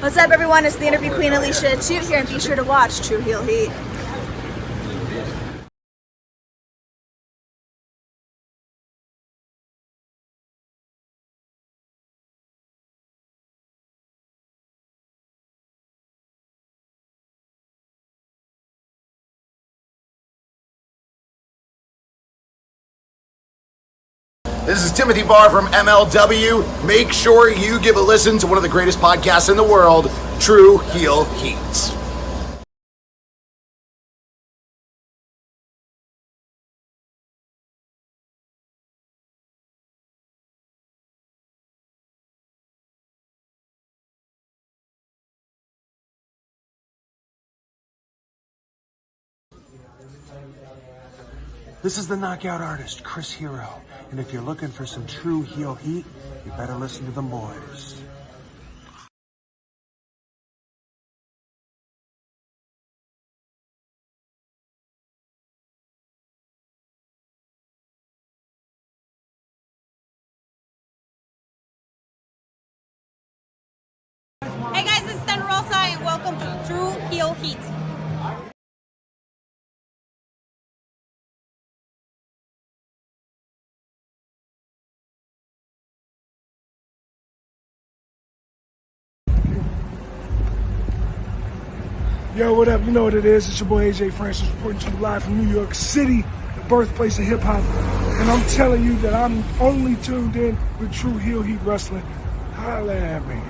What's up, everyone? It's the interview queen Alicia Toot here, and be sure to watch True Heel Heat. This is Timothy Barr from MLW. Make sure you give a listen to one of the greatest podcasts in the world, True Heel Heat. This is the knockout artist, Chris Hero. And if you're looking for some true heel heat, you better listen to them boys. Hey guys, it's Thunder Rosa and welcome to True Heel Heat. Yo, what up? You know what it is. It's your boy AJ Francis reporting to you live from New York City, the birthplace of hip-hop. And I'm telling you that I'm only tuned in with True Heel Heat Wrestling. Holla at me.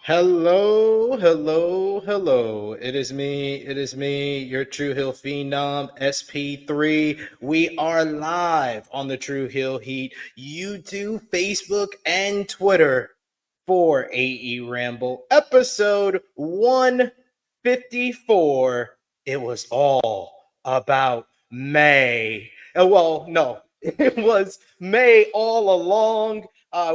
Hello, hello, hello. It is me, your True Heel Phenom, SP3. We are live on the True Heel Heat YouTube, Facebook, and Twitter for AEWramble, episode 154. It was all about May. Well, no, it was May all along.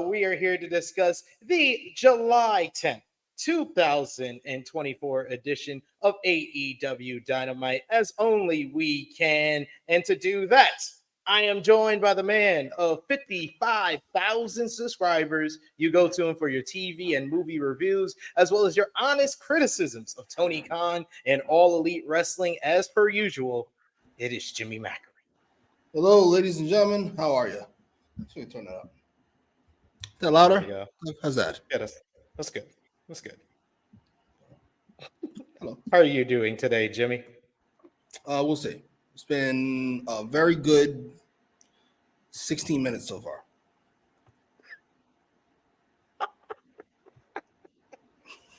We are here to discuss the July 10th, 2024 edition of AEW Dynamite as only we can. And to do that, I am joined by the man of 55,000 subscribers. You go to him for your TV and movie reviews, as well as your honest criticisms of Tony Khan and All Elite Wrestling as per usual. It is Jimmy Macram. Hello, ladies and gentlemen. How are you? Let's turn that up. Is that louder? How's that? Yeah, that's good. That's good. Hello. How are you doing today, Jimmy? We'll see. It's been a very good 16 minutes so far.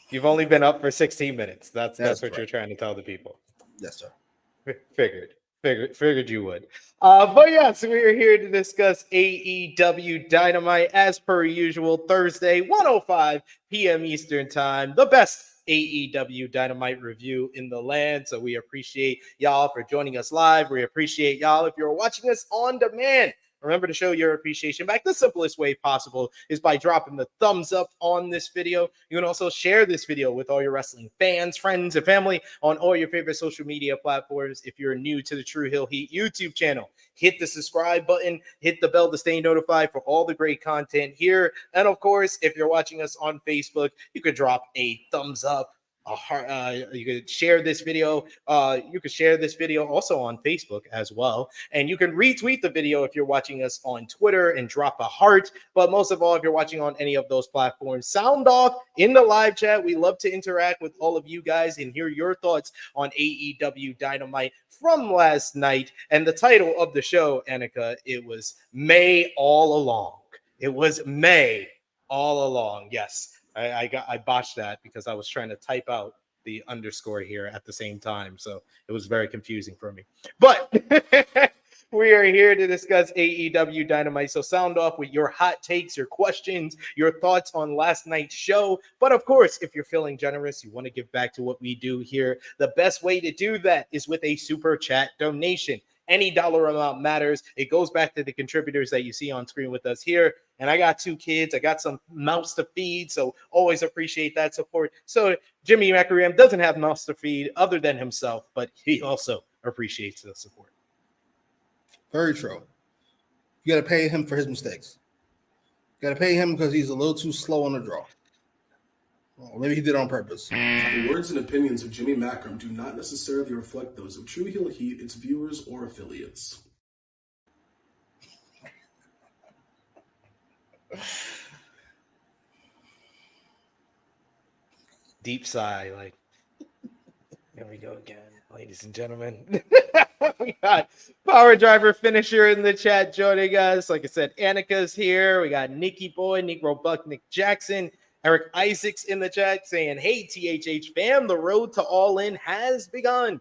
You've only been up for 16 minutes. That's what right. you're trying to tell the people. Yes, sir. Figured you would. But yes, we are here to discuss AEW Dynamite as per usual, Thursday, 1:05 p.m. Eastern Time. The best AEW Dynamite review in the land. So we appreciate y'all for joining us live. We appreciate y'all if you're watching us on demand. remember to show your appreciation back. The simplest way possible is by dropping the thumbs up on this video. You can also share this video with all your wrestling fans, friends, and family on all your favorite social media platforms. If you're new to the True Heel Heat YouTube channel, hit the subscribe button, hit the bell to stay notified for all the great content here. And of course, if you're watching us on Facebook, you could drop a thumbs up, a heart. You could share this video. You could share this video also on Facebook as well. And you can retweet the video if you're watching us on Twitter and drop a heart. But most of all, if you're watching on any of those platforms, sound off in the live chat. We love to interact with all of you guys and hear your thoughts on AEW Dynamite from last night. And the title of the show, Annika, it was May All Along. It was May All Along. Yes. I botched that because I was trying to type out the underscore here at the same time. So it was very confusing for me. But we are here to discuss AEW Dynamite. So sound off with your hot takes, your questions, your thoughts on last night's show. But of course, if you're feeling generous, you want to give back to what we do here, the best way to do that is with a super chat donation. Any dollar amount matters. It goes back to the contributors that you see on screen with us here. And I got 2 kids. I got some mouths to feed, so always appreciate that support. So Jimmy Macram doesn't have mouths to feed other than himself, but he also appreciates the support. Very true. You got to pay him for his mistakes. You got to pay him because he's a little too slow on the draw. Or maybe he did it on purpose. The words and opinions of Jimmy Macram do not necessarily reflect those of True Heel Heat, its viewers, or affiliates. Deep sigh, like, here we go again, ladies and gentlemen. We got Power Driver Finisher in the chat joining us. Like I said, Annika's here. We got Nikki Boy, Nick Roebuck, Nick Jackson, Eric Isaacs in the chat saying, hey, THH fam, the road to All In has begun.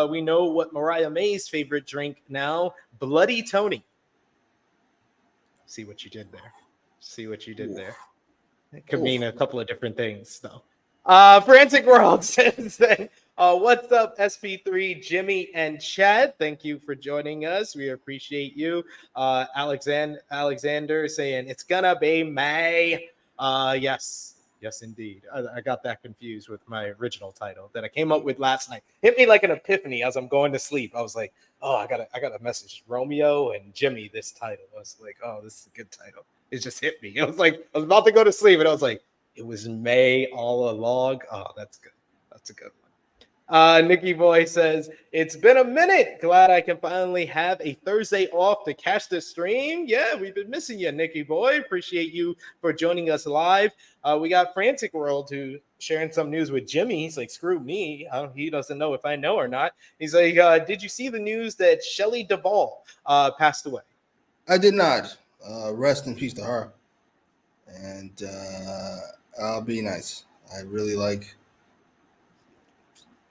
We know what Mariah May's favorite drink now, Bloody Toni. See what you did there. See what you did there. It could mean a couple of different things, though. Frantic World says, what's up, SP3, Jimmy and Chad? Thank you for joining us. We appreciate you. Alexander saying, it's gonna be May. Yes, indeed. I got that confused with my original title that I came up with last night. Hit me like an epiphany as I'm going to sleep. I was like, oh, I gotta message Romeo and Jimmy this title. I was like, oh, this is a good title. It just hit me. I was about to go to sleep, and I was like, it was May all along. Oh, that's good. That's a good one. Nikki Boy says, it's been a minute. Glad I can finally have a Thursday off to catch the stream. Yeah, we've been missing you, Nikki Boy. Appreciate you for joining us live. We got Frantic World who sharing some news with Jimmy. He's like, screw me. He doesn't know if I know or not. He's like, did you see the news that Shelley Duvall passed away? I did not. Rest in peace to her. And I'll be nice. I really like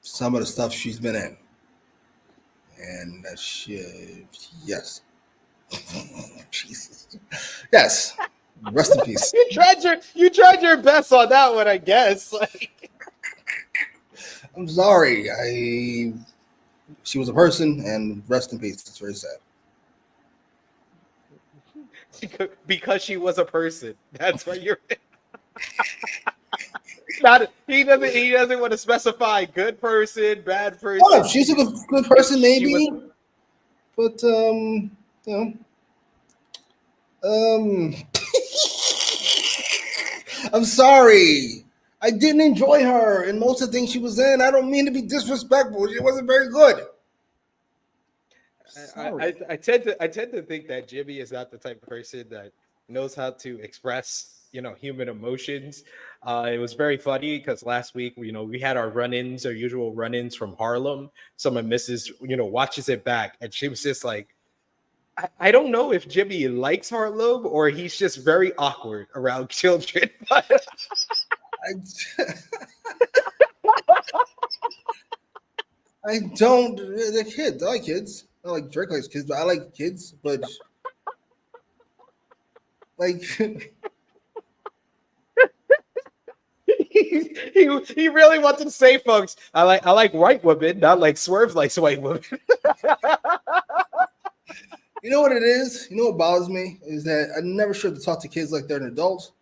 some of the stuff she's been in. And yes. Jesus. Yes. Rest in peace. You tried your best on that one, I guess. I'm sorry. She was a person, and rest in peace. It's very sad. Because she was a person. That's what you're. He doesn't want to specify good person, bad person. Oh, she's a good person, maybe. But I'm sorry. I didn't enjoy her in most of the things she was in. I don't mean to be disrespectful. She wasn't very good. I tend to think that Jimmy is not the type of person that knows how to express, human emotions. It was very funny because last week, we had our run-ins, our usual run-ins from Harlem. Someone misses, watches it back, and she was just like, I don't know if Jimmy likes Harlem or he's just very awkward around children. I don't. They're kids. I like kids. I like Drake likes kids, but I like kids. But like, he really wanted to say, folks, I like white women, not like Swerve likes white women. You know what it is? You know what bothers me is that I'm never sure to talk to kids like they're an adult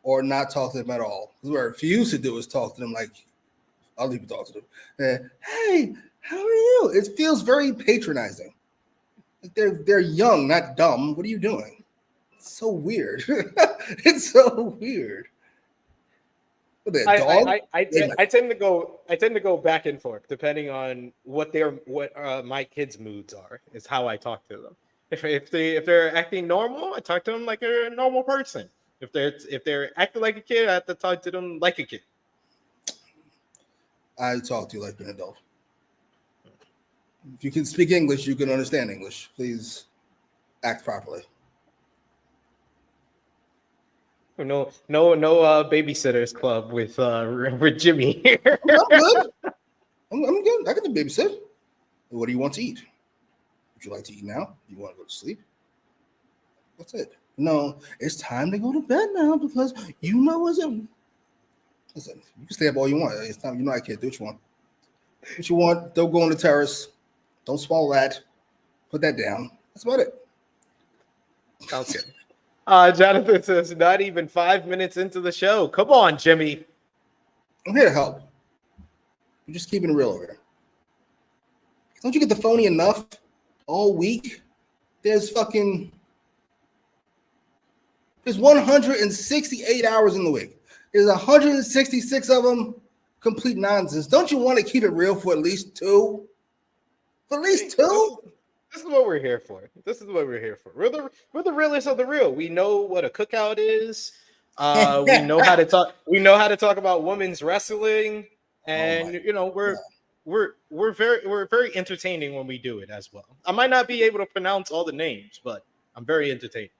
or not talk to them at all. Because what I refuse to do is talk to them like other people talk to them. Hey, how are you? It feels very patronizing. Like they're young, not dumb. What are you doing? It's so weird. It's so weird. What, I tend to go back and forth depending on what my kids' moods are. Is how I talk to them. If they're acting normal, I talk to them like a normal person. If they're acting like a kid, I have to talk to them like a kid. I talk to you like an adult. If you can speak English, you can understand English. Please act properly. No babysitters club with Jimmy here. I'm good. I'm good. I can babysit. What do you want to eat? Would you like to eat now? Do you want to go to sleep? That's it. No, it's time to go to bed now because you know what's in. Listen, you can stay up all you want. It's time. You know I can't do what you want. What you want? Don't go on the terrace. Don't swallow that. Put that down. That's about it. Sounds good. Jonathan says, not even 5 minutes into the show. Come on, Jimmy. I'm here to help. We're just keeping it real over here. Don't you get the phony enough all week? There's 168 hours in the week. There's 166 of them complete nonsense. Don't you want to keep it real for at least two? For at least two? This is what we're here for. We're the realest of the real. We know what a cookout is. We know how to talk. We know how to talk about women's wrestling, and we're very entertaining when we do it as well. I might not be able to pronounce all the names, but I'm very entertaining.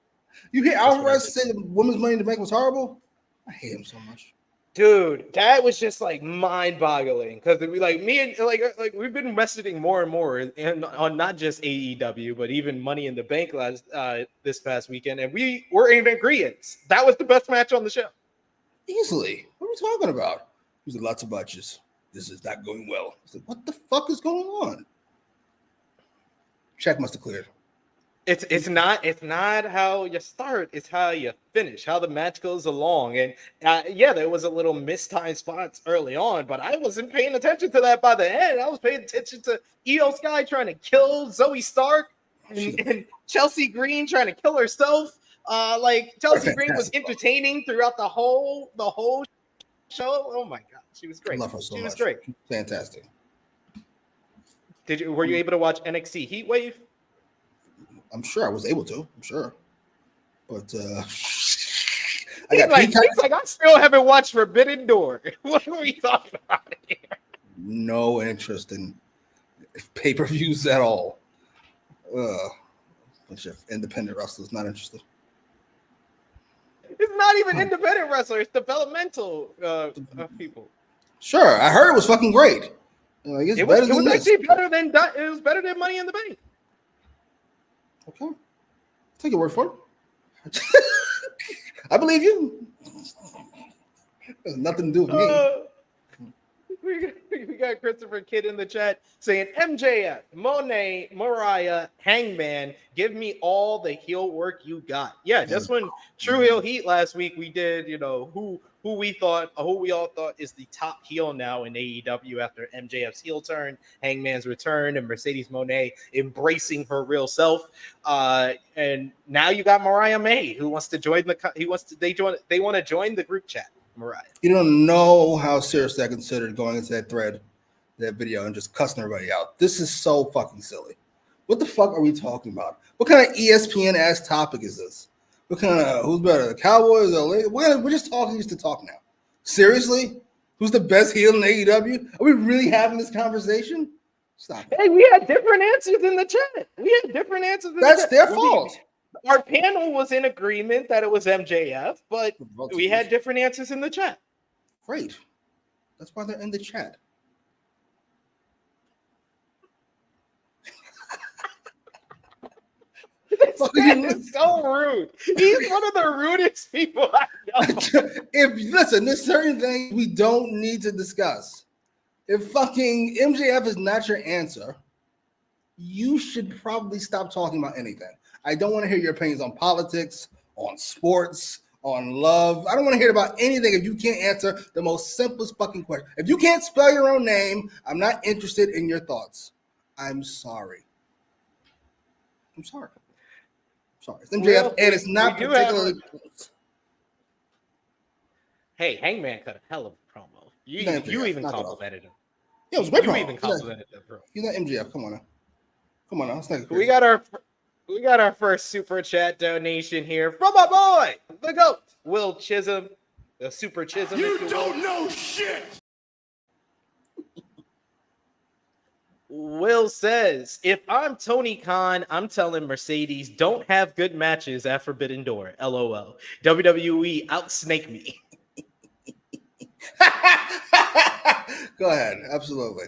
You hear Alvarez say the Women's Money in the Bank was horrible? I hate him so much. Dude, that was just like mind-boggling because we we've been messaging more and more on not just AEW but even Money in the Bank this past weekend, and we were in agreement. That was the best match on the show. Easily. What are we talking about? There's lots of matches. This is not going well. It's like, what the fuck is going on? Check must have cleared. It's not how you start, it's how you finish, how the match goes along. And there was a little mistimed spots early on, but I wasn't paying attention to that by the end. I was paying attention to Io Sky trying to kill Zoe Stark and Chelsea Green trying to kill herself. Chelsea Green was entertaining throughout the whole show. Oh my god, she was great. I love her so much. She was great. Fantastic. Were you able to watch NXT Heatwave? I'm sure I was able to. I'm sure, but he's like, I still haven't watched Forbidden Door. What are we talking about here? No interest in pay-per-views at all. Bunch of independent wrestlers not interested. It's not even independent wrestlers; developmental people. Sure, I heard it was fucking great. It was better than Money in the Bank. Okay. Take your word for it. I believe you. There's nothing to do with me. We got Christopher Kidd in the chat saying MJF, Mone, Mariah, Hangman, give me all the heel work you got. Yeah, just when True Heel Heat last week, we did, who we all thought is the top heel now in AEW after MJF's heel turn, Hangman's return, and Mercedes Moné embracing her real self. And now you got Mariah May, who wants to join they want to join the group chat. Mariah, you don't know how serious I considered going into that thread, that video, and just cussing everybody out. This is so fucking silly. What the fuck are we talking about? What kind of ESPN ass topic is this? What kind of who's better, the Cowboys or we're just talking just to talk now? Seriously? Who's the best heel in AEW? Are we really having this conversation? Stop. Hey, we had different answers in the chat. That's their fault. Our panel was in agreement that it was MJF, but we had different answers in the chat. Great. That's why they're in the chat. It's so rude. He's one of the rudest people I know. Listen, there's certain things we don't need to discuss. If fucking MJF is not your answer, you should probably stop talking about anything. I don't want to hear your opinions on politics, on sports, on love. I don't want to hear about anything if you can't answer the most simplest fucking question. If you can't spell your own name, I'm not interested in your thoughts. I'm sorry. I'm sorry. It's MJF, and it's not particularly close. Hey, Hangman cut a hell of a promo. You even complimented him. Yeah, it was a great promo. You even complimented him, bro. He's not MJF. Come on now. It's not We got our first super chat donation here from my boy, the GOAT, Will Chisholm, the Super Chisholm. You don't know shit. Will says, if I'm Tony Khan, I'm telling Mercedes don't have good matches at Forbidden Door. LOL. WWE outsnake me. Go ahead. Absolutely.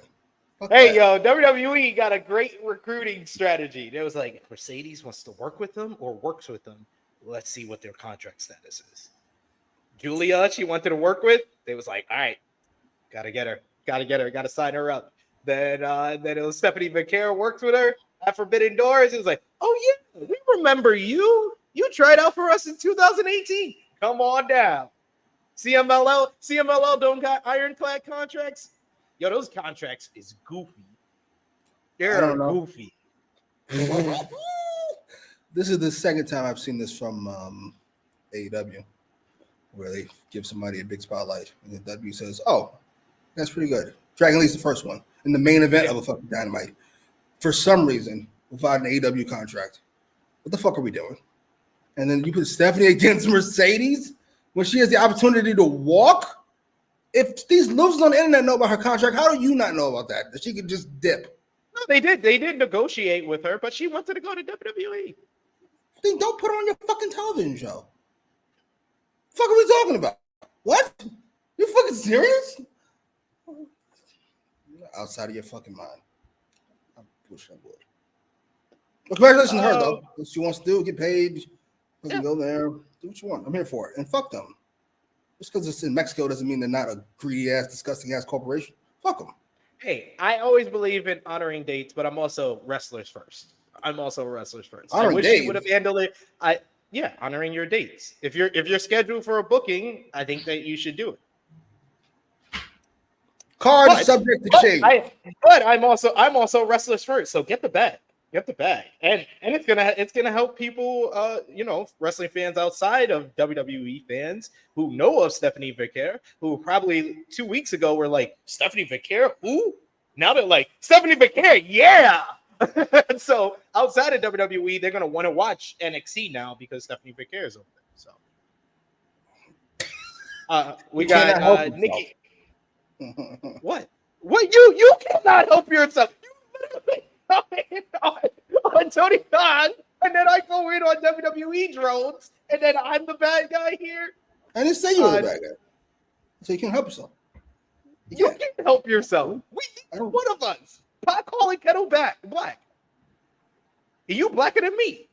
Hey, yo, WWE got a great recruiting strategy. It was like, Mercedes wants to work with them or works with them. Let's see what their contract status is. Julia, she wanted to work with. They was like, all right, gotta get her, gotta sign her up. Then it was Stephanie McCare worked with her at Forbidden Doors. It was like, oh yeah, we remember you. You tried out for us in 2018. Come on down. CMLL don't got ironclad contracts. Yo, those contracts is goofy. They're goofy. This is the second time I've seen this from AEW, where they give somebody a big spotlight, and the W says, "Oh, that's pretty good." Dragon Lee's the first one in the main event of a fucking Dynamite. For some reason, without an AEW contract, what the fuck are we doing? And then you put Stephanie against Mercedes when she has the opportunity to walk. If these losers on the internet know about her contract, how do you not know about that? That she could just dip. No, they did. They did negotiate with her, but she wanted to go to WWE. Then don't put her on your fucking television show. The fuck are we talking about? What? You fucking serious? You're outside of your fucking mind. I wish I would. Well, congratulations to her, though. What she wants to do, get paid. Go there. Do what you want. I'm here for it. And fuck them. Just because it's in Mexico doesn't mean they're not a greedy-ass, disgusting-ass corporation. Fuck them. Hey, I always believe in honoring dates, but I'm also wrestlers first. Honoring I wish dates? she would have handled it. Honoring your dates. If you're scheduled for a booking, I think that you should do it. Card subject to change. But I'm also wrestlers first. So get the bag. And it's gonna help people, wrestling fans outside of WWE fans who know of Stephanie McCare, who probably 2 weeks ago were like, Stephanie McCare, who? Now they're like, Stephanie McCare, yeah. So outside of WWE, they're gonna want to watch NXT now because Stephanie McCare is over there. So we got Nikki. What? You cannot help yourself. On Tony Khan, and then I go in on WWE drones, and then I'm the bad guy here. I didn't say you were the bad guy. So you can't help yourself. You can't help yourself. One of us. Pot calling kettle black. You blacker than me.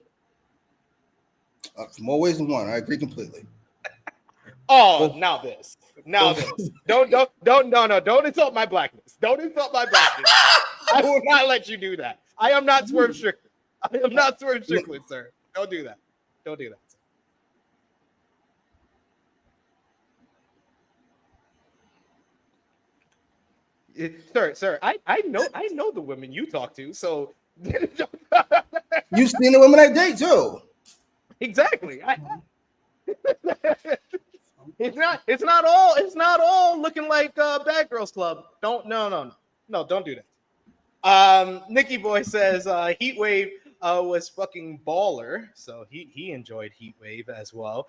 For more ways than one. I agree completely. Now this. Don't insult my blackness. I will not let you do that. I am not Swerve Strickland. Sir. Don't do that. Sir, I know the women you talk to, so you've seen the women I date too. Exactly. It's not all looking like Bad Girls Club. Don't do that. Nikki Boy says Heatwave was fucking baller, so he enjoyed Heatwave as well.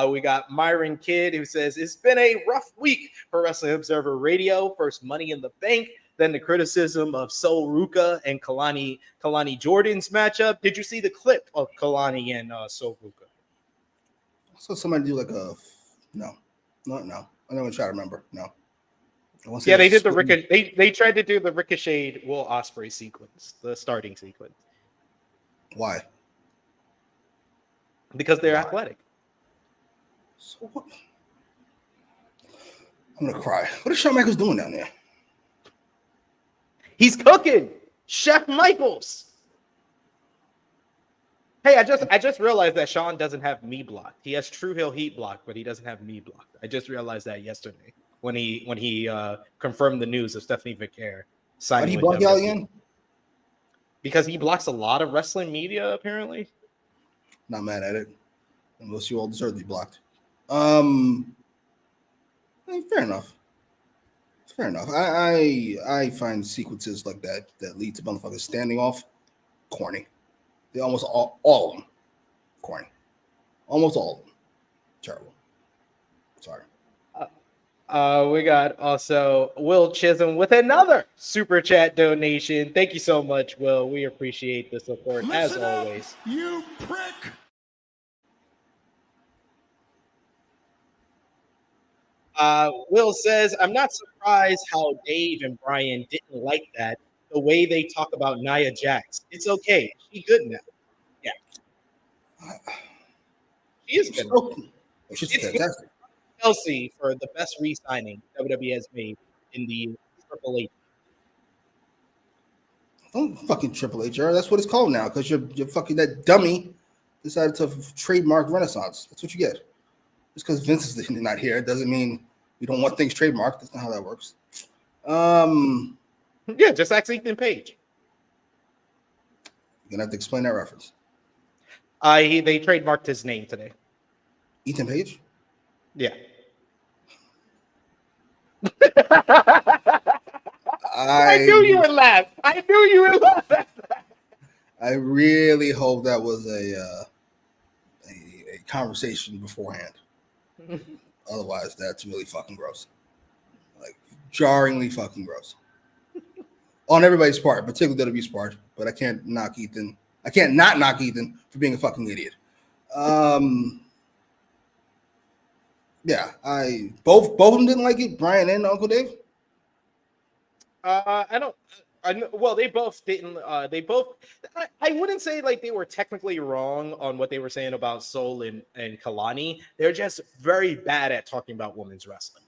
We got Myron Kidd who says it's been a rough week for Wrestling Observer Radio. First Money in the Bank, then the criticism of Sol Ruka and Kalani Jordan's matchup. Did you see the clip of Kalani and Sol Ruka? So somebody do like a no. I'm not gonna try to remember. No. Yeah, they did they tried to do the ricocheted Will Osprey sequence, the starting sequence. Why? Because they're athletic. So what? I'm gonna cry. What is Shawn Michaels doing down there? He's cooking. Chef Michaels. Hey, I just realized that Sean doesn't have me blocked. He has True Hill Heat blocked, but he doesn't have me blocked. I just realized that yesterday when he confirmed the news of Stephanie Vicaire Why did signing he with block y'all WWE. again? Because he blocks a lot of wrestling media, apparently. Not mad at it. Unless you all deserve to be blocked. Fair enough. Fair enough. I find sequences like that lead to motherfuckers standing off corny. They almost all of them corny. Almost all of them. Terrible. Sorry. We got also Will Chisholm with another super chat donation. Thank you so much, Will. We appreciate the support as always. You prick! Will says, I'm not surprised how Dave and Bryan didn't like that, the way they talk about Nia Jax. It's okay. She's good now. Yeah. She is good. She's fantastic. Chelsea for the best re-signing WWE has made in the Triple H. Don't fucking Triple H, that's what it's called now, because you're fucking that dummy decided to trademark Renaissance. That's what you get. Just because Vince is not here doesn't mean we don't want things trademarked. That's not how that works. Yeah, just ask Ethan Page. You're gonna have to explain that reference. They trademarked his name today. Ethan Page? Yeah. I knew you would laugh. I knew you would laugh at that. I really hope that was a conversation beforehand. Otherwise, that's really fucking gross. Like, jarringly fucking gross. On everybody's part, particularly WWE's part, but I can't knock Ethan. I can't not knock Ethan for being a fucking idiot. Yeah, both of them didn't like it, Bryan and Uncle Dave. Well, they both didn't. They both. I wouldn't say like they were technically wrong on what they were saying about Sol and Kalani. They're just very bad at talking about women's wrestling.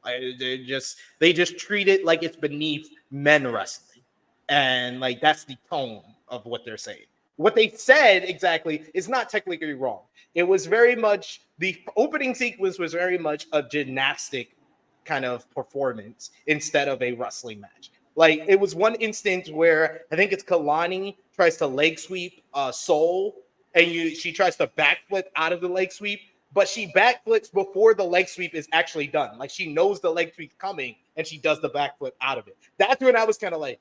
They just treat it like it's beneath men wrestling, and like that's the tone of what they're saying. What they said exactly is not technically wrong. It was very much the opening sequence was very much a gymnastic kind of performance instead of a wrestling match. Like it was one instance where I think it's Kalani tries to leg sweep Sol, and she tries to backflip out of the leg sweep, but she backflips before the leg sweep is actually done. Like she knows the leg sweep's coming, and she does the backflip out of it. That's when I was kind of like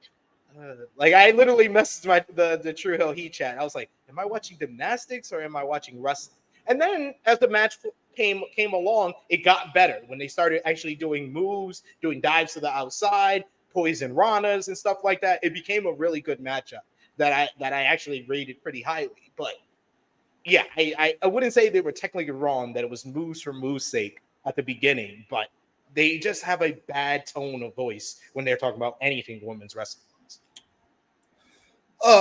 I literally messaged the True Hill Heat chat. I was like, am I watching gymnastics or am I watching wrestling? And then as the match came along, it got better when they started actually doing moves, doing dives to the outside, poison ranas and stuff like that. It became a really good matchup that I actually rated pretty highly. But yeah, I wouldn't say they were technically wrong that it was moves for moves' sake at the beginning, but they just have a bad tone of voice when they're talking about anything women's wrestling.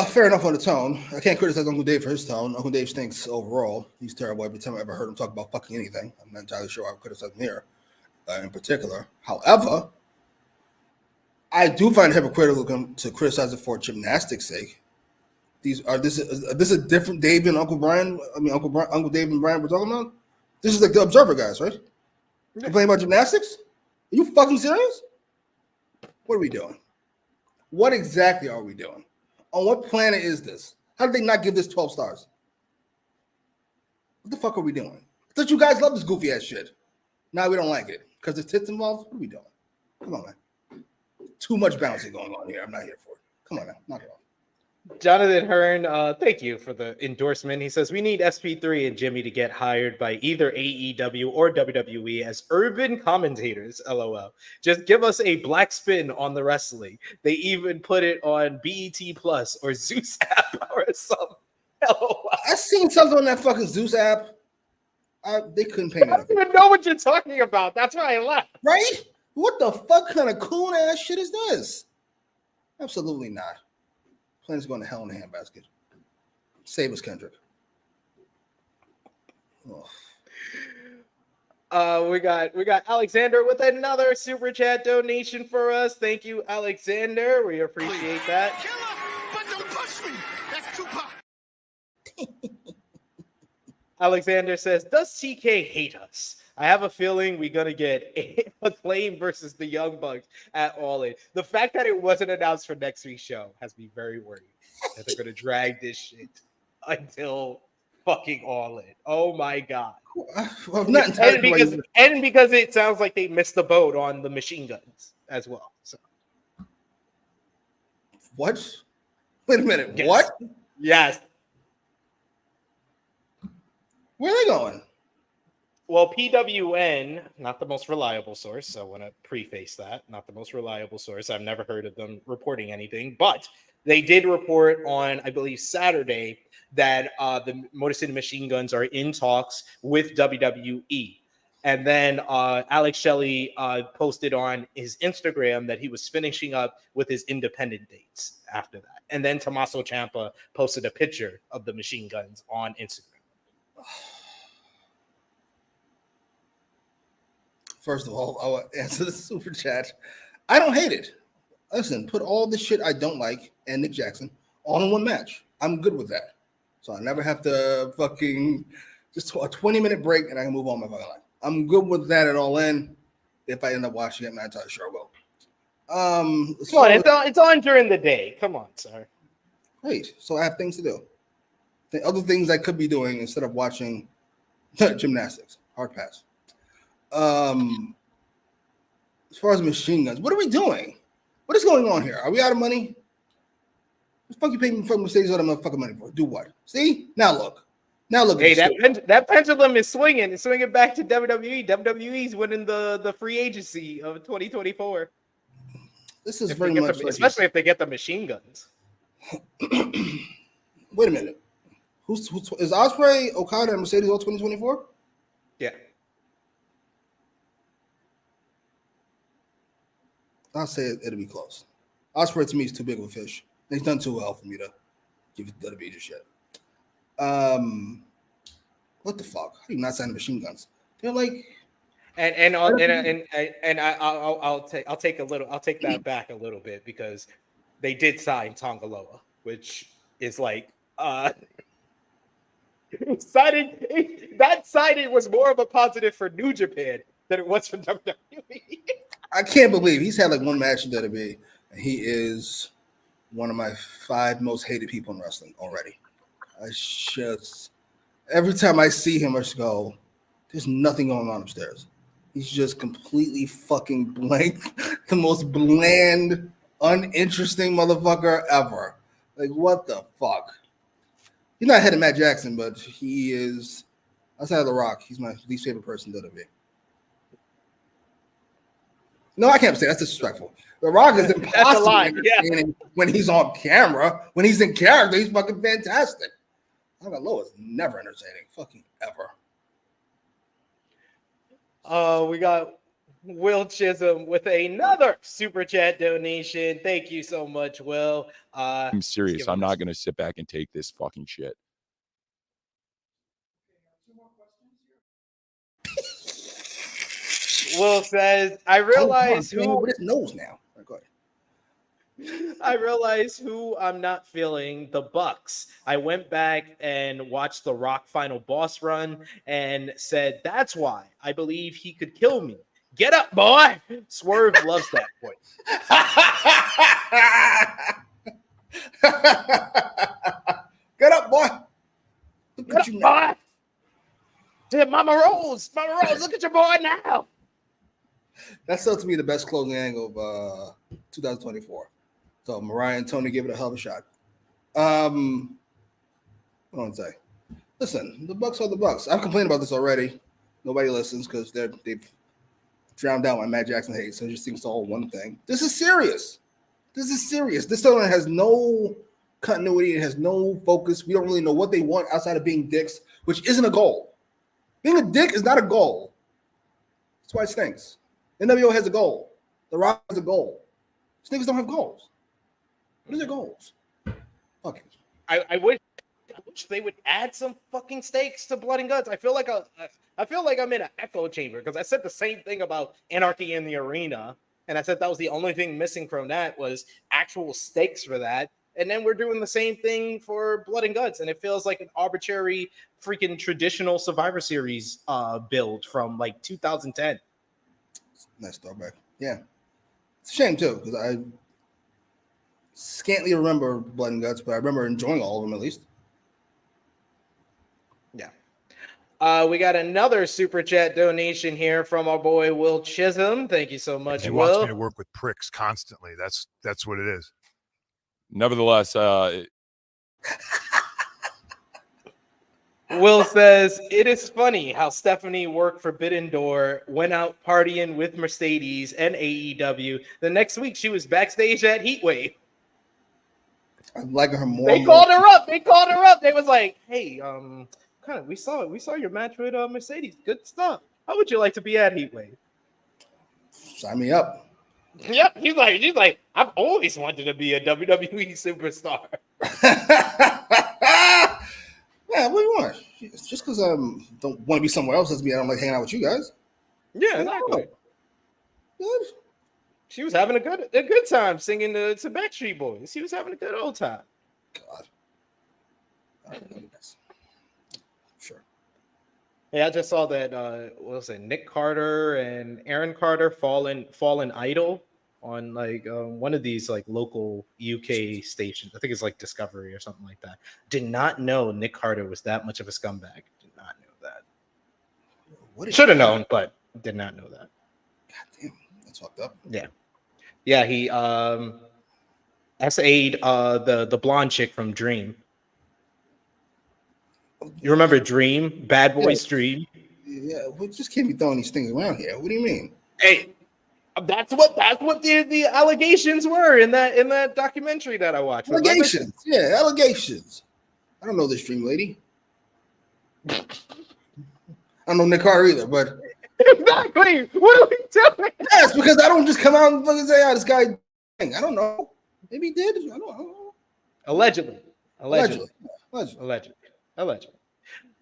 Fair enough on the tone. I can't criticize Uncle Dave for his tone. Uncle Dave stinks overall. He's terrible every time I ever heard him talk about fucking anything. I'm not entirely sure I would criticize him here in particular. However, I do find it hypocritical to criticize it for gymnastics' sake. This is a different Dave and Uncle Bryan. I mean, Uncle Dave and Bryan we're talking about. This is like the Observer guys, right? Complaining about gymnastics? Are you fucking serious? What are we doing? What exactly are we doing? On what planet is this? How did they not give this 12 stars? What the fuck are we doing? I thought you guys love this goofy ass shit. Now we don't like it because there's tits involved. What are we doing? Come on, man. Too much bouncing going on here. I'm not here for it. Come on, man. Knock it off. Jonathan Hearn, thank you for the endorsement. He says, we need SP3 and Jimmy to get hired by either AEW or WWE as urban commentators, LOL. Just give us a black spin on the wrestling. They even put it on BET Plus or Zeus app or something. LOL. I seen something on that fucking Zeus app. They couldn't pay me. I don't even know what you're talking about. That's why I laughed. Right? What the fuck kind of coon ass shit is this? Absolutely not. Planet's going to hell in a handbasket. Save us, Kendrick. Oh. We got Alexander with another super chat donation for us. Thank you, Alexander. We appreciate that. But don't push me. That's Tupac. Alexander says, does TK hate us? I have a feeling we're going to get Acclaim versus the Young Bucks at All In. The fact that it wasn't announced for next week's show has me very worried that they're going to drag this shit until fucking All In. Oh my God. Well, not entirely and because it sounds like they missed the boat on the machine guns as well. So. What? Wait a minute. Yes. What? Yes. Where are they going? Well, PWN, not the most reliable source, so I want to preface that. Not the most reliable source. I've never heard of them reporting anything, but they did report on, I believe, Saturday that the Motor City Machine Guns are in talks with WWE. And then Alex Shelley posted on his Instagram that he was finishing up with his independent dates after that. And then Tommaso Ciampa posted a picture of the Machine Guns on Instagram. First of all, I will answer the super chat. I don't hate it. Listen, put all the shit I don't like and Nick Jackson all in one match. I'm good with that. So I never have to fucking just a 20-minute break and I can move on my fucking life. I'm good with that at All In. If I end up watching it, I'm not entirely sure I will. Come on, it's on during the day. Come on, sir. Great. So I have things to do. The other things I could be doing instead of watching gymnastics. Hard pass. As far as machine guns, what are we doing? What is going on here? Are we out of money? What the fuck you paying me for Mercedes all that motherfucking money for? Do what? See? Now look. Hey, that pendulum is swinging. It's swinging back to WWE. WWE's winning the free agency of 2024. This is very much especially if they get the machine guns. Wait a minute. Who's is Osprey, Okada, and Mercedes all 2024? Yeah. I'll say it'll be close. Osprey to me is too big of a fish. He's done too well for me to give it WWE just yet. What the fuck? How do you not sign the machine guns? They're like, I'll take that back a little bit because they did sign Tongaloa, which is like signing was more of a positive for New Japan than it was for WWE. I can't believe he's had like one match in WWE, and he is one of my 5 most hated people in wrestling already. I just every time I see him, I just go, "There's nothing going on upstairs." He's just completely fucking blank, the most bland, uninteresting motherfucker ever. Like, what the fuck? He's not ahead of Matt Jackson, but he is outside of The Rock. He's my least favorite person in WWE. No, I can't say that's disrespectful. The Rock is impossible when he's on camera. When he's in character, he's fucking fantastic. Low is never entertaining, fucking ever. We got Will Chisholm with another super chat donation. Thank you so much, Will. I'm serious. I'm not going to sit back and take this fucking shit. Will says, I realize who with his nose now. Go ahead. I realize who I'm not feeling, the Bucks. I went back and watched the Rock final boss run and said, that's why I believe he could kill me. Get up, boy. Swerve loves that point. Get up, boy. Look at you, boy. Mama Rose, look at your boy now. That's still to me the best closing angle of 2024. So Mariah and Toni gave it a hell of a shot. What do I want to say? Listen, the Bucks are the Bucks. I've complained about this already. Nobody listens because they've drowned out my Matt Jackson hate. So it just thinks it's all one thing. This is serious. This storyline has no continuity. It has no focus. We don't really know what they want outside of being dicks, which isn't a goal. Being a dick is not a goal. That's why it stinks. NWO has a goal. The Rock has a goal. These niggas don't have goals. What are their goals? Fuck it. I wish they would add some fucking stakes to Blood and Guts. I feel like I'm in an echo chamber because I said the same thing about Anarchy in the Arena, and I said that was the only thing missing from that was actual stakes for that. And then we're doing the same thing for Blood and Guts, and it feels like an arbitrary freaking traditional Survivor Series build from like 2010. Nice throwback. Yeah. It's a shame too, because I scantily remember Blood and Guts, but I remember enjoying all of them at least. Yeah. We got another super chat donation here from our boy Will Chisholm. Thank you so much. He Will wants me to work with pricks constantly. That's what it is. Nevertheless, Will says, it is funny how Stephanie worked Forbidden Door, went out partying with Mercedes and AEW. The next week, she was backstage at Heatwave. I'm liking her more. They called her up. They was like, hey, kind of, we saw your match with Mercedes. Good stuff. How would you like to be at Heatwave? Sign me up. Yep. She's like, I've always wanted to be a WWE superstar. Yeah, what do you want? Just because I don't want to be somewhere else doesn't mean I don't like hanging out with you guys. Yeah, exactly. Good. She was having a good time singing to Backstreet Boys. She was having a good old time. God. Sure. Yeah, I just saw that. What was it? Nick Carter and Aaron Carter fallen idol on like one of these like local UK stations. I think it's like Discovery or something like that. Did not know Nick Carter was that much of a scumbag. Did not know that. Should have known, but did not know that. God damn, that's fucked up. Yeah. He SA'd the blonde chick from Dream. You remember Dream? Bad Boys Dream? Yeah, we just can't be throwing these things around here. What do you mean? Hey, that's what the allegations were in that documentary that I watched. Allegations. Yeah, allegations. I don't know this Dream lady. I don't know Nick Carter either, but exactly. What are we doing? Yes, because I don't just come out and fucking say, this guy. I don't know. Maybe he did. I don't know. Allegedly.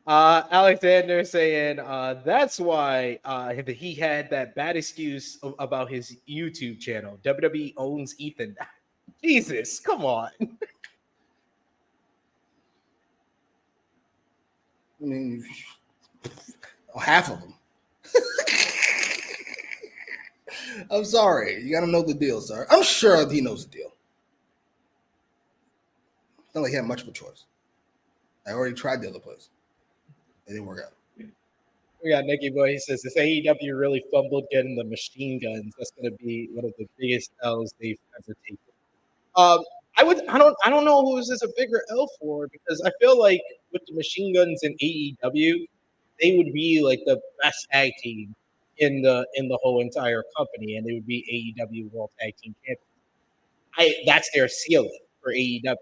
Alexander saying that's why he had that bad excuse about his YouTube channel. WWE owns Ethan. Jesus, come on. I mean, half of them. I'm sorry. You got to know the deal, sir. I'm sure he knows the deal. It's not like he had much of a choice. I already tried the other place. It didn't work out. We got Nicky Boy. He says, if AEW really fumbled getting the machine guns, that's going to be one of the biggest L's they've ever taken. I don't know who is this a bigger L for, because I feel like with the machine guns in AEW, they would be like the best tag team in the whole entire company, and they would be AEW World Tag Team Champions. That's their ceiling for AEW.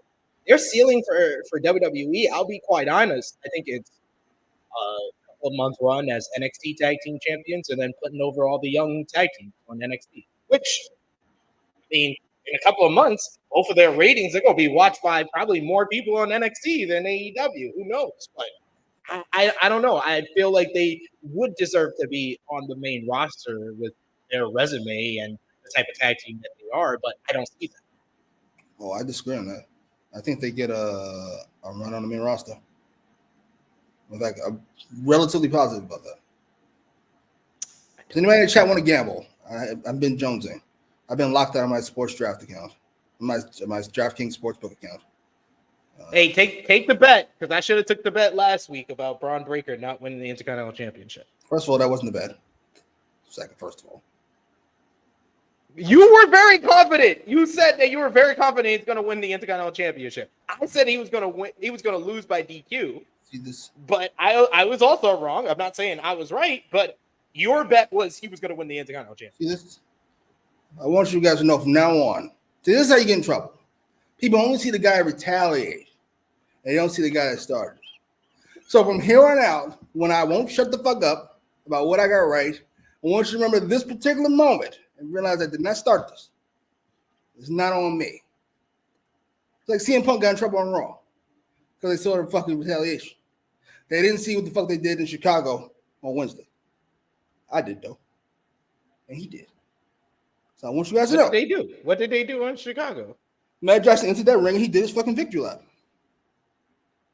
Their ceiling for WWE, I'll be quite honest, I think it's a couple of month run as NXT Tag Team Champions and then putting over all the young tag teams on NXT, which, I mean, in a couple of months, both of their ratings are going to be watched by probably more people on NXT than AEW. Who knows? But I don't know. I feel like they would deserve to be on the main roster with their resume and the type of tag team that they are, but I don't see that. Oh, I disagree on that. I think they get a run on the main roster. In fact, I'm relatively positive about that. Does anybody in the chat want to gamble? I've been jonesing. I've been locked out of my sports draft account, my DraftKings Sportsbook account. Hey, take the bet, because I should have took the bet last week about Braun Breaker not winning the Intercontinental Championship. First of all, that wasn't the bet. Second, first of all, you were very confident. You said that you were very confident he's going to win the Intercontinental Championship. I said he was going to win. He was going to lose by DQ. See this? But I was also wrong. I'm not saying I was right, but your bet was he was going to win the Intercontinental Championship. See this? I want you guys to know from now on. See, this is how you get in trouble. People only see the guy retaliate, and they don't see the guy that started. So from here on out, when I won't shut the fuck up about what I got right, I want you to remember this particular moment and realize I did not start this. It's not on me. It's like CM Punk got in trouble on Raw because they saw the fucking retaliation. They didn't see what the fuck they did in Chicago on Wednesday. I did, though. And he did. So I want you guys to know. What did they do in Chicago? Matt Jackson entered that ring and he did his fucking victory lap,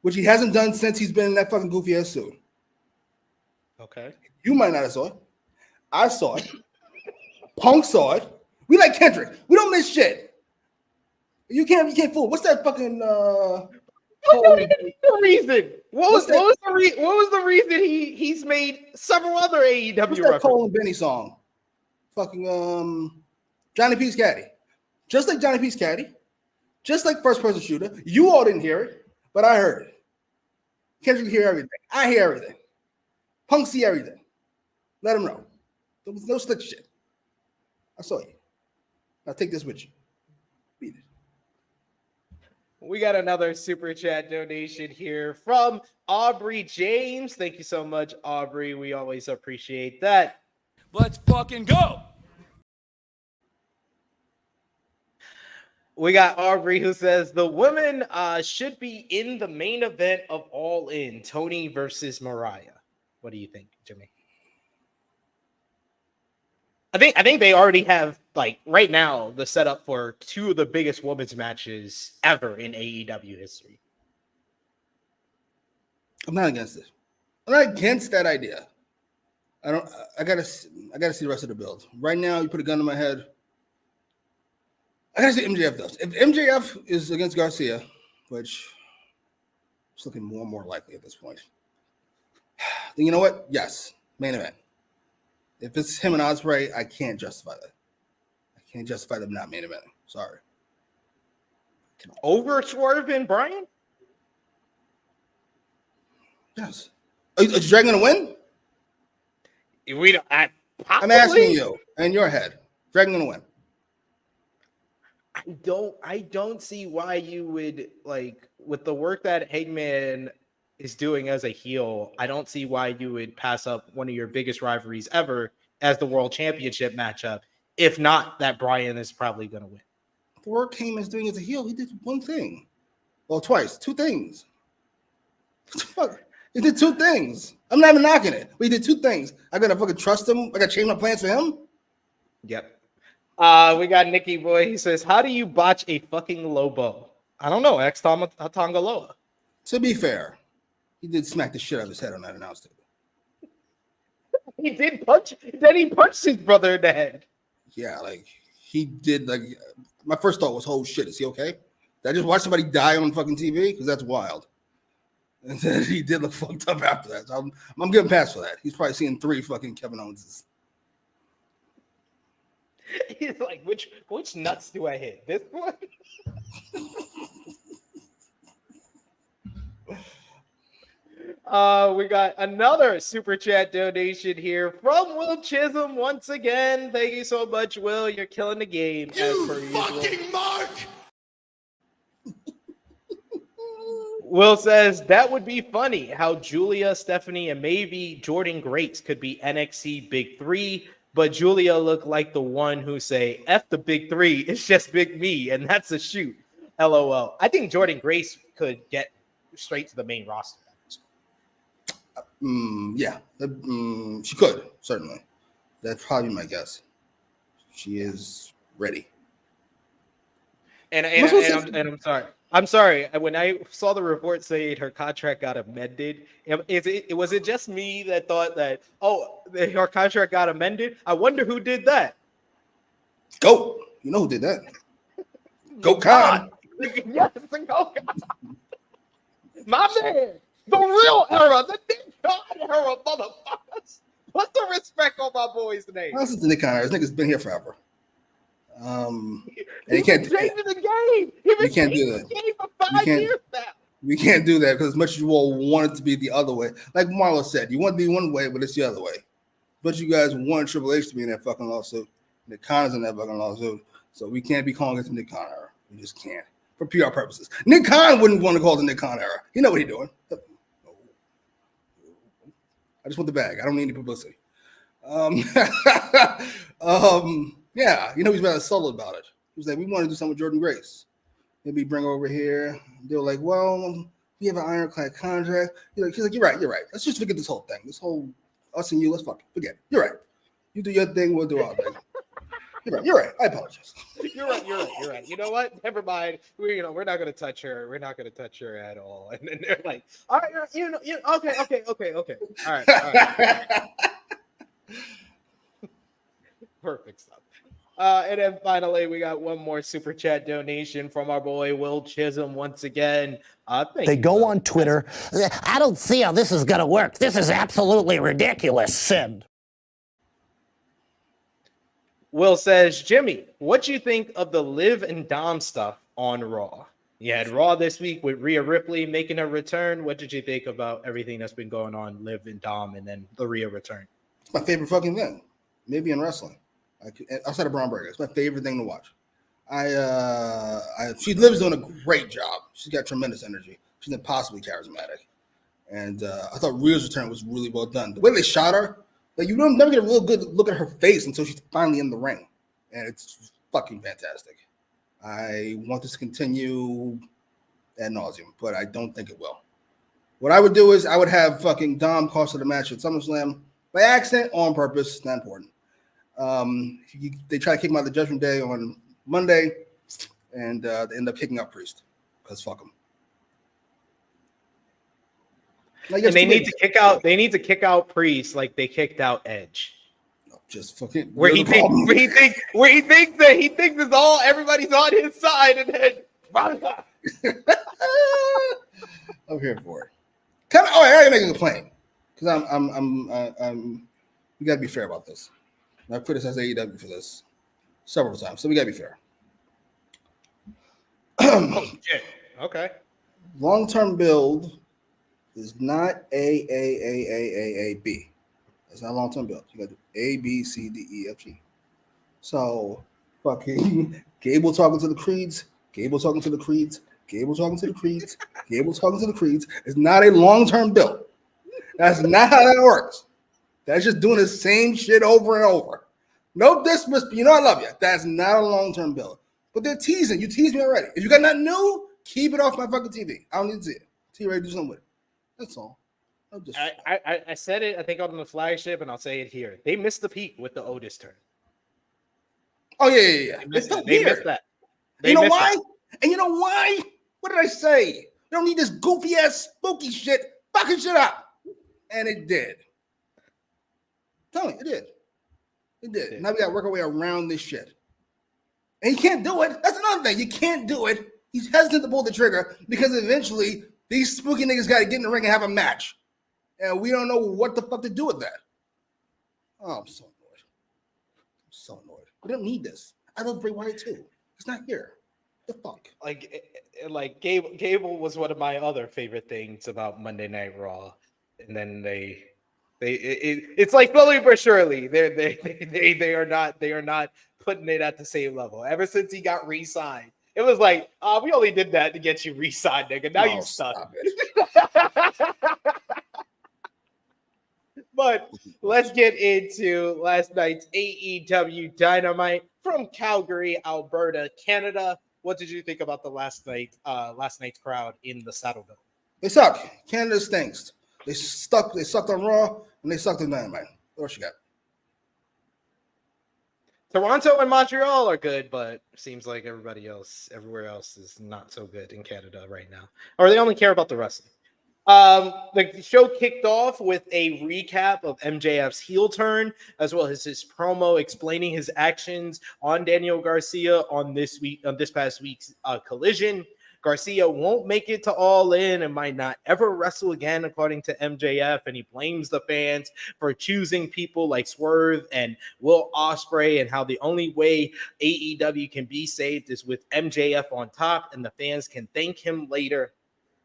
which he hasn't done since he's been in that fucking goofy ass suit. Okay. You might not have saw it. I saw it. Punk saw it. We like Kendrick. We don't miss shit. You can't fool. What's that fucking the reason? What was the reason he's made several other AEW What's that Cole and Benny song? Fucking Johnny P's Caddy. Just like Johnny P's Caddy. Just like First Person Shooter. You all didn't hear it, but I heard it. Kendrick hear everything. I hear everything. Punk see everything. Let him know. There was no slick shit. I saw you. Now take this with you. Beat it. We got another super chat donation here from Aubrey James. Thank you so much, Aubrey. We always appreciate that. Let's fucking go. We got Aubrey who says the women should be in the main event of All In, Toni versus Mariah. What do you think, Jimmy? I think they already have, like, right now, the setup for two of the biggest women's matches ever in AEW history. I'm not against it. I'm not against that idea. I gotta see the rest of the build. Right now, you put a gun to my head. I gotta see what MJF does. If MJF is against Garcia, which is looking more and more likely at this point, then you know what? Yes, main event. If it's him and Osprey, I can't justify that. I can't justify them not main eventing. Sorry. Over Swerve and Bryan? Yes. Is Dragon gonna win? We don't. I'm asking you in your head. Dragon gonna win. I don't see why you would, like, with the work that Hangman is doing as a heel, I don't see why you would pass up one of your biggest rivalries ever as the World Championship matchup. If not, that Bryan is probably going to win. The work Heyman's doing as a heel, he did one thing. Well, twice. Two things. What the fuck? He did two things. I'm not even knocking it. But he did two things. I got to fucking trust him. I got to change my plans for him. Yep. We got Nicky Boy. He says, how do you botch a fucking low blow? I don't know. Ex Tongaloa. To be fair, he did smack the shit out of his head on that announce table. He did punch. Then he punched his brother in the head. Yeah, like he did. Like my first thought was, "Oh shit, is he okay?" Did I just watch somebody die on fucking TV? Because that's wild. And then he did look fucked up after that. So I'm giving pass for that. He's probably seeing 3 fucking Kevin Owenses. He's like, which nuts do I hit? This one? We got another super chat donation here from Will Chisholm once again. Thank you so much, Will. You're killing the game. You fucking mark. Will says that would be funny how Julia, Stephanie, and maybe Jordan Grace could be NXT Big 3, but Julia looked like the one who say, F the Big 3, it's just Big Me, and that's a shoot. LOL. I think Jordan Grace could get straight to the main roster. Yeah, she could, certainly. That's probably my guess. She is ready. And I'm sorry. I'm sorry. When I saw the report saying her contract got amended, was it just me that thought that, her contract got amended? I wonder who did that. Go. You know who did that? Go Khan. Yes, Go Khan. My man. The real era. The Nick Khan era, motherfuckers. What's the respect on my boy's name? This is the Nick Khan era. This nigga's been here forever. And he can't changing the game. We can't do that. The game for 5 years now. We can't do that because as much as you all want it to be the other way, like Marlo said, you want to be one way, but it's the other way. But you guys want Triple H to be in that fucking lawsuit. Nick Khan is in that fucking lawsuit, so we can't be calling it the Nick Khan era. We just can't for PR purposes. Nick Khan wouldn't want to call it the Nick Khan era. You know what he's doing. I just want the bag. I don't need any publicity. Yeah, you know he's rather subtle about it. He was like, we want to do something with Jordan Grace. Maybe bring her over here. They were like, well, we have an ironclad contract. He's like, you're right. Let's just forget this whole thing. This whole us and you, let's fucking forget it. You're right. You do your thing, we'll do our thing. You're right. I apologize. You're right. You know what? Never mind. We're not gonna touch her. We're not gonna touch her at all. And then they're like, all right, okay. All right. Perfect stuff. And then finally, we got one more super chat donation from our boy Will Chisholm once again. They go on Twitter. I don't see how this is going to work. This is absolutely ridiculous. Send. Will says, Jimmy, what do you think of the Liv and Dom stuff on Raw? You had Raw this week with Rhea Ripley making a return. What did you think about everything that's been going on, Liv and Dom, and then the Rhea return? It's my favorite fucking thing. Maybe in wrestling. Outside of Braun Breaker, it's my favorite thing to watch. She Liv's doing a great job. She's got tremendous energy. She's impossibly charismatic, and I thought Rhea's return was really well done. The way they shot her, like you don't never get a real good look at her face until she's finally in the ring, and it's fucking fantastic. I want this to continue ad nauseum, but I don't think it will. What I would do is I would have fucking Dom cost her the match at SummerSlam by accident or on purpose. Not important. They try to kick him out of the Judgment Day on Monday, and they end up kicking out Priest because fuck him. And they need to kick out Priest like they kicked out Edge. No, just fucking where he thinks it's all everybody's on his side, and then I'm here for it. I gotta make a complaint because we gotta be fair about this. I've criticized AEW for this several times, so we gotta be fair. Oh shit. Okay. Long-term build is not A. It's not long-term build. You got to do A, B, C, D, E, F, G. So fucking Gable talking to the Creeds. Gable talking to the Creeds. Gable talking to the Creeds. Gable talking to the Creeds. It's not a long-term build. That's not how that works. That's just doing the same shit over and over. No disrespect. You know I love you. That's not a long-term build. But they're teasing. You teased me already. If you got nothing new, keep it off my fucking TV. I don't need to see it. T ready to do something with it. That's all. I said it, I think, on the flagship, and I'll say it here. They missed the peak with the Otis turn. Oh, yeah. They missed that. You know why? And you know why? What did I say? You don't need this goofy-ass, spooky shit fucking shit up. And it did. Tell me, it did. It did. Now we got to work our way around this shit. And you can't do it. That's another thing. You can't do it. He's hesitant to pull the trigger because eventually these spooky niggas got to get in the ring and have a match. And we don't know what the fuck to do with that. Oh, I'm so annoyed. We don't need this. I love Bray Wyatt too. He's not here. The fuck? Like Gable was one of my other favorite things about Monday Night Raw. And then it's like slowly but surely they are not putting it at the same level. Ever since he got re-signed, it was like, we only did that to get you re-signed, nigga. Now you stuck. But let's get into last night's AEW Dynamite from Calgary, Alberta, Canada. What did you think about the last night's crowd in the Saddledome? They suck. Canada stinks. They sucked on Raw and they sucked on Dynamite. What else you got? Toronto and Montreal are good, but it seems like everywhere else is not so good in Canada right now. Or they only care about the wrestling. The show kicked off with a recap of MJF's heel turn, as well as his promo explaining his actions on Daniel Garcia on this past week's Collision. Garcia won't make it to All In and might not ever wrestle again, according to MJF, and he blames the fans for choosing people like Swerve and Will Osprey, and how the only way AEW can be saved is with MJF on top, and the fans can thank him later.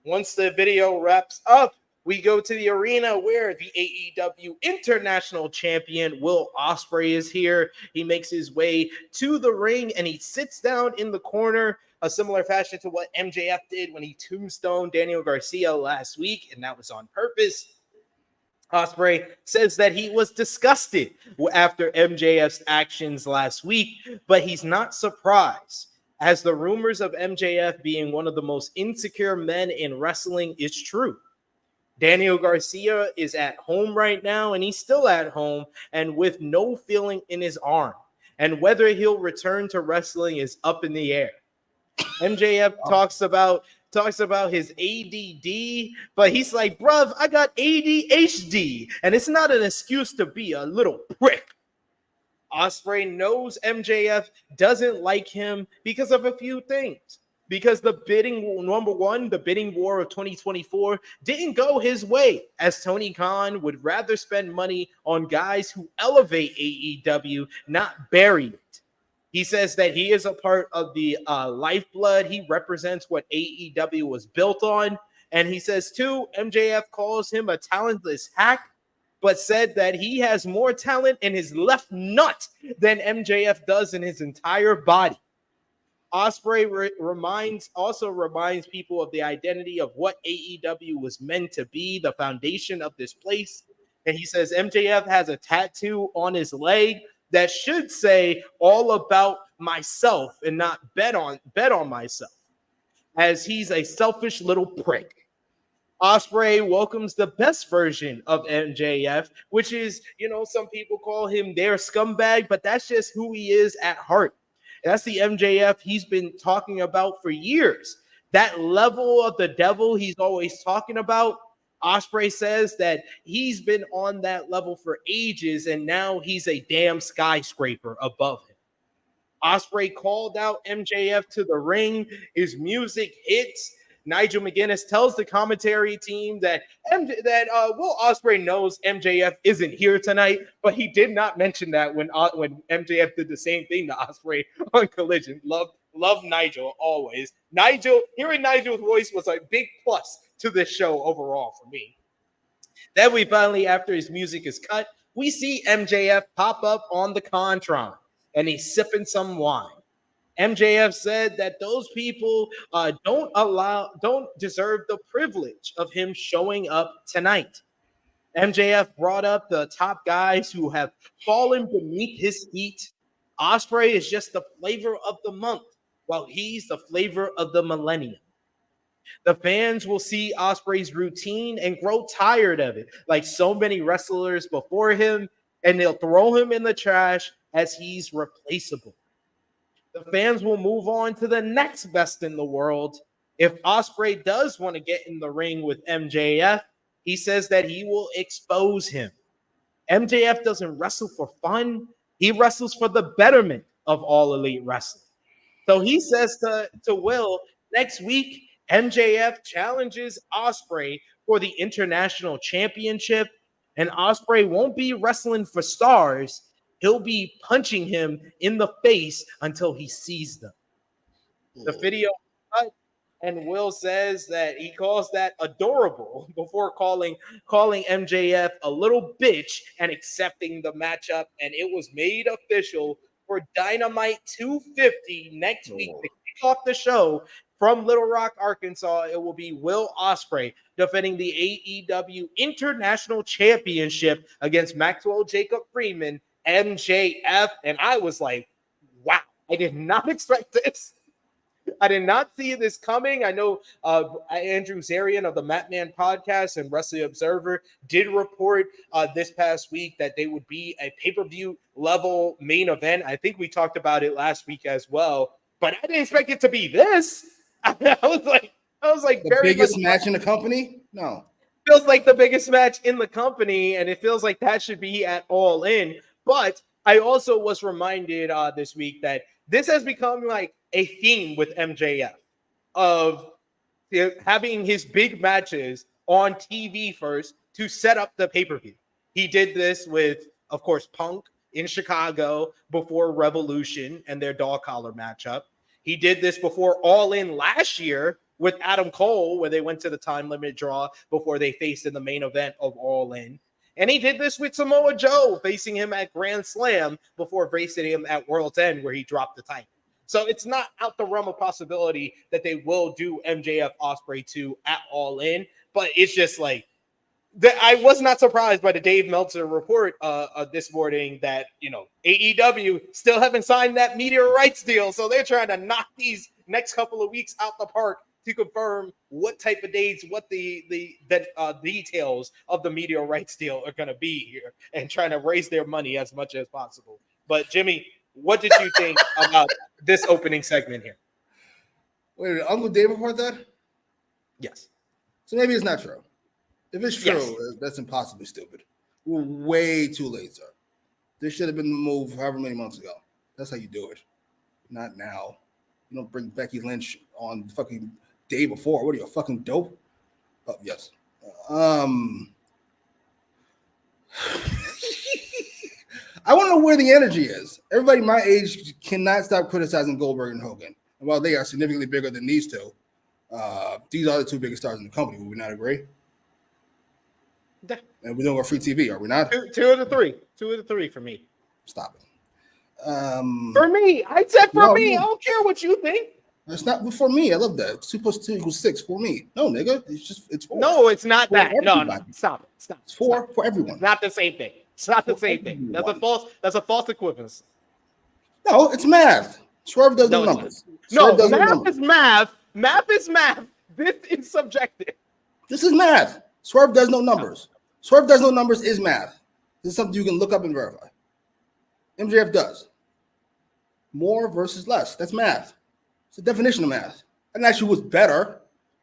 Once the video wraps up, we go to the arena where the AEW International Champion Will Osprey is here. He makes his way to the ring and he sits down in the corner, a similar fashion to what MJF did when he tombstoned Daniel Garcia last week, and that was on purpose. Osprey says that he was disgusted after MJF's actions last week, but he's not surprised, as the rumors of MJF being one of the most insecure men in wrestling is true. Daniel Garcia is at home right now, and he's still at home and with no feeling in his arm. and whether he'll return to wrestling is up in the air. MJF talks about his ADD, but he's like, bruv, I got ADHD, and it's not an excuse to be a little prick. Osprey knows MJF doesn't like him because of a few things. Because the bidding war of 2024 didn't go his way, as Tony Khan would rather spend money on guys who elevate AEW, not bury it. He says that he is a part of the lifeblood. He represents what AEW was built on. And he says, too, MJF calls him a talentless hack, but said that he has more talent in his left nut than MJF does in his entire body. Osprey also reminds people of the identity of what AEW was meant to be, the foundation of this place. And he says MJF has a tattoo on his leg that should say all about myself and not bet on myself, as he's a selfish little prick. Osprey welcomes the best version of MJF, which is, some people call him their scumbag, but that's just who he is at heart. That's the MJF he's been talking about for years. That level of the devil he's always talking about, Osprey says that he's been on that level for ages, and now he's a damn skyscraper above him. Osprey called out MJF to the ring. His music hits. Nigel McGuinness tells the commentary team that Will Osprey knows MJF isn't here tonight, but he did not mention that when MJF did the same thing to Osprey on Collision. Love Nigel always. Hearing Nigel's voice was a big plus to this show overall for me. Then we finally, after his music is cut, we see MJF pop up on the Contron, and he's sipping some wine. MJF said that those people don't deserve the privilege of him showing up tonight. MJF brought up the top guys who have fallen beneath his feet. Osprey is just the flavor of the month, while he's the flavor of the millennium. The fans will see Osprey's routine and grow tired of it, like so many wrestlers before him, and they'll throw him in the trash as he's replaceable. The fans will move on to the next best in the world. If Osprey does want to get in the ring with MJF, he says that he will expose him. MJF doesn't wrestle for fun. He wrestles for the betterment of All Elite Wrestling. So he says to Will, next week, MJF challenges Osprey for the International Championship, and Osprey won't be wrestling for stars. He'll be punching him in the face until he sees them. The video cut, and Will says that he calls that adorable before calling MJF a little bitch and accepting the matchup. And it was made official for Dynamite 250 next week to kick off the show from Little Rock, Arkansas. It will be Will Osprey defending the AEW International Championship against Maxwell Jacob Freeman, MJF. And I was like, wow, I did not expect this. I did not see this coming. I know Andrew Zarian of the Matman podcast and Wrestling Observer did report this past week that they would be a pay-per-view level main event. I think we talked about it last week as well, but I didn't expect it to be this. I was like the biggest match in the company? No. Feels like the biggest match in the company, and it feels like that should be at All In. But I also was reminded this week that this has become like a theme with MJF of having his big matches on TV first to set up the pay-per-view. He did this with, of course, Punk in Chicago before Revolution and their dog collar matchup. He did this before All In last year with Adam Cole, where they went to the time limit draw before they faced in the main event of All In. And he did this with Samoa Joe, facing him at Grand Slam before facing him at World's End, where he dropped the title. So it's not out the realm of possibility that they will do MJF Osprey 2 at All In, but it's just like, I was not surprised by the Dave Meltzer report this morning that, AEW still haven't signed that media rights deal. So they're trying to knock these next couple of weeks out the park to confirm what type of dates, what the details of the media rights deal are going to be here, and trying to raise their money as much as possible. But Jimmy, what did you think about this opening segment here? Wait, did Uncle Dave report that? Yes. So maybe it's not true. If it's true, Yes. that's impossibly stupid. We're way too late, sir. This should have been moved however many months ago. That's how you do it. Not now. You don't bring Becky Lynch on the fucking day before. What are you, a fucking dope? Oh, yes. I want to know where the energy is. Everybody my age cannot stop criticizing Goldberg and Hogan. And while they are significantly bigger than these two, these are the two biggest stars in the company. Would we not agree? Yeah. And we're doing our free TV, are we not? Two of the three. Two of the three for me. Stop it. For me. I said for me. I don't care what you think. It's not for me. I love that. 2 + 2 = 6 for me. No, nigga. It's 4. No, it's not For that. No, everybody. stop it. Stop. It's 4 for everyone. It's not the same thing. It's not the same thing. That's a false equivalence. No, it's math. Swerve does no numbers. No, math is math. Math is math. This is subjective. This is math. Swerve does no numbers. Swerve does no numbers is math. This is something you can look up and verify. MJF does. More versus less. That's math. It's the definition of math. And actually, who's better?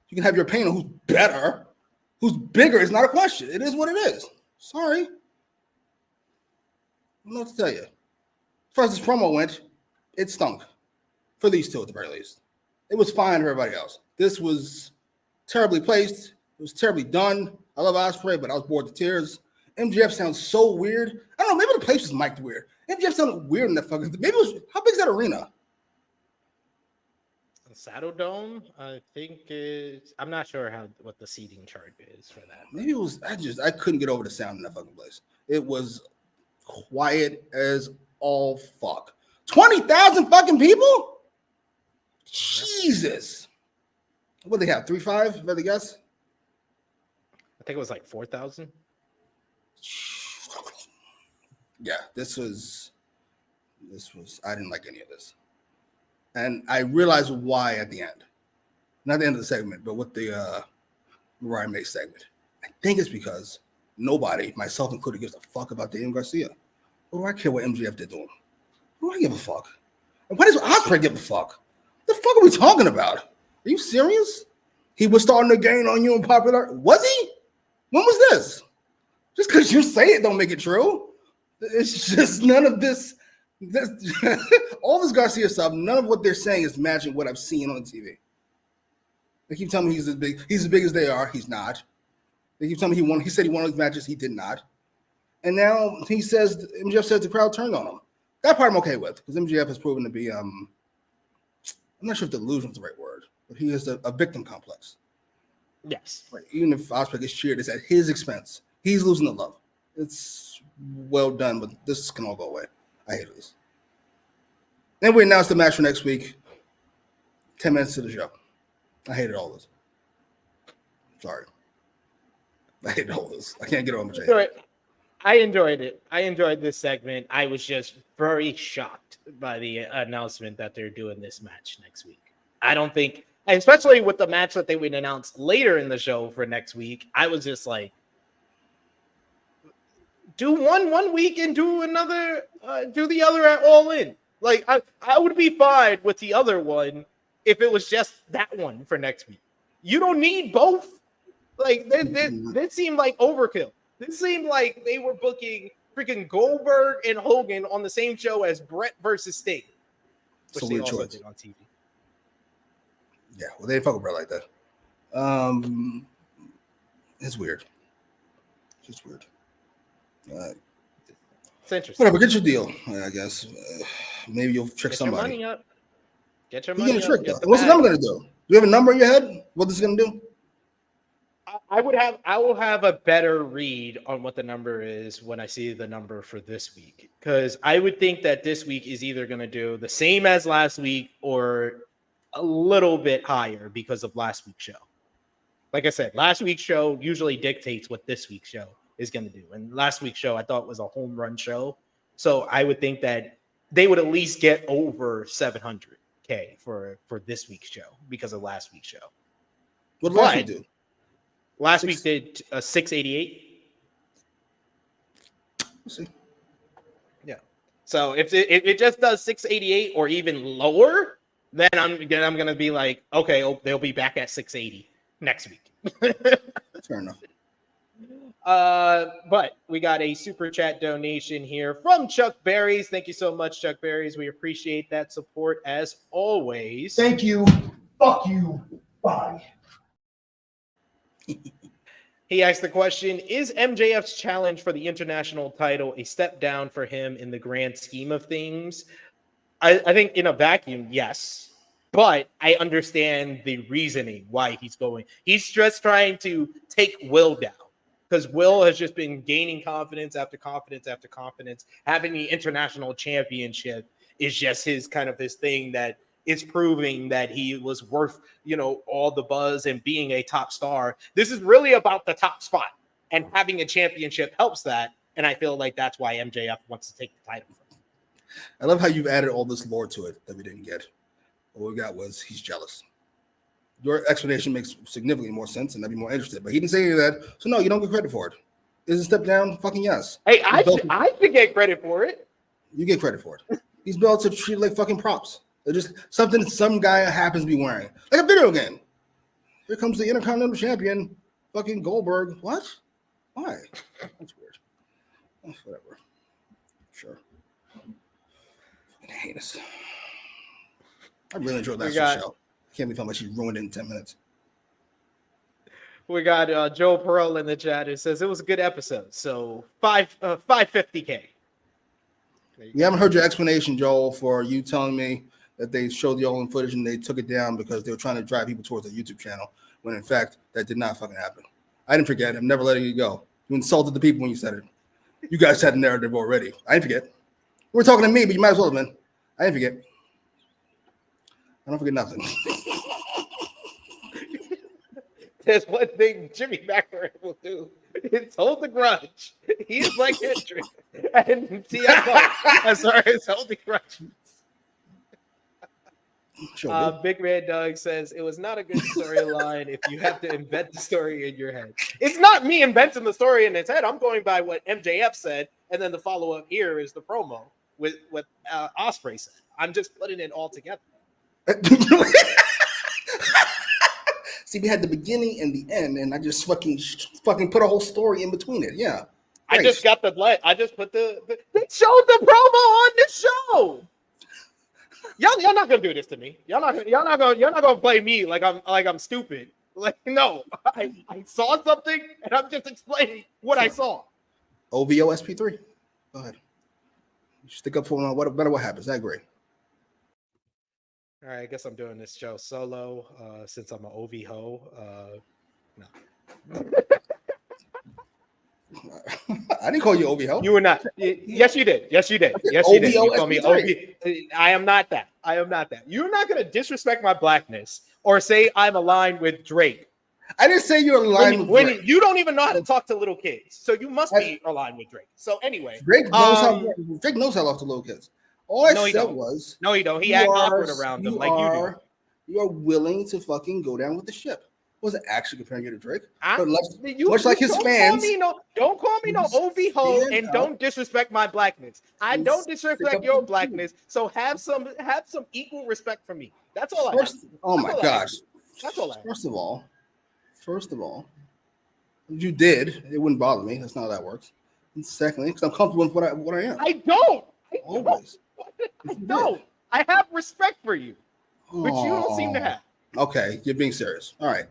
You can have your opinion on who's better. Who's bigger is not a question. It is what it is. Sorry. I don't know what to tell you. As far as this promo went, it stunk. For these two, at the very least. It was fine for everybody else. This was terribly placed. It was terribly done. I love Osprey, but I was bored to tears. MJF sounds so weird. I don't know. Maybe the place was mic'd weird. MJF sounded weird in that fucking. Maybe it was. How big is that arena? Saddle Dome, I think is. I'm not sure what the seating chart is for that. Maybe it was. I couldn't get over the sound in that fucking place. It was quiet as all fuck. 20,000 fucking people. Jesus. What they have? 3-5. If I had to guess. I think it was like 4,000. Yeah, this was. I didn't like any of this. And I realized why at the end. Not the end of the segment, but with the Mariah May segment. I think it's because nobody, myself included, gives a fuck about Daniel Garcia. What do I care what MJF did to him? What do I give a fuck? And why does Osprey give a fuck? What the fuck are we talking about? Are you serious? He was starting to gain on you in popular. Was he? When was this? Just because you say it don't make it true. It's just none of this. All this Garcia stuff, none of what they're saying is matching what I've seen on TV. They keep telling me he's as big as they are. He's not. They keep telling me he said he won these matches. He did not. And now MJF says the crowd turned on him. That part I'm okay with because MJF has proven to be I'm not sure if delusion is the right word, but he has a victim complex. Yes. Right. Even if Osprey gets cheered, it's at his expense. He's losing the love. It's well done, but this can all go away. I hate this. Then we announced the match for next week. 10 minutes to the show. I hated all this. Sorry. I hated all this. I can't get over my I enjoyed it. I enjoyed this segment. I was just very shocked by the announcement that they're doing this match next week. I don't think, especially with the match that they would announce later in the show for next week, I was just like, do one week and do another, do the other at All In. Like, I would be fine with the other one if it was just that one for next week. You don't need both. Like, this seemed like overkill. This seemed like they were booking freaking Goldberg and Hogan on the same show as Bret versus Sting, which they also did on TV. Yeah, well, they didn't fuck with Bret like that. It's weird. It's just weird. It's interesting. Whatever, get your deal, I guess. Maybe you'll trick somebody. Get your money up. Get your money up. What's the number going to do? Do you have a number in your head? What this is going to do? I will have a better read on what the number is when I see the number for this week. Because I would think that this week is either going to do the same as last week or a little bit higher because of last week's show. Like I said, last week's show usually dictates what this week's show is going to do. And last week's show I thought was a home run show. So I would think that they would at least get over 700K for this week's show because of last week's show. What did last week do? Last week did 688. We'll see. Yeah. So if it just does 688 or even lower, then I'm gonna be like, okay, they'll be back at 680 next week. Fair enough. But we got a super chat donation here from Chuck Berries. Thank you so much, Chuck Berries. We appreciate that support as always. Thank you. Fuck you. Bye. He asked the question, is MJF's challenge for the international title a step down for him in the grand scheme of things? I think in a vacuum, yes. But I understand the reasoning why he's going. He's just trying to take Will down. Because Will has just been gaining confidence after confidence after confidence. Having the international championship is just his thing that is proving that he was worth, all the buzz and being a top star. This is really about the top spot, and having a championship helps that. And I feel like that's why MJF wants to take the title. I love how you've added all this lore to it that we didn't get. What we got was he's jealous. Your explanation makes significantly more sense, and I'd be more interested. But he didn't say any of that, so no, you don't get credit for it. Is it a step down? Fucking yes. Hey, I should get credit for it. You get credit for it. These belts are treated like fucking props. They're just something some guy happens to be wearing, like a video game. Here comes the Intercontinental Champion, fucking Goldberg. What? Why? That's weird. Whatever. Sure. Fucking heinous. I really enjoyed that show. Can't believe how much he ruined it in 10 minutes. We got Joe Pearl in the chat who says it was a good episode. So 550K. You haven't heard your explanation, Joel, for you telling me that they showed the Owen footage and they took it down because they were trying to drive people towards the YouTube channel, when in fact that did not fucking happen. I didn't forget. I'm never letting you go. You insulted the people when you said it. You guys had a narrative already. I didn't forget. You were talking to me, but you might as well have been. I didn't forget. I don't forget nothing. There's one thing Jimmy Macram will do. It's hold the grudge. He's like Hendrick. And CM Punk as far as holding grudges. Sure, Big Man Doug says it was not a good storyline if you have to invent the story in your head. It's not me inventing the story in his head. I'm going by what MJF said, and then the follow-up here is the promo with what Osprey said. I'm just putting it all together. See, we had the beginning and the end, and I just fucking put a whole story in between it. Yeah, I just got I just put the they showed the promo on the show. Y'all not gonna do this to me. Y'all not gonna play me like I'm stupid. Like, no, I saw something and I'm just explaining what I saw. OVO SP3. Go ahead. Stick up for what happens. I agree. All right, I guess I'm doing this show solo since I'm an OV ho. No. I didn't call you OV ho. You were not. Yes, you did. Yes, you did. Yes, you did. You call me OV. I am not that. I am not that. You're not going to disrespect my blackness or say I'm aligned with Drake. I didn't say you're aligned with Drake. You don't even know how to talk to little kids, so you must be aligned with Drake. So anyway, Drake knows how to talk to little kids. All I said was, no, he don't. He act awkward around them like you do. You are willing to fucking go down with the ship. I wasn't actually comparing you to Drake. Much like his fans. Don't call me no OV ho and don't disrespect my blackness. I don't disrespect your blackness. So have some equal respect for me. That's all I have. Oh my gosh. That's all I have. First of all, you did. It wouldn't bother me. That's not how that works. And secondly, because I'm comfortable with what I am. I don't. Always. No, I have respect for you, which you don't seem to have. Okay, you're being serious. All right.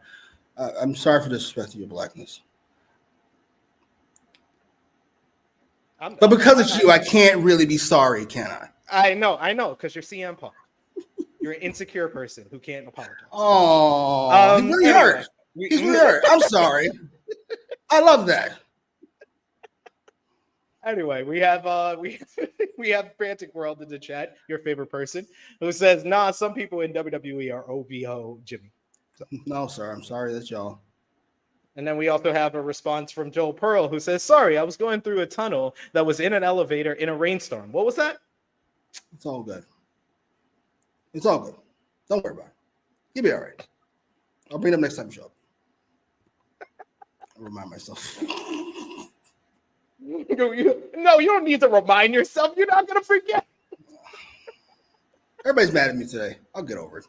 I'm sorry for disrespecting your blackness. But because it's you, I can't really be sorry, can I? I know, because you're CM Punk. You're an insecure person who can't apologize. Oh, he's really hurt. He's really hurt. I'm sorry. I love that. Anyway, we have we have Frantic World in the chat, your favorite person, who says, "Nah, some people in WWE are OVO Jimmy." So. No, sir. I'm sorry. That's y'all. And then we also have a response from Joel Pearl, who says, "Sorry, I was going through a tunnel that was in an elevator in a rainstorm. What was that?" It's all good. It's all good. Don't worry about it. You'll be all right. I'll bring it up next time you show up. I'll remind myself. No, you don't need to remind yourself. You're not gonna forget. Everybody's mad at me today. I'll get over it.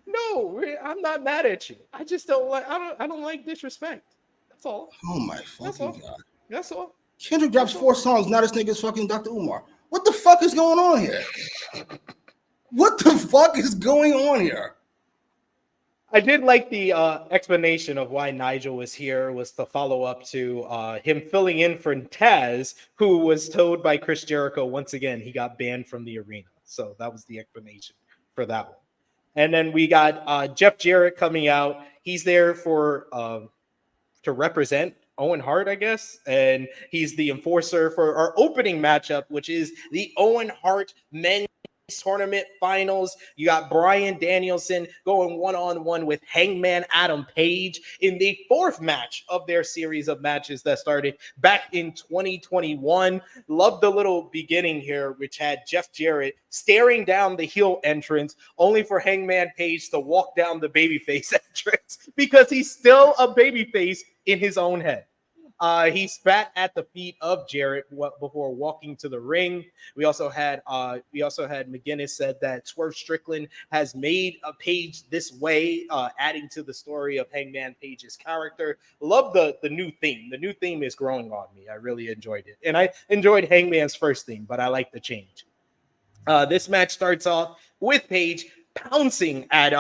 No, I'm not mad at you. I just don't like. I don't like disrespect. That's all. Oh my fucking god. That's all. Kendrick drops 4 songs. Now this nigga's fucking Dr. Umar. What the fuck is going on here? What the fuck is going on here? I did like the explanation of why Nigel was here was the follow up to him filling in for Taz, who was told by Chris Jericho once again he got banned from the arena. So that was the explanation for that one. And then we got Jeff Jarrett coming out. He's there for to represent Owen Hart, I guess, and he's the enforcer for our opening matchup, which is the Owen Hart men's tournament finals. You got Bryan Danielson going one-on-one with Hangman Adam Page in the 4th match of their series of matches that started back in 2021. Love the little beginning here, which had Jeff Jarrett staring down the heel entrance, only for Hangman Page to walk down the babyface entrance because he's still a babyface in his own head. He spat at the feet of Jarrett before walking to the ring. We also had McGinnis said that Swerve Strickland has made a Page this way, adding to the story of Hangman Page's character. Love the new theme. The new theme is growing on me. I really enjoyed it, and I enjoyed Hangman's first theme, but I like the change. This match starts off with Page pouncing at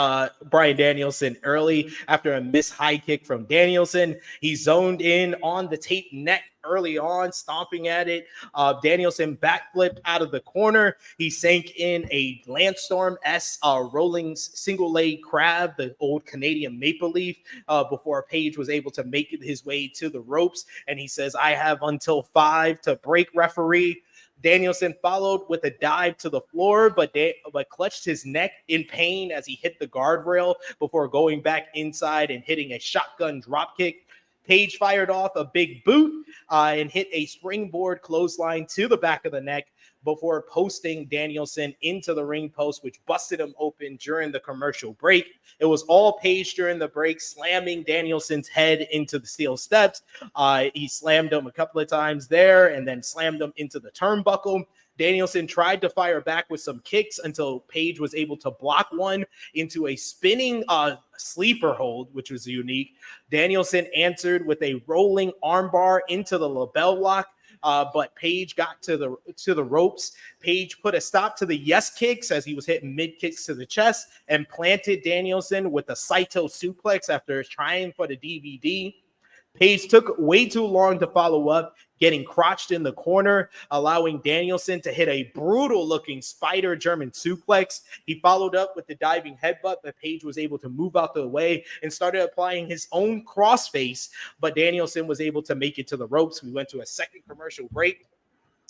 Bryan Danielson early after a missed high kick from Danielson. He zoned in on the taped neck early on, stomping at it. Danielson backflipped out of the corner. He sank in a Landstorm-esque rolling single leg crab, the old Canadian maple leaf, before Page was able to make his way to the ropes. And he says, "I have until 5 to break, referee." Danielson followed with a dive to the floor, but clutched his neck in pain as he hit the guardrail before going back inside and hitting a shotgun dropkick. Page fired off a big boot and hit a springboard clothesline to the back of the neck before posting Danielson into the ring post, which busted him open during the commercial break. It was all Page during the break, slamming Danielson's head into the steel steps. He slammed him a couple of times there and then slammed him into the turnbuckle. Danielson tried to fire back with some kicks until Page was able to block one into a spinning sleeper hold, which was unique. Danielson answered with a rolling armbar into the label lock. But Page got to the ropes. Page put a stop to the yes kicks as he was hitting mid kicks to the chest and planted Danielson with a Saito suplex after trying for the DVD. Page took way too long to follow up, getting crotched in the corner, allowing Danielson to hit a brutal-looking spider German suplex. He followed up with the diving headbutt, but Page was able to move out the way and started applying his own crossface, but Danielson was able to make it to the ropes. We went to a second commercial break.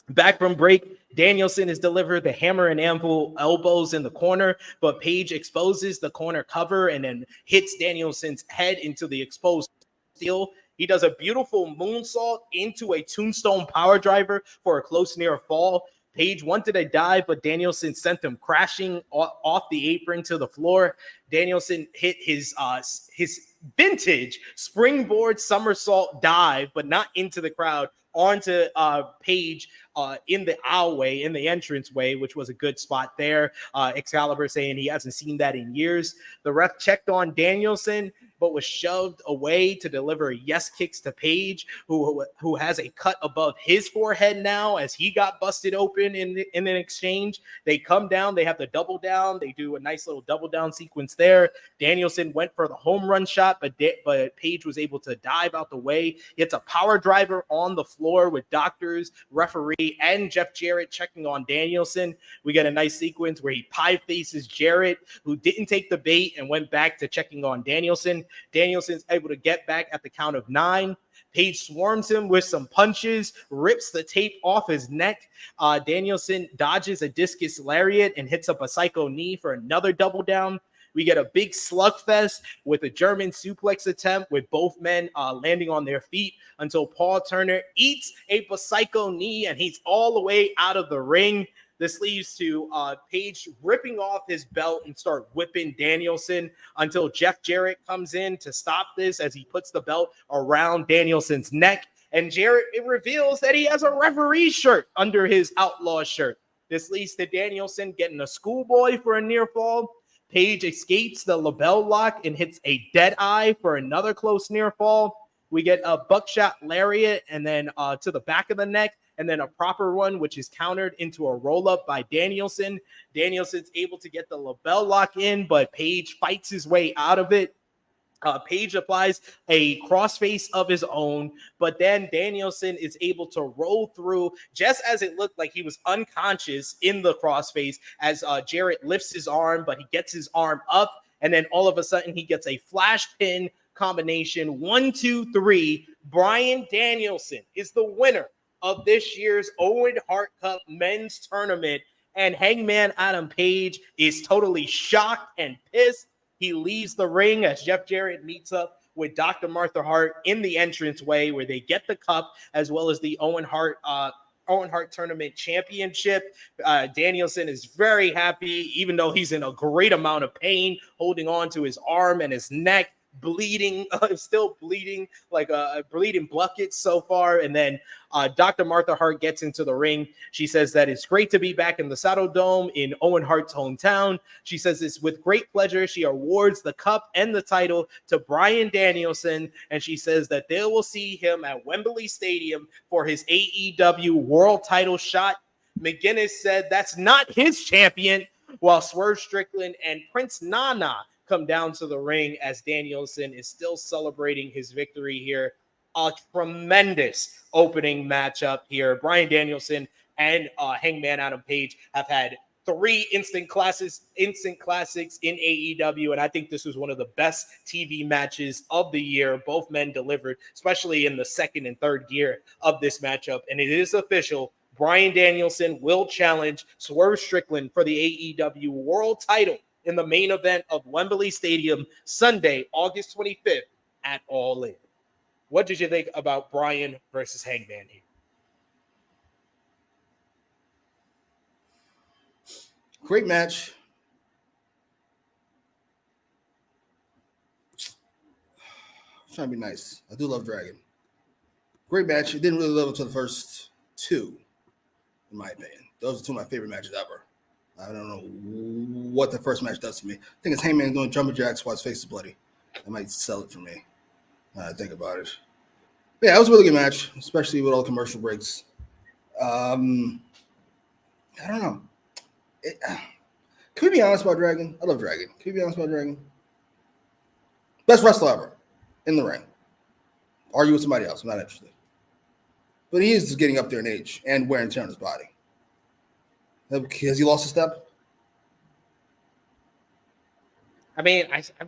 Back from break, Danielson is delivered the hammer and anvil elbows in the corner, but Page exposes the corner cover and then hits Danielson's head into the exposed steel. He does a beautiful moonsault into a tombstone power driver for a close near fall. Page wanted a dive, but Danielson sent him crashing off the apron to the floor. Danielson hit his vintage springboard somersault dive, but not into the crowd, onto Page in the aisleway, in the entranceway, which was a good spot there. Excalibur saying he hasn't seen that in years. The ref checked on Danielson, but was shoved away to deliver yes kicks to Page, who has a cut above his forehead now as he got busted open in an exchange. They come down, they have the double down, they do a nice little double down sequence there. Danielson went for the home run shot, but Page was able to dive out the way. It's a power driver on the floor with doctors, referee, and Jeff Jarrett checking on Danielson. We get a nice sequence where he pie faces Jarrett, who didn't take the bait and went back to checking on Danielson. Danielson's able to get back at the count of 9. Page swarms him with some punches, rips the tape off his neck. Danielson dodges a discus lariat and hits up a psycho knee for another double down. We get a big slugfest with a German suplex attempt with both men landing on their feet until Paul Turner eats a psycho knee and he's all the way out of the ring. This leads to Page ripping off his belt and start whipping Danielson until Jeff Jarrett comes in to stop this as he puts the belt around Danielson's neck. And Jarrett, it reveals that he has a referee shirt under his outlaw shirt. This leads to Danielson getting a schoolboy for a near fall. Page escapes the label lock and hits a dead eye for another close near fall. We get a buckshot lariat and then to the back of the neck, and then a proper one, which is countered into a roll-up by Danielson. Danielson's able to get the label lock in, but Page fights his way out of it. Page applies a crossface of his own, but then Danielson is able to roll through just as it looked like he was unconscious in the crossface as Jarrett lifts his arm, but he gets his arm up, and then all of a sudden he gets a flash pin combination. 1, 2, 3. Bryan Danielson is the winner of this year's Owen Hart Cup men's tournament, and Hangman Adam Page is totally shocked and pissed. He leaves the ring as Jeff Jarrett meets up with Dr. Martha Hart in the entranceway where they get the cup as well as the Owen Hart Tournament Championship. Danielson is very happy, even though he's in a great amount of pain, holding on to his arm and his neck, bleeding, still bleeding, like a bleeding bucket so far. And then Dr. Martha Hart gets into the ring. She says that it's great to be back in the Saddle Dome in Owen Hart's hometown. She says it's with great pleasure. She awards the cup and the title to Bryan Danielson, and she says that they will see him at Wembley Stadium for his AEW world title shot. McGuinness said that's not his champion, while Swerve Strickland and Prince Nana come down to the ring as Danielson is still celebrating his victory here. A tremendous opening matchup here. Bryan Danielson and Hangman Adam Page have had 3 instant classics in AEW, and I think this was one of the best TV matches of the year. Both men delivered, especially in the second and third gear of this matchup, and it is official. Bryan Danielson will challenge Swerve Strickland for the AEW world title in the main event of Wembley Stadium Sunday, August 25th at All In. What did you think about Bryan versus Hangman here? Great match. I'm trying to be nice. I do love Dragon. Great match. I didn't really love it to the first 2, in my opinion. Those are 2 of my favorite matches ever. I don't know what the first match does to me. I think it's Hangman doing jumping jacks while his face is bloody. That might sell it for me. I think about it. But yeah, it was a really good match, especially with all the commercial breaks. I don't know. Can we be honest about Dragon? I love Dragon. Can we be honest about Dragon? Best wrestler ever in the ring. Argue with somebody else. I'm not interested. But he is just getting up there in age and wear and tear on his body. Has he lost a step? I mean,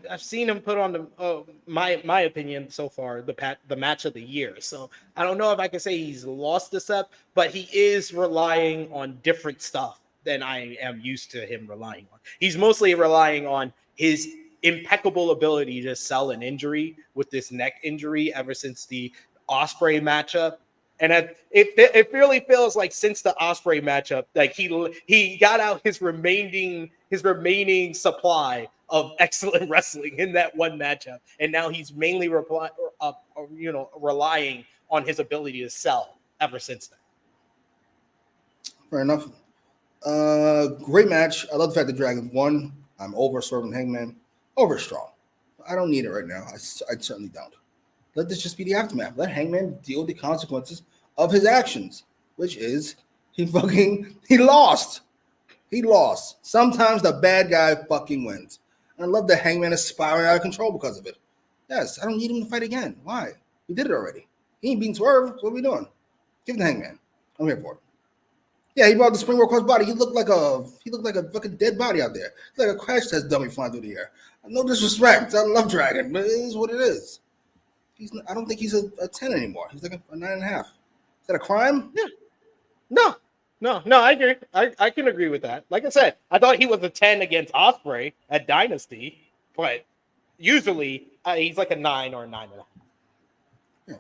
I've seen him put on the my opinion so far the match of the year. So I don't know if I can say he's lost a step, but he is relying on different stuff than I am used to him relying on. He's mostly relying on his impeccable ability to sell an injury with this neck injury ever since the Osprey matchup. And it really feels like since the Osprey matchup, like he got out his remaining supply of excellent wrestling in that one matchup, and now he's mainly relying on his ability to sell ever since then. Fair enough. Great match. I love the fact that Dragon won. I'm over Swerve and Hangman. Over strong. I don't need it right now. I certainly don't. Let this just be the aftermath. Let Hangman deal with the consequences of his actions, which is he lost. He lost. Sometimes the bad guy fucking wins. And I love that Hangman is spiraling out of control because of it. Yes, I don't need him to fight again. Why? We did it already. He ain't beating Swerve. So what are we doing? Give him the Hangman. I'm here for it. Yeah, he brought the springboard across his body. He looked like a fucking dead body out there. He's like a crash test dummy flying through the air. No disrespect. I love Dragon, but it is what it is. I don't think he's a 10 anymore. He's like a 9.5. Is that a crime? Yeah. No, I agree. I can agree with that. Like I said, I thought he was a 10 against Osprey at Dynasty, but usually he's like a 9 or a 9.5. Yeah.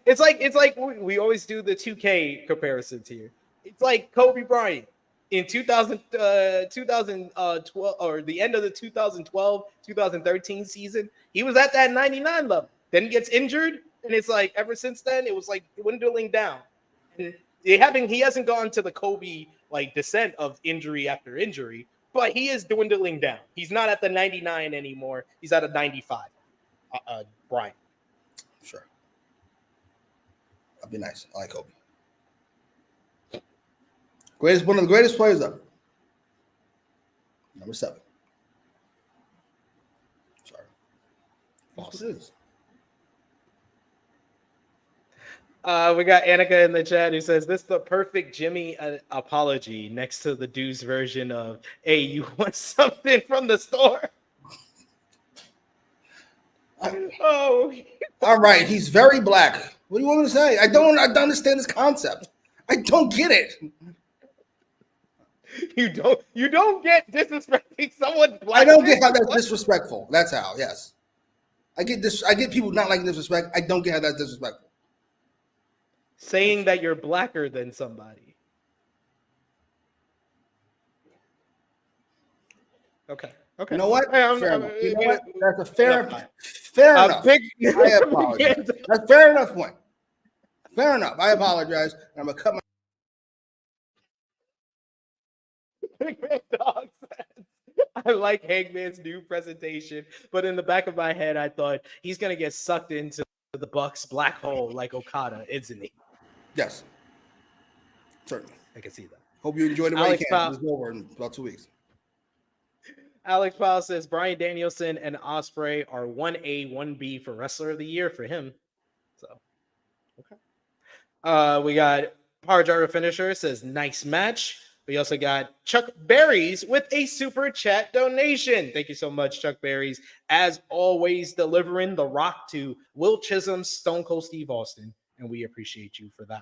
It's like we always do the 2K comparisons here. It's like Kobe Bryant. in 2012 or the end of the 2012-2013 season, he was at that 99 level. Then he gets injured, and it's like ever since then, it was like dwindling down. And he hasn't gone to the Kobe like descent of injury after injury, but he is dwindling down. He's not at the 99 anymore. He's at a 95. Bryan. Sure. That'd be nice. I like Kobe. One of the greatest players ever. Number 7. Sorry. False it is. We got Annika in the chat who says, this is the perfect Jimmy apology next to the dude's version of, hey, you want something from the store? All right. He's very black. What do you want me to say? I don't understand this concept. I don't get it. You don't get disrespecting someone black. I don't get how that's disrespectful. That's how, yes. I get people not liking disrespect. I don't get how that's disrespectful. Saying that you're blacker than somebody. Okay. You know what? Hey, You know what? That's a fair enough. I apologize. That's fair enough point. Fair enough. I apologize. I'm gonna cut my Big Man Dog says, I like Hangman's new presentation, but in the back of my head, I thought he's gonna get sucked into the Bucks black hole like Okada, isn't he? Yes. Certainly. I can see that. Hope you enjoyed the way you can. It's over in about 2 weeks. Alex Powell says Bryan Danielson and Osprey are 1A, 1B for Wrestler of the Year for him. So, okay. We got Power Driver Finisher says nice match. We also got Chuck Berries with a super chat donation. Thank you so much, Chuck Berries. As always, delivering the rock to Will Chisholm, Stone Cold Steve Austin, and we appreciate you for that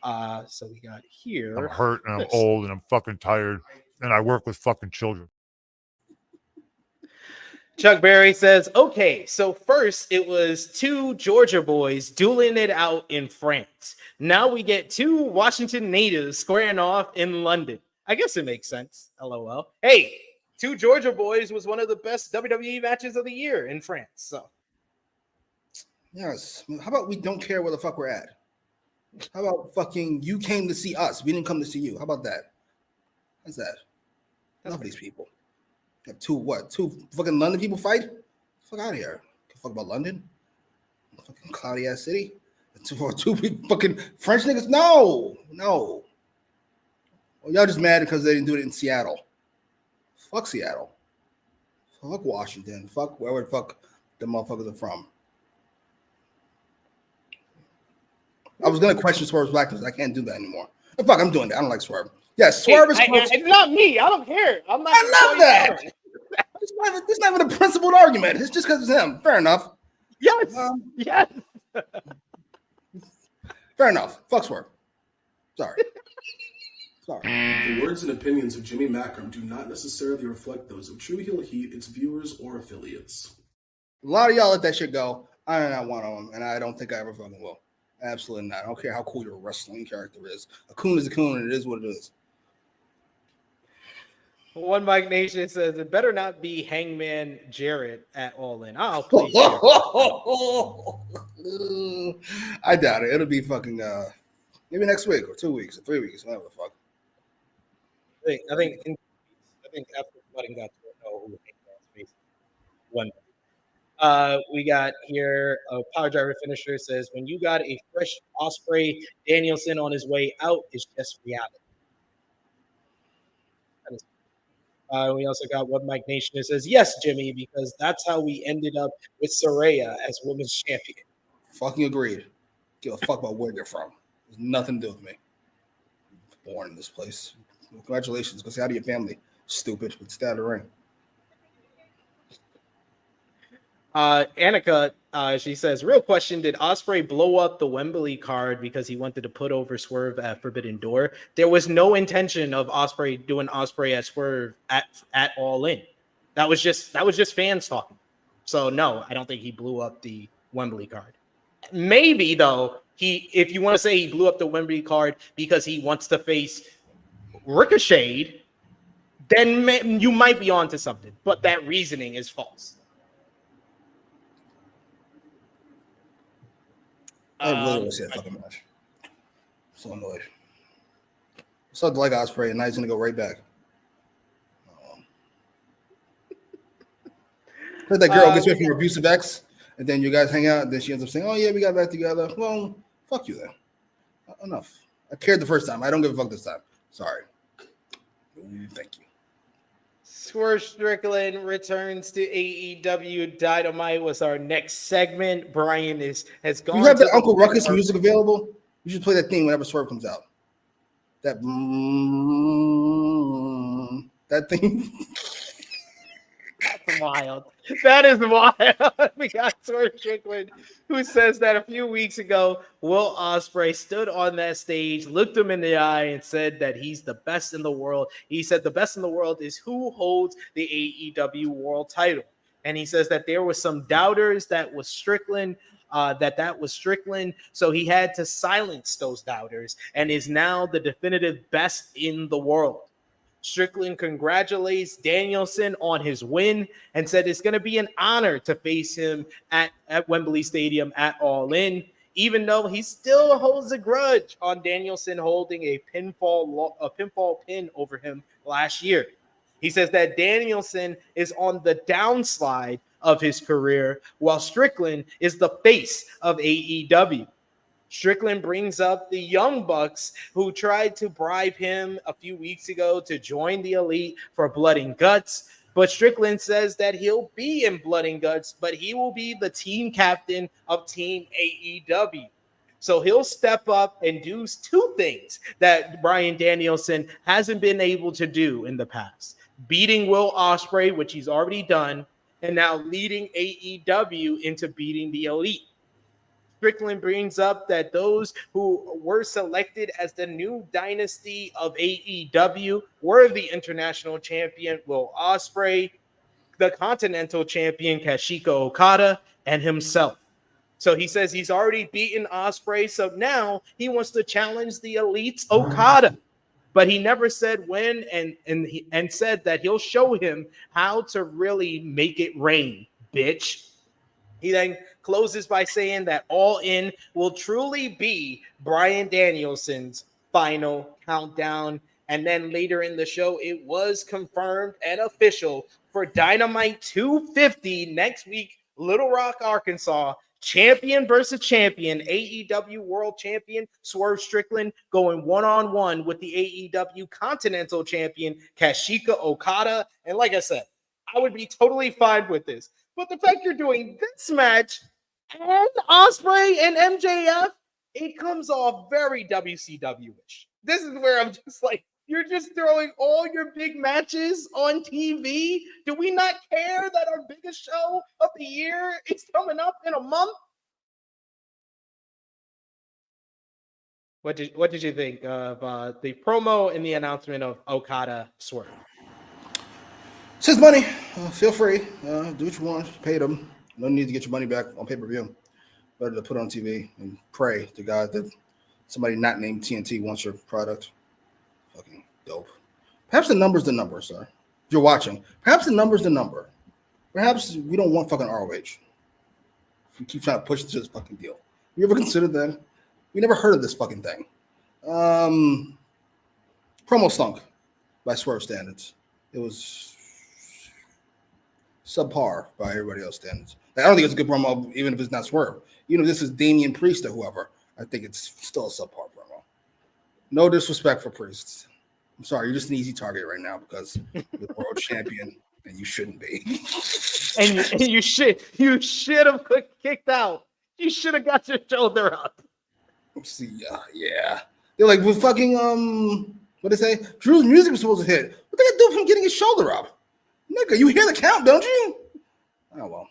one. So we got here. I'm hurt and I'm old and I'm fucking tired and I work with fucking children. Chuck Berry says, okay, so first it was 2 Georgia boys dueling it out in France. Now we get 2 Washington natives squaring off in London. I guess it makes sense. LOL. Hey, 2 Georgia boys was one of the best WWE matches of the year in France. So, yes. How about we don't care where the fuck we're at? How about fucking you came to see us? We didn't come to see you. How about that? How's that? Love these people. Got 2 fucking London people fight? Fuck out of here. Fuck about London? Fucking cloudy ass city? 2 fucking French niggas? No. Well, y'all just mad because they didn't do it in Seattle. Fuck Seattle. Fuck Washington. Fuck wherever the fuck the motherfuckers are from. I was gonna question Swerve's blackness. I can't do that anymore. Fuck, I'm doing that. I don't like Swerve. Yes, Swerve is close. It's not me. I don't care. I love that. It's not even a principled argument. It's just because it's him. Fair enough. Yes. Yes. Fair enough. Fuck Swerve. Sorry. The words and opinions of Jimmy Macram do not necessarily reflect those of True Heel Heat, its viewers, or affiliates. A lot of y'all let that shit go. I am not one of them, and I don't think I ever fucking will. Absolutely not. I don't care how cool your wrestling character is. A coon is a coon, and it is what it is. One Mike Nation says it better not be Hangman Jarrett at All In. Oh, please. I doubt it. It'll be fucking maybe next week or 2 weeks or 3 weeks, whatever the fuck. I think after Flooding got to know who Hangman's facing. One. We got here a Power Driver Finisher says when you got a fresh Osprey Danielson on his way out, it's just reality. We also got One Mike Nation that says, yes, Jimmy, because that's how we ended up with Saraya as women's champion. Fucking agreed. Give a fuck about where you're from. There's nothing to do with me. Born in this place. Congratulations. Go say hi to your family. Stupid. It's out of the ring. Annika, she says, real question, did Osprey blow up the Wembley card because he wanted to put over Swerve at Forbidden Door? There was no intention of Osprey doing Osprey at Swerve at All In. That was just fans talking. So no, I don't think he blew up the Wembley card. Maybe though, if you want to say he blew up the Wembley card because he wants to face ricocheted, then you might be onto something. But that reasoning is false. I really want to see that fucking match. So annoyed. Something like Osprey, and now he's gonna go right back. That girl gets away from her abusive ex, and then you guys hang out, and then she ends up saying, "Oh yeah, we got back together." Well, fuck you then. Enough. I cared the first time. I don't give a fuck this time. Sorry. Thank you. Swerve Strickland returns to AEW Dynamite was our next segment. Bryan has gone. You have the Uncle Ruckus music available? You should play that thing whenever Swerve comes out. That thing. That's wild. That is wild. We got Swerve Strickland, who says that a few weeks ago, Will Osprey stood on that stage, looked him in the eye, and said that he's the best in the world. He said the best in the world is who holds the AEW world title. And he says that there were some doubters that was Strickland, that was Strickland. So he had to silence those doubters and is now the definitive best in the world. Strickland congratulates Danielson on his win and said it's going to be an honor to face him at Wembley Stadium at All In, even though he still holds a grudge on Danielson holding a pinfall pin over him last year. He says that Danielson is on the downslide of his career, while Strickland is the face of AEW. Strickland brings up the Young Bucks, who tried to bribe him a few weeks ago to join the Elite for Blood and Guts. But Strickland says that he'll be in Blood and Guts, but he will be the team captain of Team AEW. So he'll step up and do two things that Bryan Danielson hasn't been able to do in the past. Beating Will Osprey, which he's already done, and now leading AEW into beating the Elite. Strickland brings up that those who were selected as the new dynasty of AEW were the international champion Will Osprey, the continental champion Kazuchika Okada, and himself. So he says he's already beaten Osprey, so now he wants to challenge the Elite's Okada. But he never said when, and said that he'll show him how to really make it rain, bitch. He then closes by saying that All In will truly be Bryan Danielson's final countdown. And then later in the show, it was confirmed and official for Dynamite 250 next week, Little Rock, Arkansas. Champion versus champion, AEW World Champion Swerve Strickland going one-on-one with the AEW Continental Champion Kazuchika Okada. And like I said, I would be totally fine with this. But the fact you're doing this match and Osprey and MJF, it comes off very WCW-ish. This is where I'm just like, you're just throwing all your big matches on TV? Do we not care that our biggest show of the year is coming up in a month? What did you think of the promo and the announcement of Okada Swerve? It's his money. Feel free. Do what you want. Pay them. No need to get your money back on pay-per-view. Better to put on TV and pray to God that somebody not named TNT wants your product. Fucking dope. Perhaps the number's the number, sir. If you're watching, perhaps the number's the number. Perhaps we don't want fucking ROH. We keep trying to push this fucking deal. You ever considered that? We never heard of this fucking thing. Promo stunk by Swerve standards. It was subpar by everybody else standards. I don't think it's a good promo, even if it's not Swerve. Even if this is Damian Priest or whoever, I think it's still a subpar promo. No disrespect for Priest. I'm sorry, you're just an easy target right now because you're the world champion and you shouldn't be. and you should have kicked out. You should have got your shoulder up. See, yeah. They're like, with fucking what they say? Drew's music was supposed to hit. What they do with him getting his shoulder up? Nigga, you hear the count, don't you? Oh well.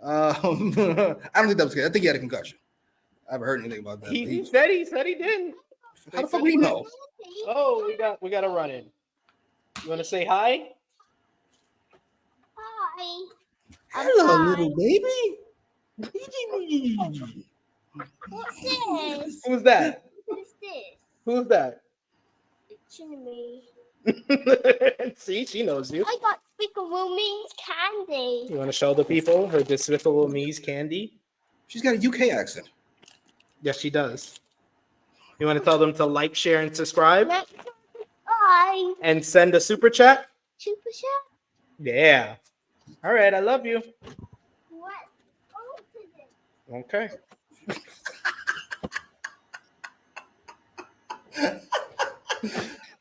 I don't think that was good. I think he had a concussion. I haven't heard anything about that. He said he didn't. How the fuck do you know? Oh, we got a run in. You want to say hi? Hi. Hello, little baby. What's this? Who's that? What's this? Who's that? touching me. See, she knows you. I got Despicable Me's candy. You want to show the people her Despicable Me's candy? She's got a UK accent. Yes, she does. You want to tell them to like, share, and subscribe? Bye. And send a super chat? Super chat? Yeah. All right, I love you. What? Okay.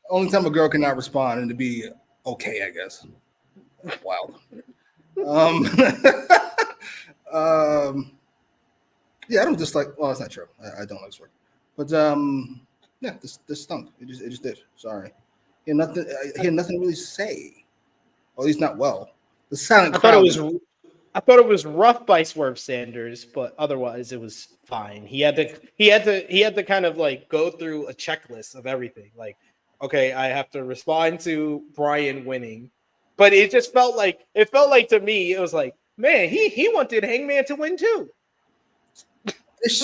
Only time a girl cannot respond and to be okay, I guess. Wild. Yeah, I don't dislike. Well, that's not true. I don't like Swerve, but yeah, this stunk. It just did. Sorry. He had nothing. He had nothing really to say. Or at least not well. The silent crowd. I thought it was rough by Swerve Sanders, but otherwise it was fine. He had to kind of like go through a checklist of everything. Like, okay, I have to respond to Bryan winning, but it just felt like to me it was like, man, he wanted Hangman to win too.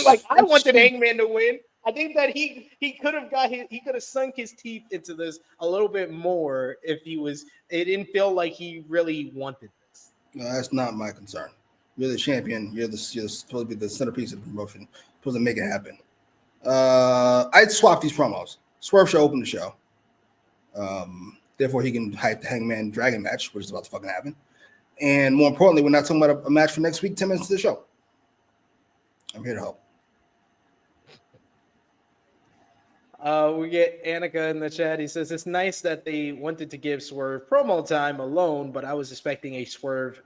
Like I wanted Hangman to win. I think that he could have sunk his teeth into this a little bit more if it didn't feel like he really wanted this. No, that's not my concern. You're the champion. You're supposed to be the centerpiece of the promotion. Supposed to make it happen. I'd swap these promos. Swerve should open the show. Therefore, he can hype the Hangman Dragon match, which is about to fucking happen. And more importantly, we're not talking about a match for next week, 10 minutes to the show. I'm here to help. We get Annika in the chat. He says, it's nice that they wanted to give Swerve promo time alone, but I was expecting a Swerve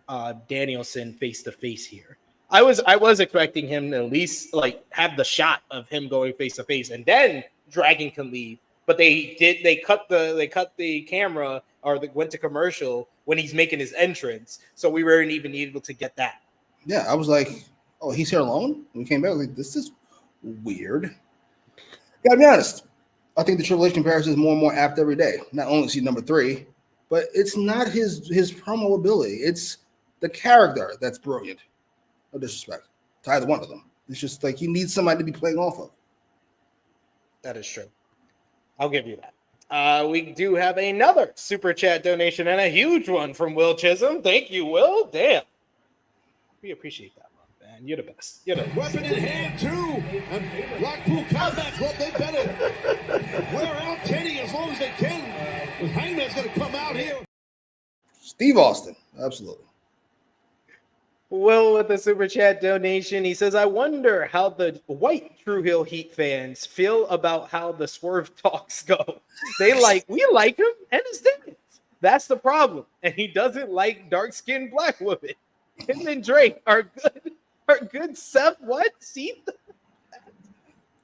Danielson face-to-face here. I was expecting him to at least like have the shot of him going face-to-face, and then Dragon can leave. But they cut the camera or went to commercial when he's making his entrance, so we weren't even able to get that. Yeah, I was like, oh, he's here alone? And we came back, I was like, this is weird. Gotta be honest. I think the Triple H comparison is more and more apt every day. Not only is he number 3, but it's not his promo ability. It's the character that's brilliant. No disrespect to either one of them. It's just like he needs somebody to be playing off of. That is true. I'll give you that. We do have another super chat donation and a huge one from Will Chisholm. Thank you, Will. Damn. We appreciate that. Man, you're the best. You're the best. Weapon in hand, too. And Blackpool Combat Club, they better wear out Kenny as long as they can. Because Hangman's going to come out here. Steve Austin. Absolutely. Will with the super chat donation. He says, I wonder how the white True Hill Heat fans feel about how the Swerve talks go. We like him and his dance. That's the problem. And he doesn't like dark-skinned black women. Him and Drake are good Seth. What? See?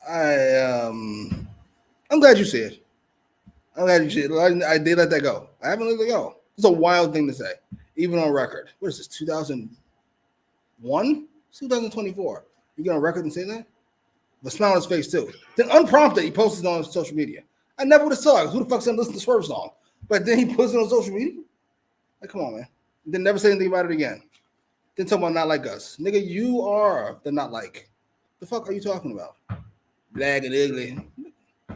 I'm glad you said. I'm glad you said. I did let that go. I haven't let it go. It's a wild thing to say, even on record. What is this? 2001? 2024. You get on record and say that? With a smile on his face too. Then unprompted, he posted it on social media. I never would have saw it. Who the fuck's gonna listen to Swerve song? But then he puts it on social media. Like, come on, man. Then never say anything about it again. Then talk about not like us. Nigga, you are the not like. The fuck are you talking about? Black and ugly.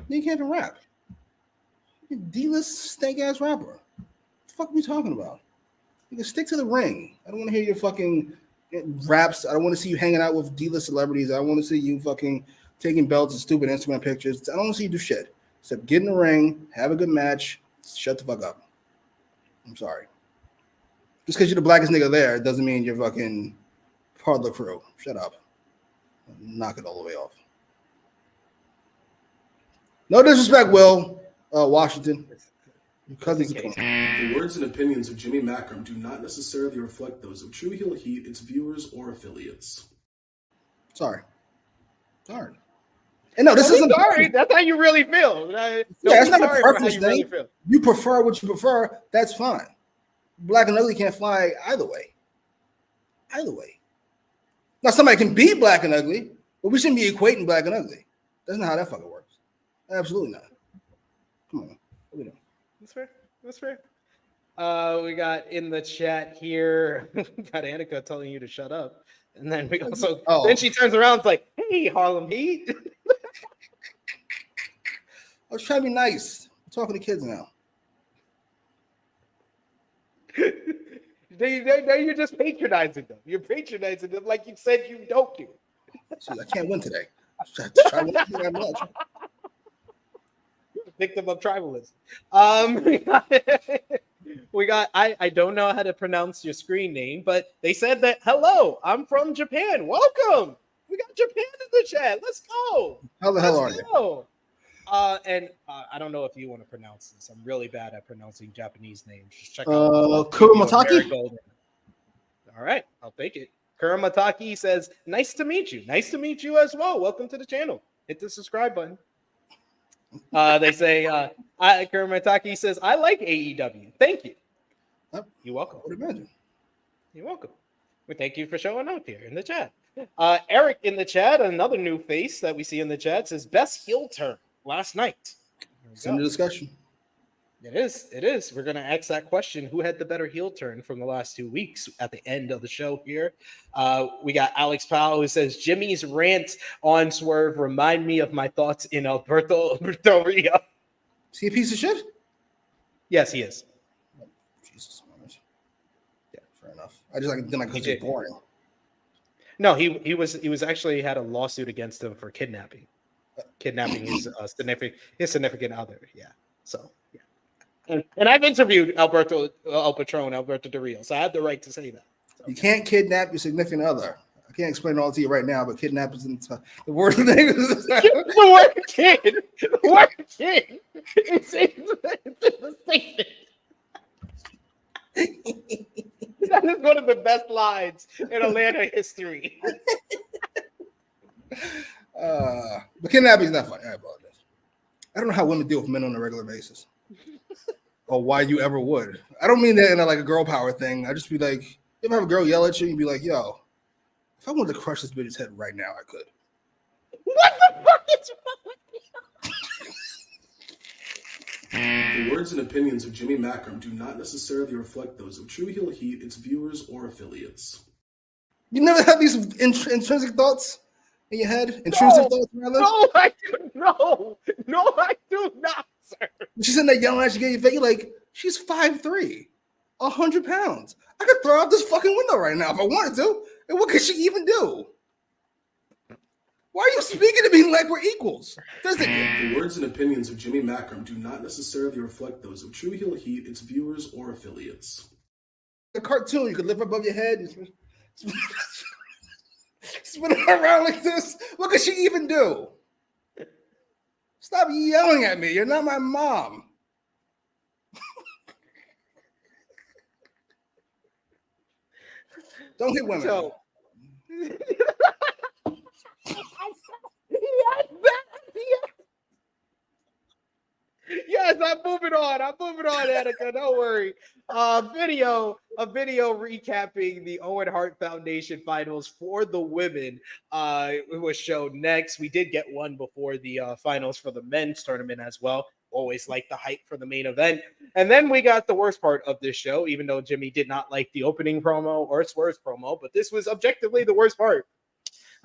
You can't even rap. You're D-list stank ass rapper. What the fuck are we talking about? You can stick to the ring. I don't want to hear your fucking raps. I don't want to see you hanging out with D-list celebrities. I don't want to see you fucking taking belts and stupid Instagram pictures. I don't want to see you do shit. Except get in the ring, have a good match, shut the fuck up. I'm sorry. Just because you're the blackest nigga there doesn't mean you're fucking part of the crew. Shut up. Knock it all the way off. No disrespect, Will. Washington. Because he's a clone. The words and opinions of Jimmy Macram do not necessarily reflect those of True Heel Heat, its viewers, or affiliates. Sorry. And no, this isn't sorry. That's how you really feel. It's not a preference thing. Really you prefer what you prefer. That's fine. Black and ugly can't fly either way. Now, somebody can be black and ugly, but we shouldn't be equating black and ugly. That's not how that fucking works. Absolutely not. Come on. What are we doing? That's fair. We got in the chat here, got Annika telling you to shut up. And then we also, then she turns around and is like, hey, Harlem Heat. I was trying to be nice. talking to kids now. Now you're just patronizing them. You're patronizing them like you said you don't do. See, I can't win today. Victim of tribalism. We got I don't know how to pronounce your screen name, but they said that hello, I'm from Japan. Welcome. We got Japan in the chat. Let's go. How the hell are you? And I don't know if you want to pronounce this. I'm really bad at pronouncing Japanese names. Just check out Kurumataki. All right, I'll take it. Kurumataki says, "Nice to meet you. Nice to meet you as well. Welcome to the channel. Hit the subscribe button." They say, Kurumataki says, "I like AEW. Thank you." You're welcome. You're welcome. We thank you for showing up here in the chat. Eric in the chat, another new face that we see in the chat, says best heel turn last night. It's in the discussion. It is. We're going to ask that question. Who had the better heel turn from the last 2 weeks at the end of the show here? We got Alex Powell who says, Jimmy's rant on Swerve remind me of my thoughts in Alberto Rio. Is he a piece of shit? Yes, he is. Jesus. Yeah, fair enough. I just didn't like because it's boring. No, he was actually had a lawsuit against him for kidnapping his significant other. Yeah. So yeah. And I've interviewed Alberto de Rio, so I have the right to say that. So. You can't kidnap your significant other. I can't explain it all to you right now, but kidnap is the word thing. The word kid. The word kid. It's in the statement. That is one of the best lines in Atlanta history. But kidnapping is not funny. I apologize. I don't know how women deal with men on a regular basis. Or why you ever would. I don't mean that in a girl power thing. I just be like, you ever have a girl yell at you and be like, yo, if I wanted to crush this bitch's head right now, I could. What the fuck is wrong with you? The words and opinions of Jimmy Macram do not necessarily reflect those of True Heel Heat, its viewers, or affiliates. You never have these intrinsic thoughts in your head? Intrusive thoughts, rather? No, I do not, sir. She's in there yelling at you, get your face. You're like, she's 5'3", 100 pounds. I could throw out this fucking window right now if I wanted to. And what could she even do? Why are you speaking to me like we're equals? The words and opinions of Jimmy Macram do not necessarily reflect those of True Heel Heat, its viewers, or affiliates. A cartoon, you could lift above your head and spin it around like this. What could she even do? Stop yelling at me. You're not my mom. Don't hit women. So, yes, I'm moving on, Annika. Don't worry. A video recapping the Owen Hart Foundation finals for the women was shown next. We did get one before the finals for the men's tournament as well. Always like the hype for the main event. And then we got the worst part of this show, even though Jimmy did not like the opening promo or Swerve's promo, but this was objectively the worst part.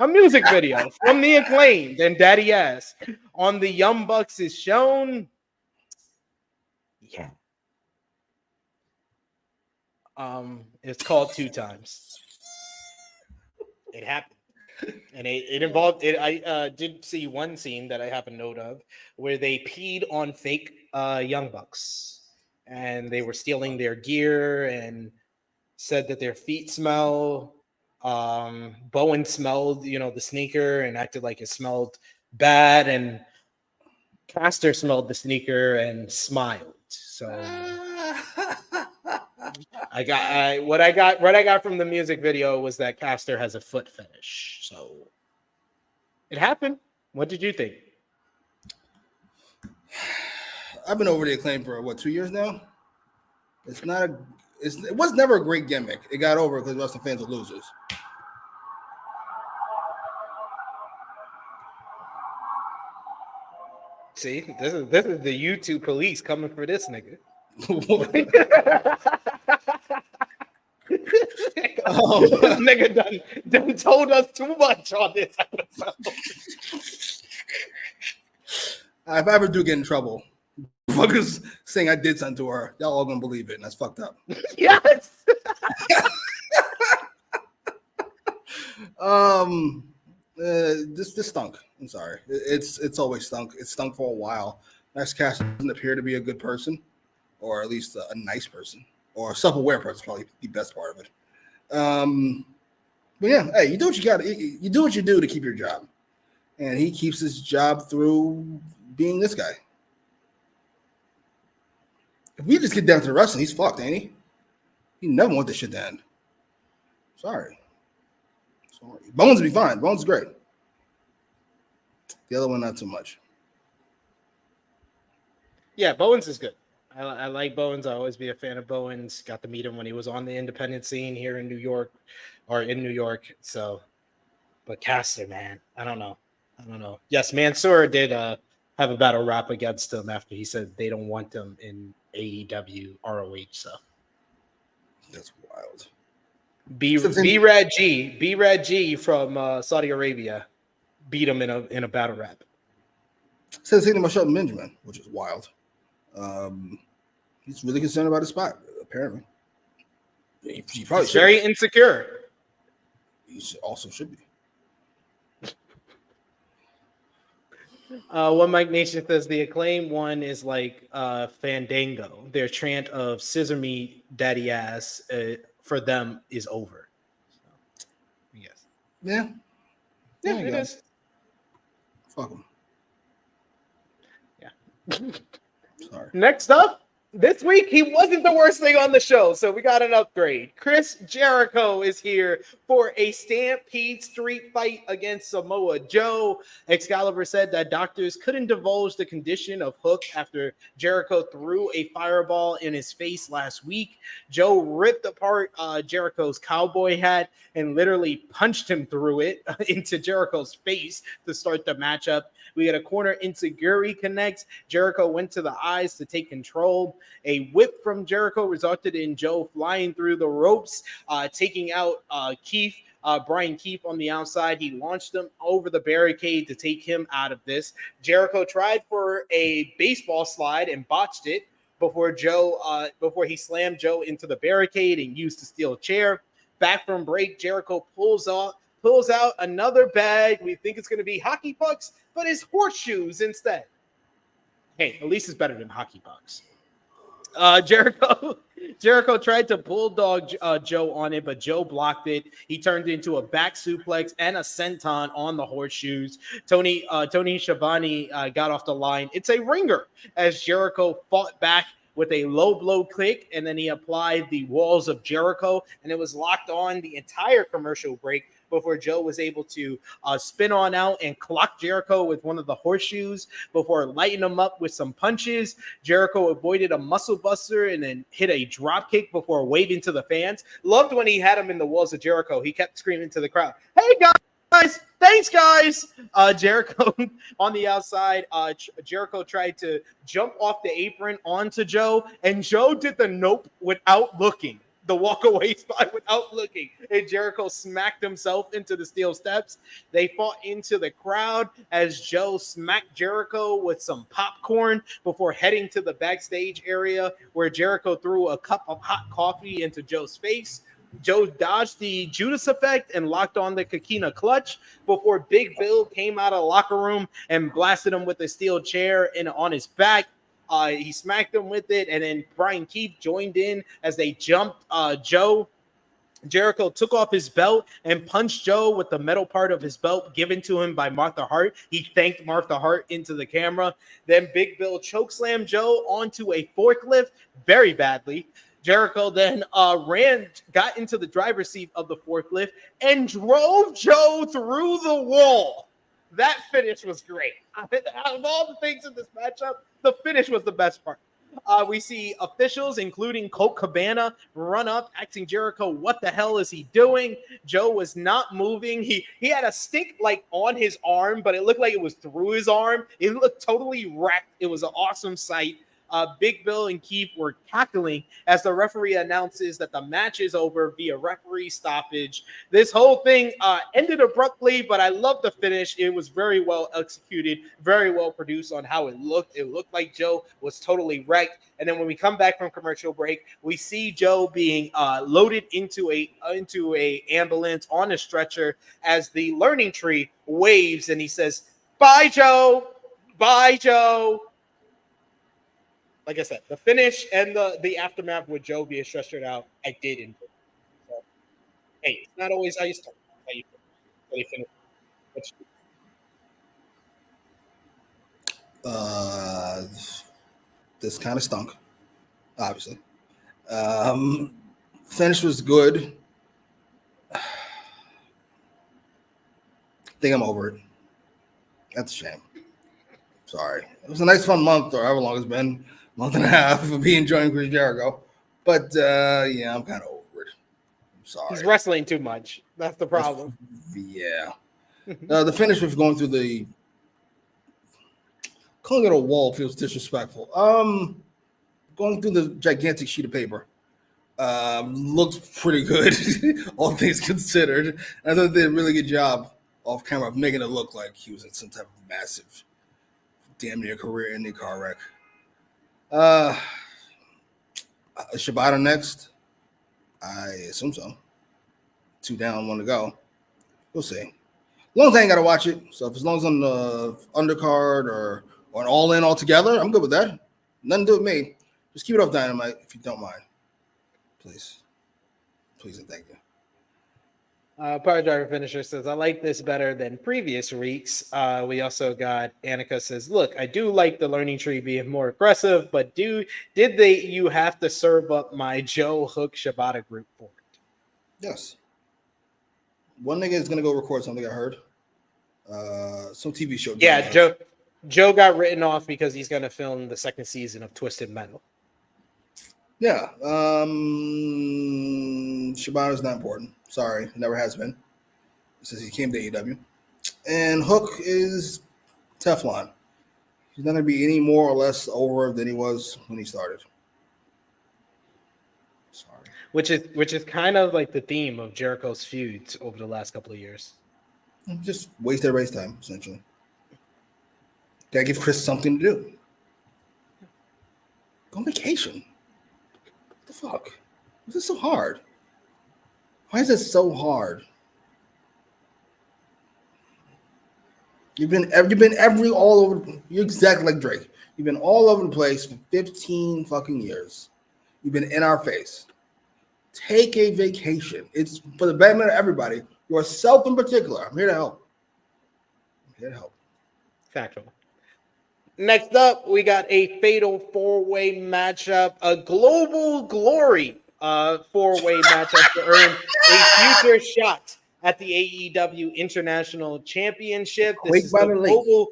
A music video from the Acclaimed and Daddy Ass on the Young Bucks is shown. Yeah. It's called 2 times. It happened. And it involved it. I did see one scene that I have a note of where they peed on fake Young Bucks, and they were stealing their gear and said that their feet smell. Bowen smelled, the sneaker and acted like it smelled bad, and Caster smelled the sneaker and smiled. So what I got from the music video was that Caster has a foot fetish. So it happened. What did you think? I've been over the Acclaim for 2 years now. It was never a great gimmick. It got over because wrestling fans are losers. See, this is the YouTube police coming for this nigga. This nigga done told us too much on this episode. If I ever do get in trouble, Fuckers saying I did something to her. Y'all all gonna believe it, and that's fucked up. Yes. This stunk. I'm sorry. It's always stunk. It stunk for a while. Max Cash doesn't appear to be a good person, or at least a nice person, or a self-aware person. Probably the best part of it. But yeah, hey, you do what you got. You do what you do to keep your job, and he keeps his job through being this guy. If we just get down to the wrestling, he's fucked, ain't he? He never want this shit to end. Sorry. Bones would be fine. Bones is great. The other one, not too much. Yeah, Bowens is good. I like Bowens. I'll always be a fan of Bowens. Got to meet him when he was on the independent scene here in New York, or in New York. So, but Caster, man, I don't know. Yes, Mansoor did have a battle rap against him after he said they don't want him in AEW ROH. So that's wild. B-Rad G from Saudi Arabia beat him in a battle rap. Says he's about Shelton Benjamin, which is wild. He's really concerned about his spot, apparently. He probably He's very insecure. He also should be. One Mike Nation says the Acclaimed one is like Fandango. Their chant of scissor me, daddy ass for them is over. So, yes. Yeah. Yeah, it is. Fuck him. Yeah. Sorry. Next up, this week, he wasn't the worst thing on the show, so we got an upgrade. Chris Jericho is here for a Stampede Street fight against Samoa Joe. Excalibur said that doctors couldn't divulge the condition of Hook after Jericho threw a fireball in his face last week. Joe ripped apart Jericho's cowboy hat and literally punched him through it into Jericho's face to start the matchup. We had a corner Insecurity connect. Jericho went to the eyes to take control. A whip from Jericho resulted in Joe flying through the ropes, taking out Brian Keith on the outside. He launched him over the barricade to take him out of this. Jericho tried for a baseball slide and botched it before he slammed Joe into the barricade and used the steel chair. Back from break, Jericho pulls out another bag. We think it's going to be hockey pucks, but it's horseshoes instead. Hey, at least it's better than hockey pucks. Jericho tried to bulldog Joe on it, but Joe blocked it. He turned into a back suplex and a senton on the horseshoes. Toni Schiavone got off the line. It's a ringer as Jericho fought back with a low blow kick, and then he applied the walls of Jericho, and it was locked on the entire commercial break before Joe was able to spin on out and clock Jericho with one of the horseshoes before lighting him up with some punches. Jericho avoided a muscle buster and then hit a drop kick before waving to the fans. Loved when he had him in the walls of Jericho. He kept screaming to the crowd, "Hey guys, thanks guys." Jericho on the outside, Jericho tried to jump off the apron onto Joe, and Joe did the nope without looking. The walk away spot without looking, and Jericho smacked himself into the steel steps. They fought into the crowd as Joe smacked Jericho with some popcorn before heading to the backstage area where Jericho threw a cup of hot coffee into Joe's face. Joe dodged the Judas effect and locked on the Kakina clutch before Big Bill came out of the locker room and blasted him with a steel chair on his back. He smacked him with it, and then Brian Keith joined in as they jumped Joe. Jericho took off his belt and punched Joe with the metal part of his belt given to him by Martha Hart. He thanked Martha Hart into the camera. Then Big Bill chokeslammed Joe onto a forklift very badly. Jericho then got into the driver's seat of the forklift and drove Joe through the wall. That finish was great. Out of all the things in this matchup, the finish was the best part. We see officials, including Colt Cabana, run up, asking Jericho, what the hell is he doing? Joe was not moving. He had a stick like on his arm, but it looked like it was through his arm. It looked totally wrecked. It was an awesome sight. Big Bill and Keith were cackling as the referee announces that the match is over via referee stoppage. This whole thing ended abruptly, but I love the finish. It was very well executed, very well produced on how it looked. It looked like Joe was totally wrecked. And then when we come back from commercial break, we see Joe being loaded into a ambulance on a stretcher as the learning tree waves, and he says, "Bye, Joe. Bye, Joe." Like I said, the finish and the aftermath with Joe being stretchered out, I did enjoy. So, hey, it's not always how you start. How you finish. This kind of stunk, obviously. Finish was good. I think I'm over it. That's a shame. Sorry. It was a nice fun month, or however long it's been, month and a half of me enjoying Chris Jericho. But yeah, I'm kind of over it. I'm sorry. He's wrestling too much. That's the problem. Yeah. The finish with going through the calling it a wall feels disrespectful. Going through the gigantic sheet of paper looked pretty good, all things considered. I thought they did a really good job off camera of making it look like he was in some type of massive, damn near career-ending car wreck. Shibata next? I assume so. 2 down, 1 to go. We'll see. As long as I ain't got to watch it. So if as long as I'm the undercard or an all-in altogether, I'm good with that. Nothing to do with me. Just keep it off Dynamite if you don't mind. Please. Please and thank you. Power Driver Finisher says, I like this better than previous weeks. We also got Annika says, look, I do like the learning tree being more aggressive, but you have to serve up my Joe Hook Shibata group for it? Yes. One nigga is going to go record something I heard. Some TV show. Yeah, Joe got written off because he's going to film the 2nd season of Twisted Metal. Yeah. Shibata's not important. Sorry, it never has been. Since he came to AEW. And Hook is Teflon. He's not going to be any more or less over than he was when he started. Sorry. Which is kind of like the theme of Jericho's feuds over the last couple of years. Just waste everybody's time, essentially. Gotta give Chris something to do. Go on vacation. What the fuck? Why is this so hard? Why is this so hard? You've been all over. You're exactly like Drake. You've been all over the place for 15 fucking years. You've been in our face. Take a vacation. It's for the betterment of everybody. Yourself in particular. I'm here to help. Factual. Next up, we got a fatal 4-way matchup, a global glory 4-way matchup to earn a future shot at the AEW International Championship. This is the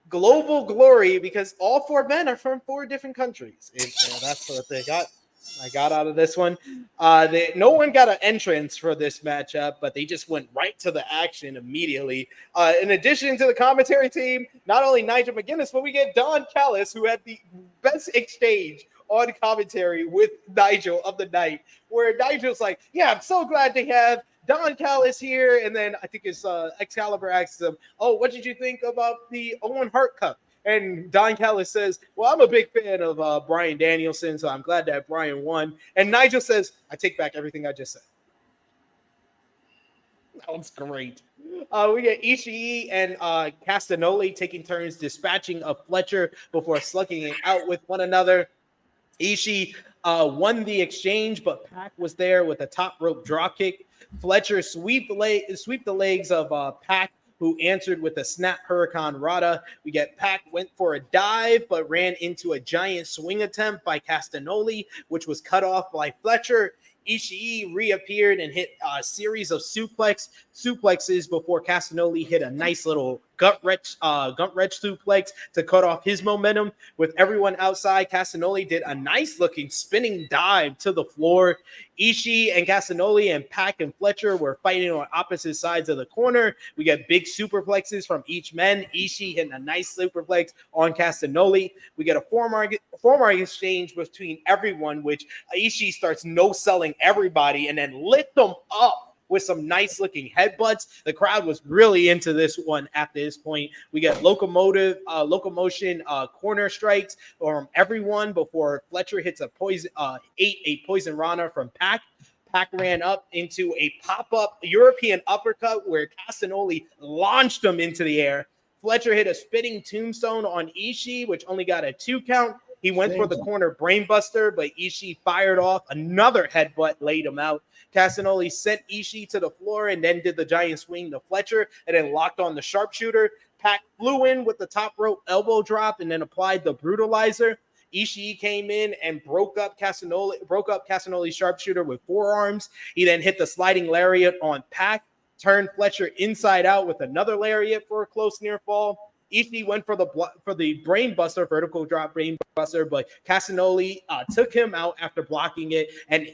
global glory because all 4 men are from 4 different countries. That's what they got. I got out of this one. No one got an entrance for this matchup, but they just went right to the action immediately. In addition to the commentary team, not only Nigel McGuinness, but we get Don Callis, who had the best exchange on commentary with Nigel of the night, where Nigel's like, yeah, I'm so glad to have Don Callis here. And then I think it's Excalibur asks him, oh, what did you think about the Owen Hart Cup? And Don Callis says, well, I'm a big fan of Bryan Danielson, so I'm glad that Bryan won. And Nigel says, I take back everything I just said. That was great. We get Ishii and Castagnoli taking turns dispatching of Fletcher before slugging it out with one another. Ishii won the exchange, but Pac was there with a top rope dropkick. Fletcher sweep the legs of Pac, who answered with a snap Hurricane Rana. We get Pac went for a dive, but ran into a giant swing attempt by Castagnoli, which was cut off by Fletcher. Ishii reappeared and hit a series of suplexes before Castagnoli hit a nice little gut wrench suplex to cut off his momentum. With everyone outside, Castagnoli did a nice looking spinning dive to the floor. Ishii and Castagnoli and Pac and Fletcher were fighting on opposite sides of the corner. We get big superplexes from each man. Ishii hitting a nice superplex on Castagnoli. We get a forearm exchange between everyone, which Ishii starts no-selling everybody and then lit them up with some nice looking headbutts. The crowd was really into this one at this point. We got locomotion corner strikes from everyone before Fletcher hits a poison rana from Pac. Pac ran up into a pop-up European uppercut where Castagnoli launched him into the air. Fletcher hit a spinning tombstone on Ishii, which only got a 2 count. He went for the corner brainbuster, but Ishii fired off another headbutt, laid him out. Castagnoli sent Ishii to the floor and then did the giant swing to Fletcher and then locked on the sharpshooter. Pac flew in with the top rope elbow drop and then applied the brutalizer. Ishii came in and broke up Castagnoli's sharpshooter with forearms. He then hit the sliding lariat on Pac, turned Fletcher inside out with another lariat for a close near fall. Ishii went for the brain buster, vertical drop brain buster, but Castagnoli took him out after blocking it and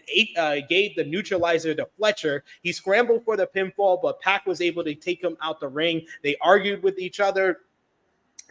gave the neutralizer to Fletcher. He scrambled for the pinfall, but Pac was able to take him out the ring. They argued with each other.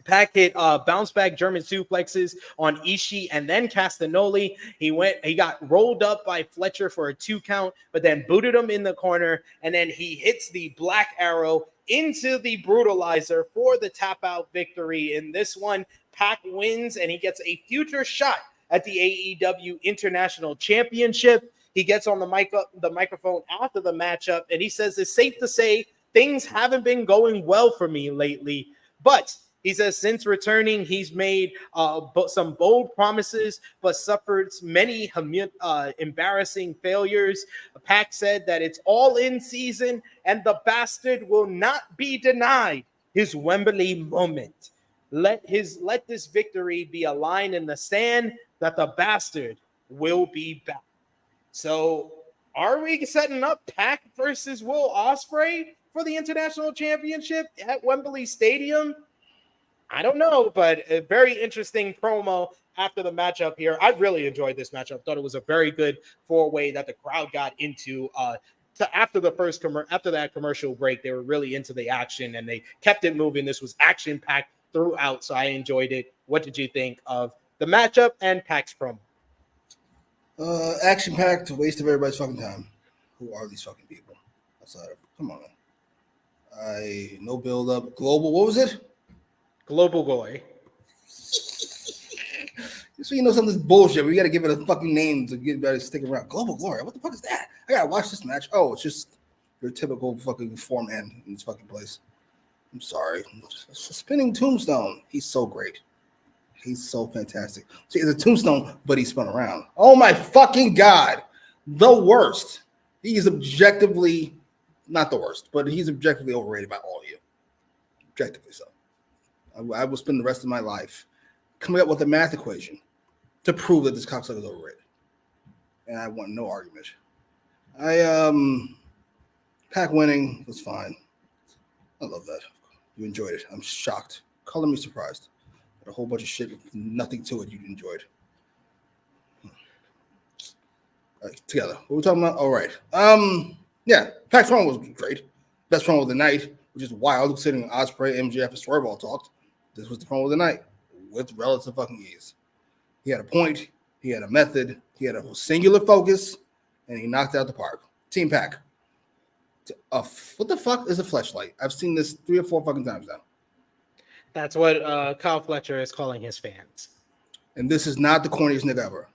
Pac hit bounce back German suplexes on Ishii and then Castagnoli. He got rolled up by Fletcher for a 2 count, but then booted him in the corner, and then he hits the black arrow into the brutalizer for the tap out victory. In this one, Pac wins and he gets a future shot at the AEW International Championship. He gets on the microphone after the matchup and he says, "It's safe to say things haven't been going well for me lately, but he says since returning, he's made some bold promises, but suffered many embarrassing failures." Pac said that it's all in season and the bastard will not be denied his Wembley moment. Let this victory be a line in the sand that the bastard will be back. So are we setting up Pac versus Will Osprey for the International Championship at Wembley Stadium? I don't know, but a very interesting promo after the matchup here. I really enjoyed this matchup. Thought it was a very good 4-way that the crowd got into. After that commercial break, they were really into the action and they kept it moving. This was action packed throughout, so I enjoyed it. What did you think of the matchup and Pac's promo? Action packed, waste of everybody's fucking time. Who are these fucking people? Come on, man. No build up. Global. What was it? Global Goy. So you know some of this bullshit. We got to give it a fucking name to get better to stick around. Global Glory. What the fuck is that? I gotta watch this match. Oh, it's just your typical fucking form end in this fucking place. I'm sorry. It's a spinning tombstone. He's so great. He's so fantastic. See, it's a tombstone, but he spun around. Oh my fucking god. The worst. He's objectively not the worst, but he's objectively overrated by all of you. Objectively so. I will spend the rest of my life coming up with a math equation to prove that this cocksucker is overrated. And I want no argument. Pac winning was fine. I love that. You enjoyed it. I'm shocked. Color me surprised. A whole bunch of shit with nothing to it you enjoyed. All right, together. What are we talking about? All right. Yeah, Pac's promo was great. Best promo of the night, which is wild considering Osprey, MJF, and Swerve all talked. This was the promo of the night with relative fucking ease. He had a point, he had a method, he had a singular focus, and he knocked out the park. Team Pac. What the fuck is a fleshlight? I've seen this 3 or 4 fucking times now. That's what Kyle Fletcher is calling his fans. And this is not the corniest nigga ever.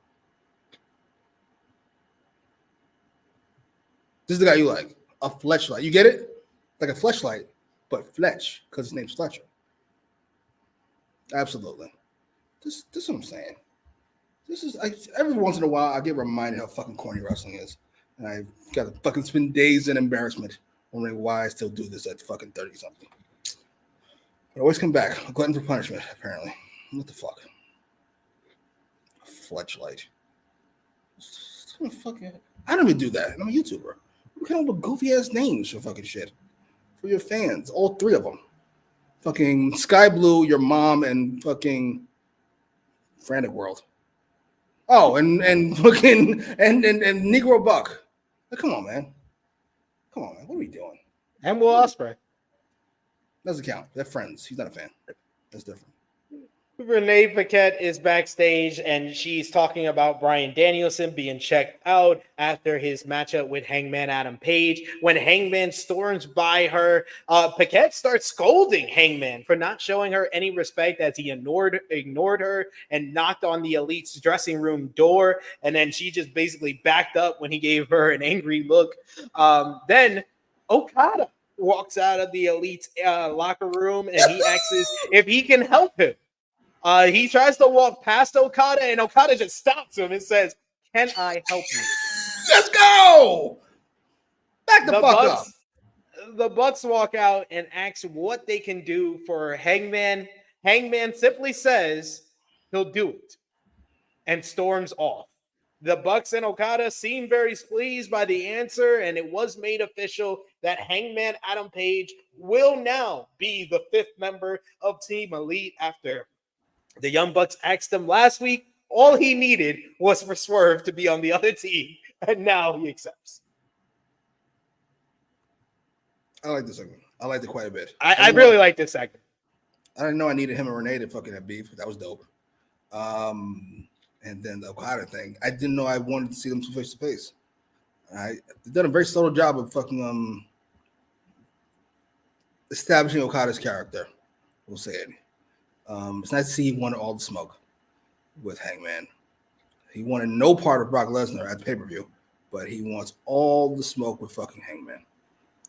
This is the guy you like. A fleshlight. You get it? Like a fleshlight, but Fletch, because his name's Fletcher. Absolutely. This is what I'm saying. This is every once in a while I get reminded how fucking corny wrestling is. And I got to fucking spend days in embarrassment wondering why I still do this at fucking 30-something. But I always come back. A glutton for punishment, apparently. What the fuck? A Fletchlight. I don't even do that. I'm a YouTuber. We come up with goofy ass names for fucking shit. For your fans. All 3 of them. fucking Sky Blue, your mom, and fucking Frantic World. Oh, and fucking and Negro Buck. Come on, man. Come on, man. What are we doing? And Will Osprey. Doesn't count. They're friends. He's not a fan. That's different. Renee Paquette is backstage and she's talking about Bryan Danielson being checked out after his matchup with Hangman Adam Page. When Hangman storms by her, Paquette starts scolding Hangman for not showing her any respect as he ignored her and knocked on the Elite's dressing room door. And then she just basically backed up when he gave her an angry look. Then Okada walks out of the Elite's locker room and he asks if he can help him. He tries to walk past Okada, and Okada just stops him and says, "Can I help you?" Let's go! Back the fuck up. The Bucks walk out and ask what they can do for Hangman. Hangman simply says he'll do it and storms off. The Bucks and Okada seem very pleased by the answer, and it was made official that Hangman Adam Page will now be the 5th member of Team Elite after the Young Bucks asked him last week. All he needed was for Swerve to be on the other team, and now he accepts. I like this segment. I liked it quite a bit. I really like this segment. I didn't know I needed him and Renee to fucking have beef. That was dope. And then the Okada thing. I didn't know I wanted to see them face to face. They've done a very subtle job of fucking establishing Okada's character. We'll say it. It's nice to see he wanted all the smoke with Hangman. He wanted no part of Brock Lesnar at the pay-per-view, but he wants all the smoke with fucking Hangman.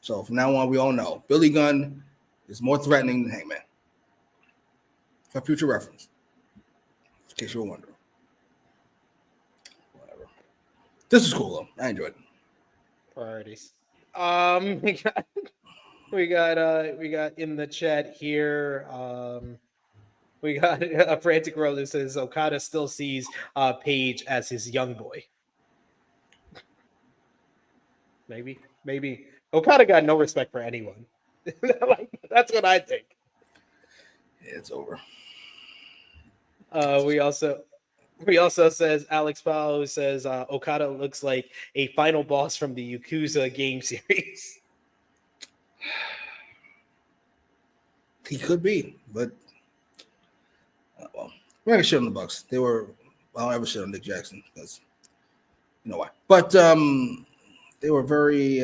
So from now on, we all know Billy Gunn is more threatening than Hangman. For future reference, in case you were wondering. Whatever. This is cool though. I enjoyed it. Priorities. We got in the chat here. We got a frantic row that says Okada still sees Page as his young boy. Maybe Okada got no respect for anyone. That's what I think. Yeah, it's over. We also says Alex Powell says Okada looks like a final boss from the Yakuza game series. He could be, but well, we're not gonna shit on the Bucks. I don't ever shit on Nick Jackson because you know why. But they were very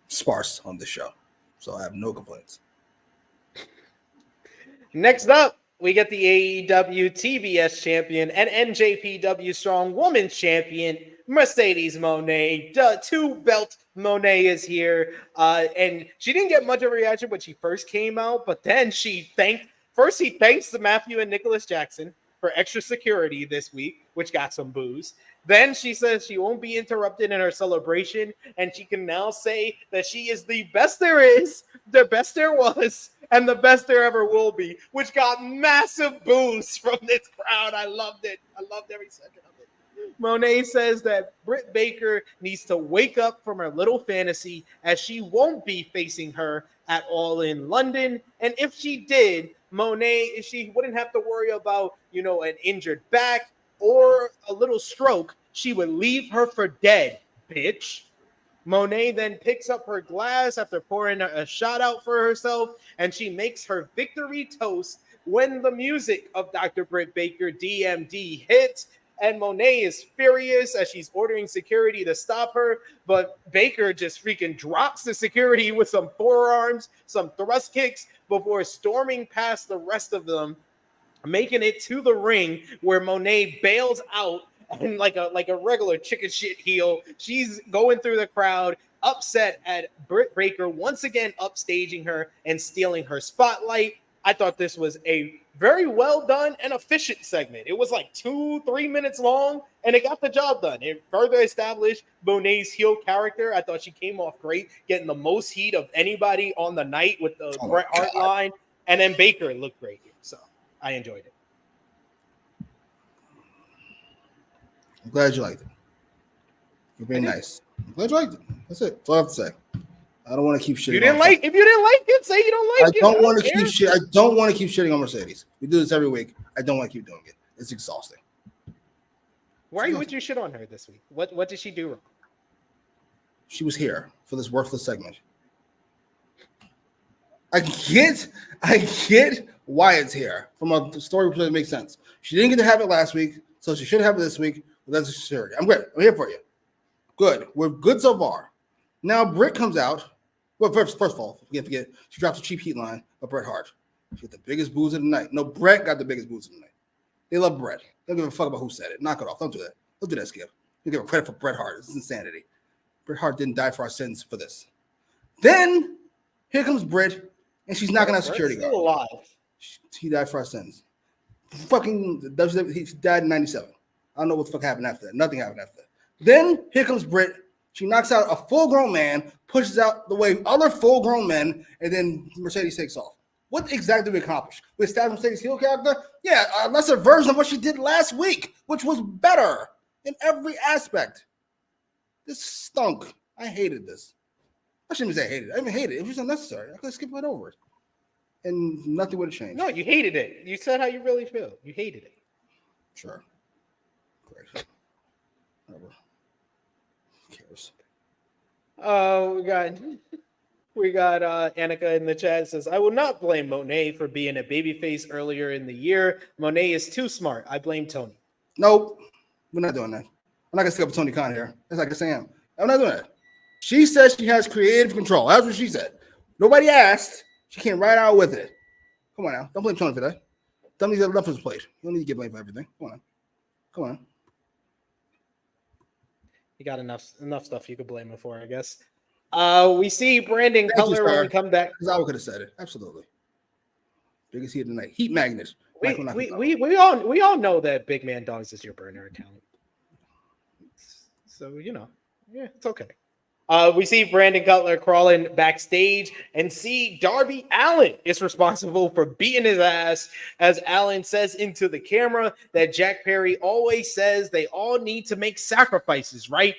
sparse on this show, so I have no complaints. Next up, we get the AEW TBS champion and NJPW Strong Women's champion, Mercedes Mone. 2-belt Mone is here. And she didn't get much of a reaction when she first came out, but then he thanks the Matthew and Nicholas Jackson for extra security this week, which got some boos. Then she says she won't be interrupted in her celebration, and she can now say that she is the best there is, the best there was, and the best there ever will be, which got massive boos from this crowd. I loved it. I loved every second of it. Monet says that Britt Baker needs to wake up from her little fantasy, as she won't be facing her at all in London. And if she did, she wouldn't have to worry about, an injured back or a little stroke. She would leave her for dead, bitch. Monet then picks up her glass after pouring a shot out for herself, and she makes her victory toast when the music of Dr. Britt Baker, DMD, hits. And Monet is furious as she's ordering security to stop her, but Baker just freaking drops the security with some forearms, some thrust kicks before storming past the rest of them, making it to the ring where Monet bails out and like a regular chicken shit heel. She's going through the crowd, upset at Britt Baker once again upstaging her and stealing her spotlight. I thought this was a very well done and efficient segment. It was like 2-3 minutes long, and it got the job done. It further established Monet's heel character. I thought she came off great, getting the most heat of anybody on the night with the Bret Hart line. And then Baker looked great here, so I enjoyed it. I'm glad you liked it. You're being nice. I'm glad you liked it. That's it. That's all I have to say. I don't want to keep shitting. If you didn't like it, say you don't like it. I don't want to keep shit. I don't want to keep shitting on Mercedes. We do this every week. I don't want to keep doing it. It's exhausting. Why would you shit on her this week? What did she do wrong? She was here for this worthless segment. I get why it's here. From a story that makes sense. She didn't get to have it last week, so she should have it this week. But that's a sure. I'm good. I'm here for you. Good. We're good so far. Now Brit comes out. Well, first of all, forget. She drops a cheap heat line of Bret Hart. She got the biggest booze of the night. No, Bret got the biggest booze of the night. They love Bret. They don't give a fuck about who said it. Knock it off. Don't do that. Don't do that, Skip. You give her credit for Bret Hart. This is insanity. Bret Hart didn't die for our sins for this. Then here comes Brit, and she's knocking out security guard. Still alive. He died for our sins. Fucking he died in 97. I don't know what the fuck happened after that. Nothing happened after that. Then here comes Brit. She knocks out a full-grown man, pushes out the way other full-grown men, and then Mercedes takes off. What exactly did we accomplish? We established Mercedes' heel character? Yeah, a lesser version of what she did last week, which was better in every aspect. This stunk. I hated this. I shouldn't even say I hated it. I even hated it. It was unnecessary. I could skip right over it. And nothing would have changed. No, you hated it. You said how you really feel. You hated it. Sure. Great. Whatever. Who cares? We got Annika in the chat says, I will not blame Mone for being a babyface earlier in the year. Mone is too smart. I blame Toni. Nope. We're not doing that. I'm not gonna stick up with Tony Khan here. That's like I say I'm not doing that. She says she has creative control. That's what she said. Nobody asked. She came right out with it. Come on now. Don't blame Tony for that. Tony's got enough on his plate. You don't need to get blamed for everything. Come on. You got enough stuff you could blame him for, I guess. We see Brandon Cutler when we come back. I could have said it. Absolutely. Biggest heat of the night. Heat magnet. We all know that Big Man Dogs is your burner account. So it's okay. We see Brandon Cutler crawling backstage and see Darby Allin is responsible for beating his ass as Allin says into the camera that Jack Perry always says they all need to make sacrifices, right?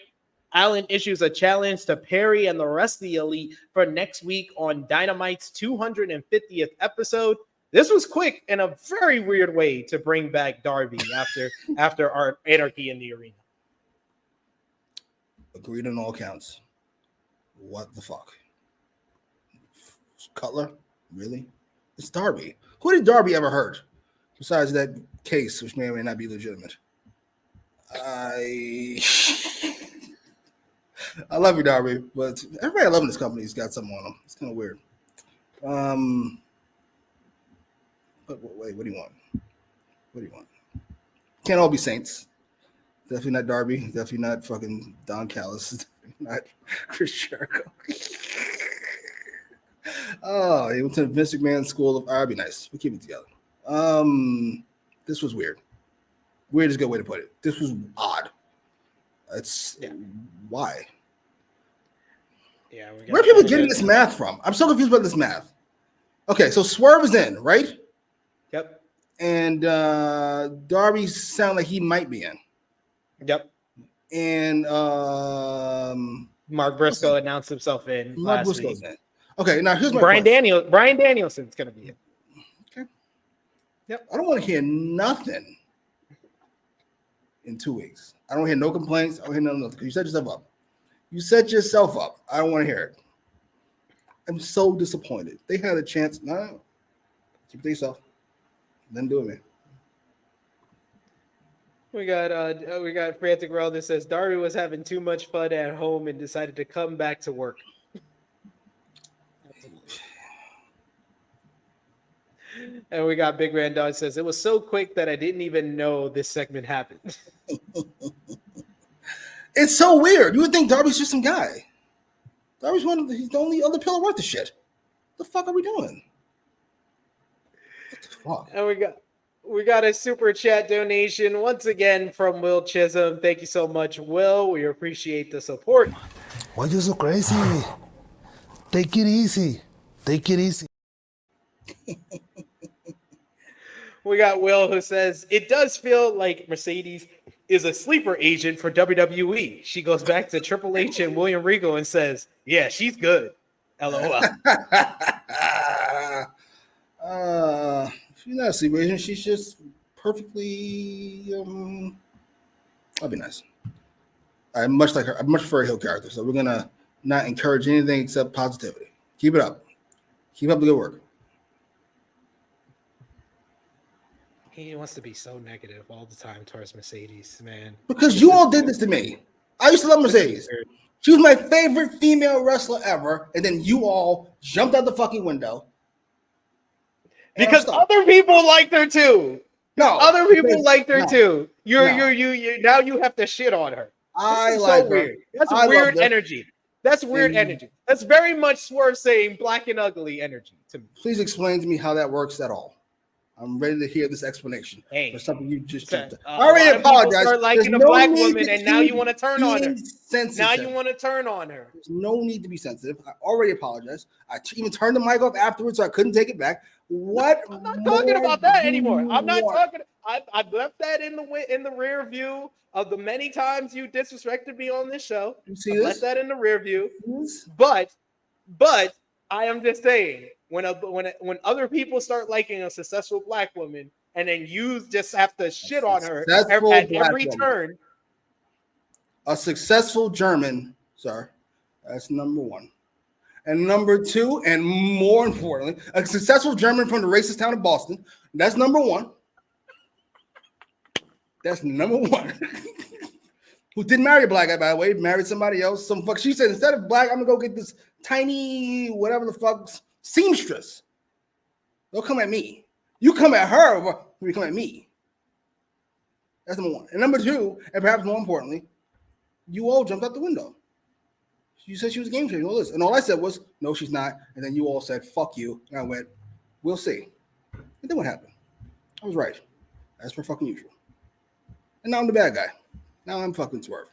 Allin issues a challenge to Perry and the rest of the Elite for next week on Dynamite's 250th episode. This was quick and a very weird way to bring back Darby after our anarchy in the arena. Agreed on all counts. What the fuck? Cutler? Really? It's Darby. Who did Darby ever hurt? Besides that case, which may or may not be legitimate. I love you, Darby, but everybody I love in this company has got something on them. It's kind of weird. But wait, what do you want? What do you want? Can't all be saints. Definitely not Darby. Definitely not fucking Don Callis. Definitely not Chris Jericho. Oh, he went to the Vince McMahon school of. I'd be nice. We keep it together. This was weird. Weird is a good way to put it. This was odd. Why? Yeah. Where are people getting this math from? I'm so confused about this math. Okay, so Swerve is in, right? Yep. And Darby sound like he might be in. Yep. And Mark Briscoe announced himself in last week. Okay, now here's my Bryan Danielson's gonna be in. Okay. Yep. I don't want to hear nothing in 2 weeks. I don't hear no complaints. I don't hear nothing because you set yourself up. You set yourself up. I don't want to hear it. I'm so disappointed. They had a chance. No. Keep it to yourself. Then do it, man. We got Frantic World that says Darby was having too much fun at home and decided to come back to work. And we got Big Man Dog says it was so quick that I didn't even know this segment happened. It's so weird. You would think Darby's just some guy. Darby's he's the only other pillar worth the shit. What the fuck are we doing? What the fuck? And we got a super chat donation once again from Will Chisholm. Thank you so much, Will. We appreciate the support. Why are you so crazy? Take it easy. Take it easy. We got Will who says, it does feel like Mercedes is a sleeper agent for WWE. She goes back to Triple H and William Regal and says, yeah, she's good. LOL. She's not a sleeper agent. She's just perfectly. I'll be nice. I much like her. I much prefer a heel character, so we're gonna not encourage anything except positivity. Keep it up. Keep up the good work. He wants to be so negative all the time towards Mercedes, man. Because you all did this to me. I used to love Mercedes. She was my favorite female wrestler ever, and then you all jumped out the fucking window. Because other people liked her too. No, other people liked her no, too. You no. now you have to shit on her. I This is like so her. weird. That's I weird loved her. energy. That's weird And- energy. That's very much Swerve saying black and ugly energy to me. Please explain to me how that works at all. I'm ready to hear this explanation. Hey, for something you just jumped at. a I already lot of people apologize. start liking There's a black need woman, to and now you be want to turn on her. sensitive. Now you want to turn on her. There's no need to be sensitive. I already apologize. I even turned the mic off afterwards, so I couldn't take it back. What? I'm not talking about that anymore. I'm not more? talking. I've left that in the rear view of the many times you disrespected me on this show. You see I've this? left that in the rear view. But I am just saying, when other people start liking a successful black woman, and then you just have to shit on her Successful at black every woman. turn. A successful German, sir. That's number one. And number two, and more importantly, a successful German from the racist town of Boston. That's number one. That's number one. Who didn't marry a black guy, by the way, married somebody else. Some fuck. She said, instead of black, I'm gonna go get this tiny whatever the fuck seamstress. Don't come at me. You come at her, or you come at me. That's number one. And number two, and perhaps more importantly, you all jumped out the window. You said she was a game changer. All this. And all I said was, no, she's not. And then you all said, fuck you. And I went, we'll see. And then what happened? I was right. As per fucking usual. And now I'm the bad guy. Now I'm fucking Swerve.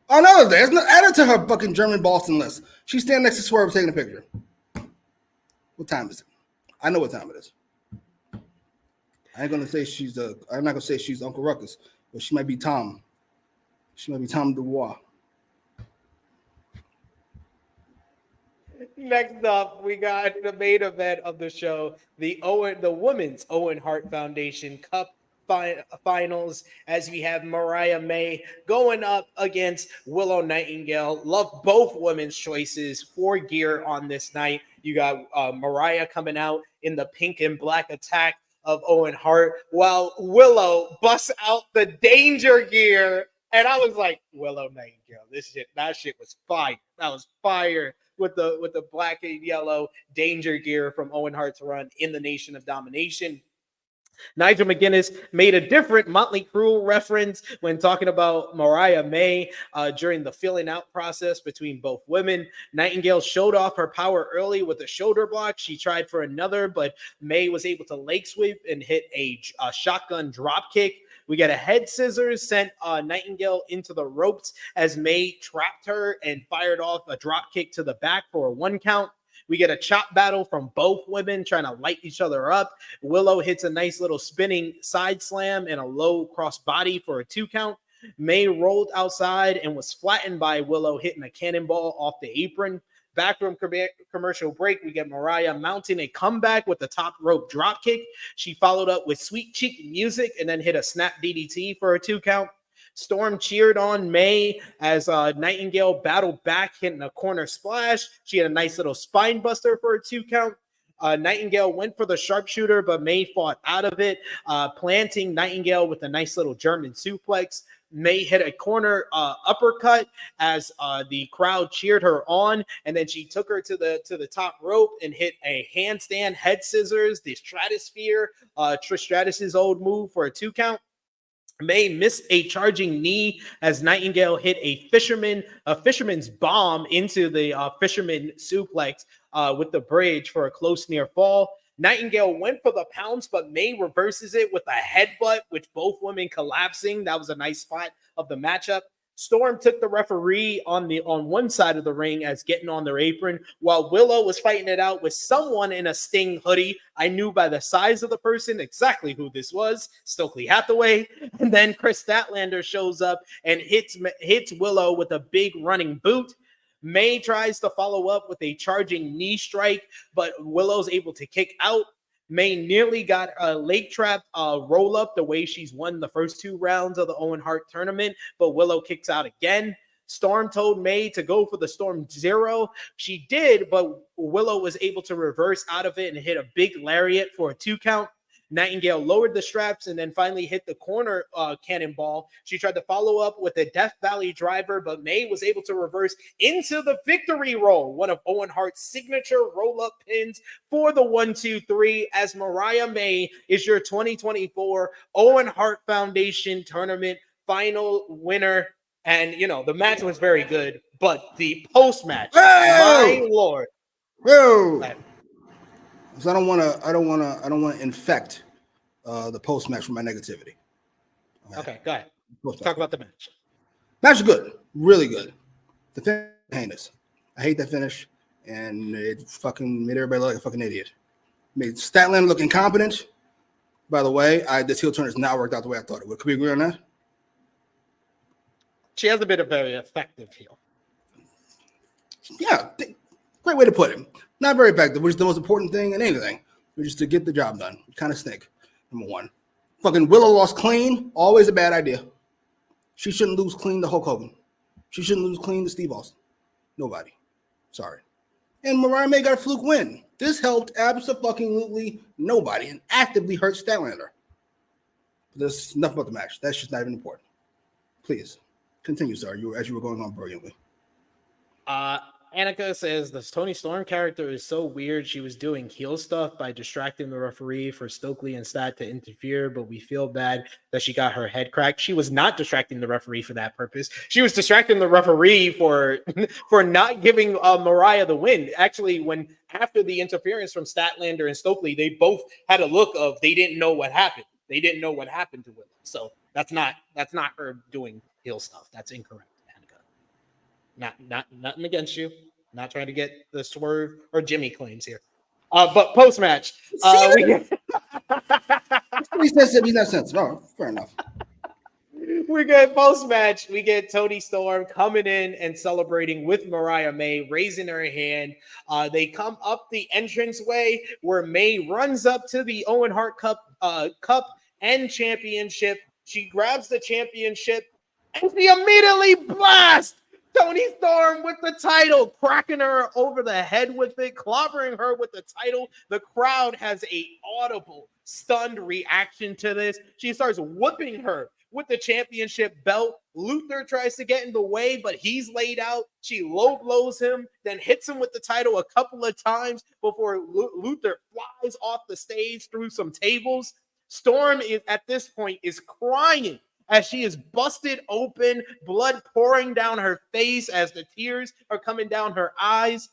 Another day, add it to her fucking German Boston list. She's standing next to Swerve taking a picture. What time is it? I know what time it is. I'm not gonna say she's Uncle Ruckus, but she might be Tom. She might be Tom Dubois. Next up, we got the main event of the show, the Women's Owen Hart Foundation Cup finals, as we have Mariah May going up against Willow Nightingale. Love both women's choices for gear on this night. You got Mariah coming out in the pink and black attack of Owen Hart, while Willow busts out the danger gear. And I was like, Willow Nightingale, that shit was fire. That was fire with the black and yellow danger gear from Owen Hart's run in the Nation of Domination. Nigel McGuinness made a different Motley Crue reference when talking about Mariah May during the filling out process between both women. Nightingale showed off her power early with a shoulder block. She tried for another, but May was able to leg sweep and hit a shotgun drop kick. We got a head scissors sent Nightingale into the ropes as May trapped her and fired off a drop kick to the back for a 1 count. We get a chop battle from both women trying to light each other up. Willow hits a nice little spinning side slam and a low cross body for a 2 count. May rolled outside and was flattened by Willow hitting a cannonball off the apron. Back from commercial break, we get Mariah mounting a comeback with the top rope drop kick. She followed up with sweet cheek music and then hit a snap DDT for a 2 count. Storm cheered on May as Nightingale battled back, hitting a corner splash. She had a nice little spine buster for a 2 count. Nightingale went for the sharpshooter, but May fought out of it, planting Nightingale with a nice little German suplex. May hit a corner uppercut as the crowd cheered her on, and then she took her to the top rope and hit a handstand head scissors, the Stratosphere, Trish Stratus's old move for a 2 count. May missed a charging knee as Nightingale hit a fisherman's bomb into the fisherman suplex with the bridge for a close near fall. Nightingale went for the pounce, but May reverses it with a headbutt, with both women collapsing. That was a nice spot of the matchup. Storm took the referee on one side of the ring as getting on their apron, while Willow was fighting it out with someone in a Sting hoodie. I knew by the size of the person exactly who this was, Stokely Hathaway. And then Chris Statlander shows up and hits Willow with a big running boot. May tries to follow up with a charging knee strike, but Willow's able to kick out. May nearly got a leg trap roll up the way she's won the first 2 rounds of the Owen Hart tournament, but Willow kicks out again. Storm told May to go for the Storm Zero. She did, but Willow was able to reverse out of it and hit a big lariat for a 2 count. Nightingale lowered the straps and then finally hit the corner cannonball. She tried to follow up with a Death Valley driver, but May was able to reverse into the victory roll, one of Owen Hart's signature roll-up pins for the 1-2-3, as Mariah May is your 2024 Owen Hart Foundation Tournament final winner. And, you know, the match was very good, but the post-match, my Lord. So I don't want to infect the post match with my negativity. Okay, go ahead. Talk about the match. Match is good, really good. The finish is heinous. I hate that finish, and it fucking made everybody look like a fucking idiot. Made Statlander look incompetent. By the way, this heel turn has not worked out the way I thought it would. Could we agree on that? She hasn't been a very effective heel. Yeah, great way to put it. Not very effective, which is the most important thing in anything, which is to get the job done. Kind of stink. Number one. Fucking Willow lost clean. Always a bad idea. She shouldn't lose clean to Hulk Hogan. She shouldn't lose clean to Steve Austin. Nobody. Sorry. And Mariah May got a fluke win. This helped absolutely nobody and actively hurt Statlander. But there's enough about the match. That's just not even important. Please continue, sir. As you were going on brilliantly. Annika says the Toni Storm character is so weird. She was doing heel stuff by distracting the referee for Stokely and Stat to interfere, but we feel bad that she got her head cracked. She was not distracting the referee for that purpose. She was distracting the referee for not giving Mariah the win. Actually, when after the interference from Statlander and Stokely, they both had a look of they didn't know what happened. They didn't know what happened to Willow. So that's not her doing heel stuff. That's incorrect. Nothing against you. Not trying to get the Swerve or Jimmy claims here. But post match, He's not sensitive. Oh, fair enough. We get post match. We get Toni Storm coming in and celebrating with Mariah May, raising her hand. They come up the entranceway where May runs up to the Owen Hart Cup and championship. She grabs the championship and she immediately blasts Toni Storm with the title, cracking her over the head with it, clobbering her with the title. The crowd has a audible, stunned reaction to this. She starts whooping her with the championship belt. Luther tries to get in the way, but he's laid out. She low blows him, then hits him with the title a couple of times before Luther flies off the stage through some tables. Storm is at this point is crying as she is busted open, blood pouring down her face as the tears are coming down her eyes.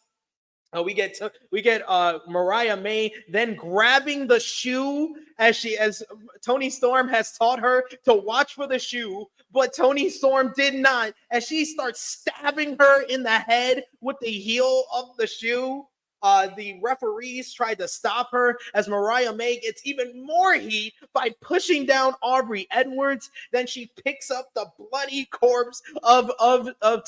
We get Mariah May then grabbing the shoe as Toni Storm has taught her to watch for the shoe, but Toni Storm did not, as she starts stabbing her in the head with the heel of the shoe. The referees tried to stop her as Mariah May gets even more heat by pushing down Aubrey Edwards. Then she picks up the bloody corpse of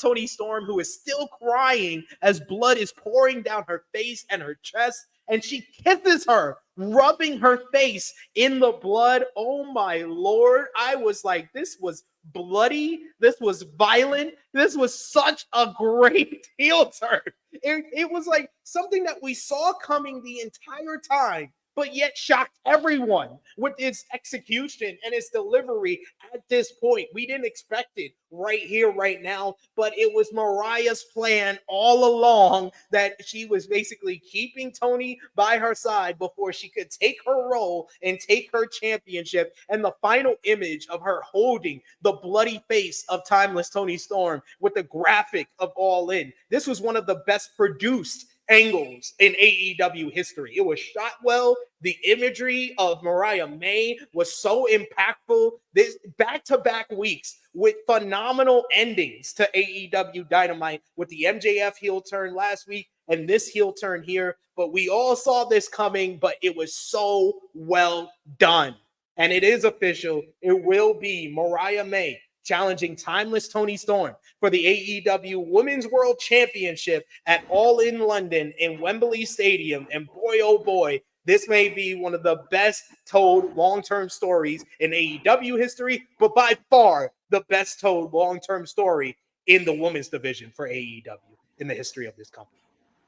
Toni Storm, who is still crying as blood is pouring down her face and her chest. And she kisses her, rubbing her face in the blood. Oh my Lord. I was like, this was bloody. This was violent. This was such a great heel turn. It was like something that we saw coming the entire time, but yet shocked everyone with its execution and its delivery at this point. We didn't expect it right here, right now, but it was Mariah's plan all along that she was basically keeping Toni by her side before she could take her role and take her championship. And the final image of her holding the bloody face of Timeless Toni Storm with the graphic of All In. This was one of the best produced angles in AEW history. It was shot well. The imagery of Mariah May was so impactful. This back-to-back weeks with phenomenal endings to AEW Dynamite, with the MJF heel turn last week and this heel turn here. But we all saw this coming, but it was so well done. And it is official. It will be Mariah May, challenging Timeless Toni Storm for the AEW Women's World Championship at All In London in Wembley Stadium. And boy, oh boy, this may be one of the best told long-term stories in AEW history, but by far the best told long-term story in the women's division for AEW in the history of this company.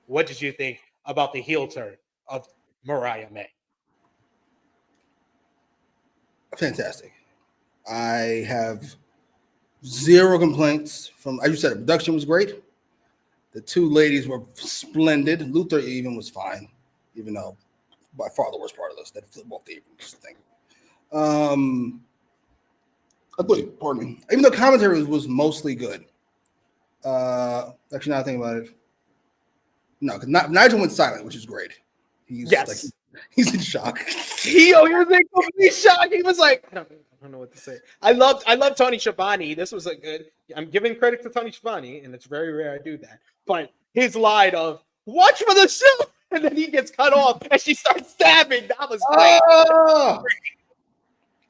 What did you think about the heel turn of Mariah May? Fantastic. I have zero complaints from, as you said, the production was great. The two ladies were splendid. Luther even was fine, even though by far the worst part of this, that flip off the apron thing. I believe, pardon me. Even though commentary was mostly good. Actually, now I think about it. No, because Nigel went silent, which is great. He's he's in shock. He was in complete shock. He was like, I don't know what to say. I love Tony Schiavone. This was a good. I'm giving credit to Tony Schiavone, and it's very rare I do that. But his line of "Watch for the show," and then he gets cut off, and she starts stabbing. That was great. Oh!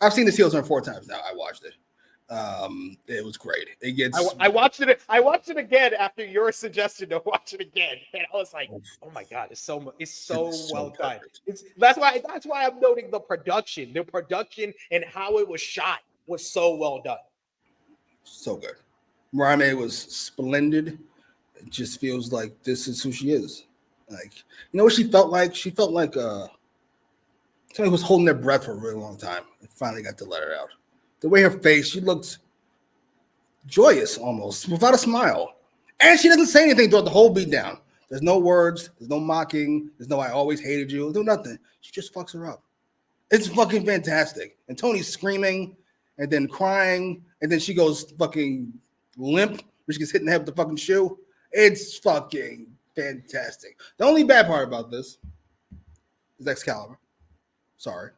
I've seen this heel turn 4 times now. I watched it. It was great. It gets. I watched it. I watched it again after your suggestion to watch it again, and I was like, "Oh my god, it's so well done." That's why I'm noting the production and how it was shot was so well done. So good. Mariah May was splendid. It just feels like this is who she is. Like, you know what she felt like? She felt like somebody was holding their breath for a really long time and finally got to let her out. The way her face, she looked joyous almost, without a smile. And she doesn't say anything throughout the whole beatdown. There's no words, there's no mocking, there's no I always hated you, there's nothing. She just fucks her up. It's fucking fantastic. And Tony's screaming and then crying, and then she goes fucking limp, which gets hit in the head with the fucking shoe. It's fucking fantastic. The only bad part about this is Excalibur. Sorry,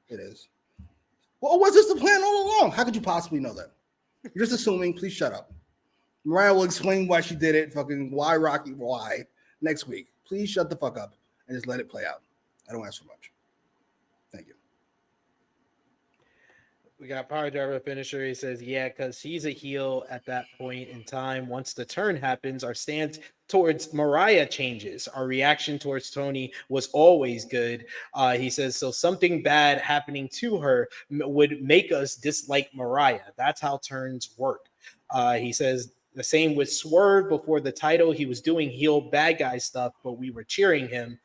it is. Well, was this the plan all along? How could you possibly know that? You're just assuming. Please shut up. Mariah will explain why she did it. Fucking why, Rocky, why next week. Please shut the fuck up and just let it play out. I don't ask for much. Thank you. We got Power Driver Finisher. He says, yeah, because he's a heel at that point in time. Once the turn happens, our stance towards Mariah changes. Our reaction towards Toni was always good. He says, so something bad happening to her would make us dislike Mariah. That's how turns work. He says, the same with Swerve before the title. He was doing heel bad guy stuff, but we were cheering him.